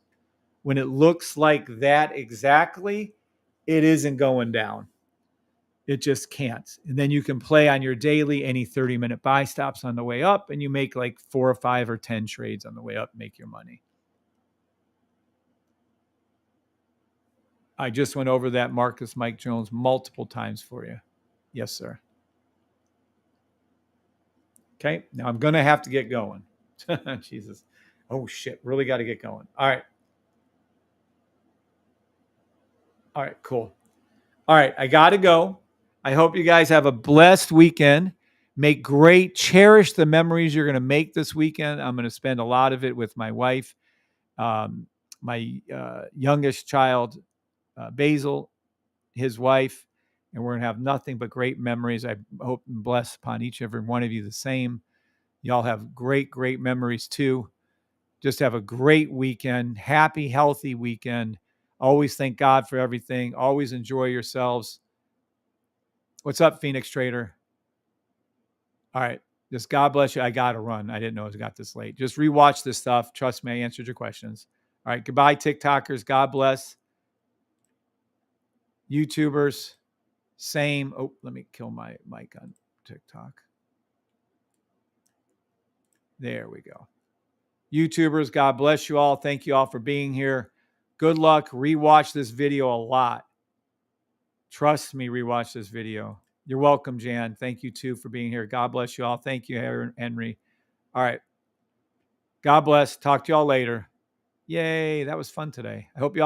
When it looks like that exactly, it isn't going down. It just can't. And then you can play on your daily any 30-minute buy stops on the way up, and you make like 4 or 5 or 10 trades on the way up, make your money. I just went over that Marcus Mike Jones multiple times for you. Yes, sir. Okay, now I'm going to have to get going. Jesus. Oh shit, really got to get going. All right. All right, cool. All right, I got to go. I hope you guys have a blessed weekend. Cherish the memories you're going to make this weekend. I'm going to spend a lot of it with my wife, my youngest child, Basil, his wife, and we're going to have nothing but great memories. I hope and bless upon each and every one of you the same. Y'all have great, great memories too. Just have a great weekend, happy, healthy weekend. Always thank God for everything. Always enjoy yourselves. What's up, Phoenix Trader? All right. Just God bless you. I got to run. I didn't know it got this late. Just rewatch this stuff. Trust me, I answered your questions. All right. Goodbye, TikTokers. God bless. YouTubers, same. Oh, let me kill my mic on TikTok. There we go. YouTubers, God bless you all. Thank you all for being here. Good luck. Rewatch this video a lot. Trust me, rewatch this video. You're welcome, Jan. Thank you too for being here. God bless you all. Thank you, Henry. All right. God bless. Talk to y'all later. Yay. That was fun today. I hope y'all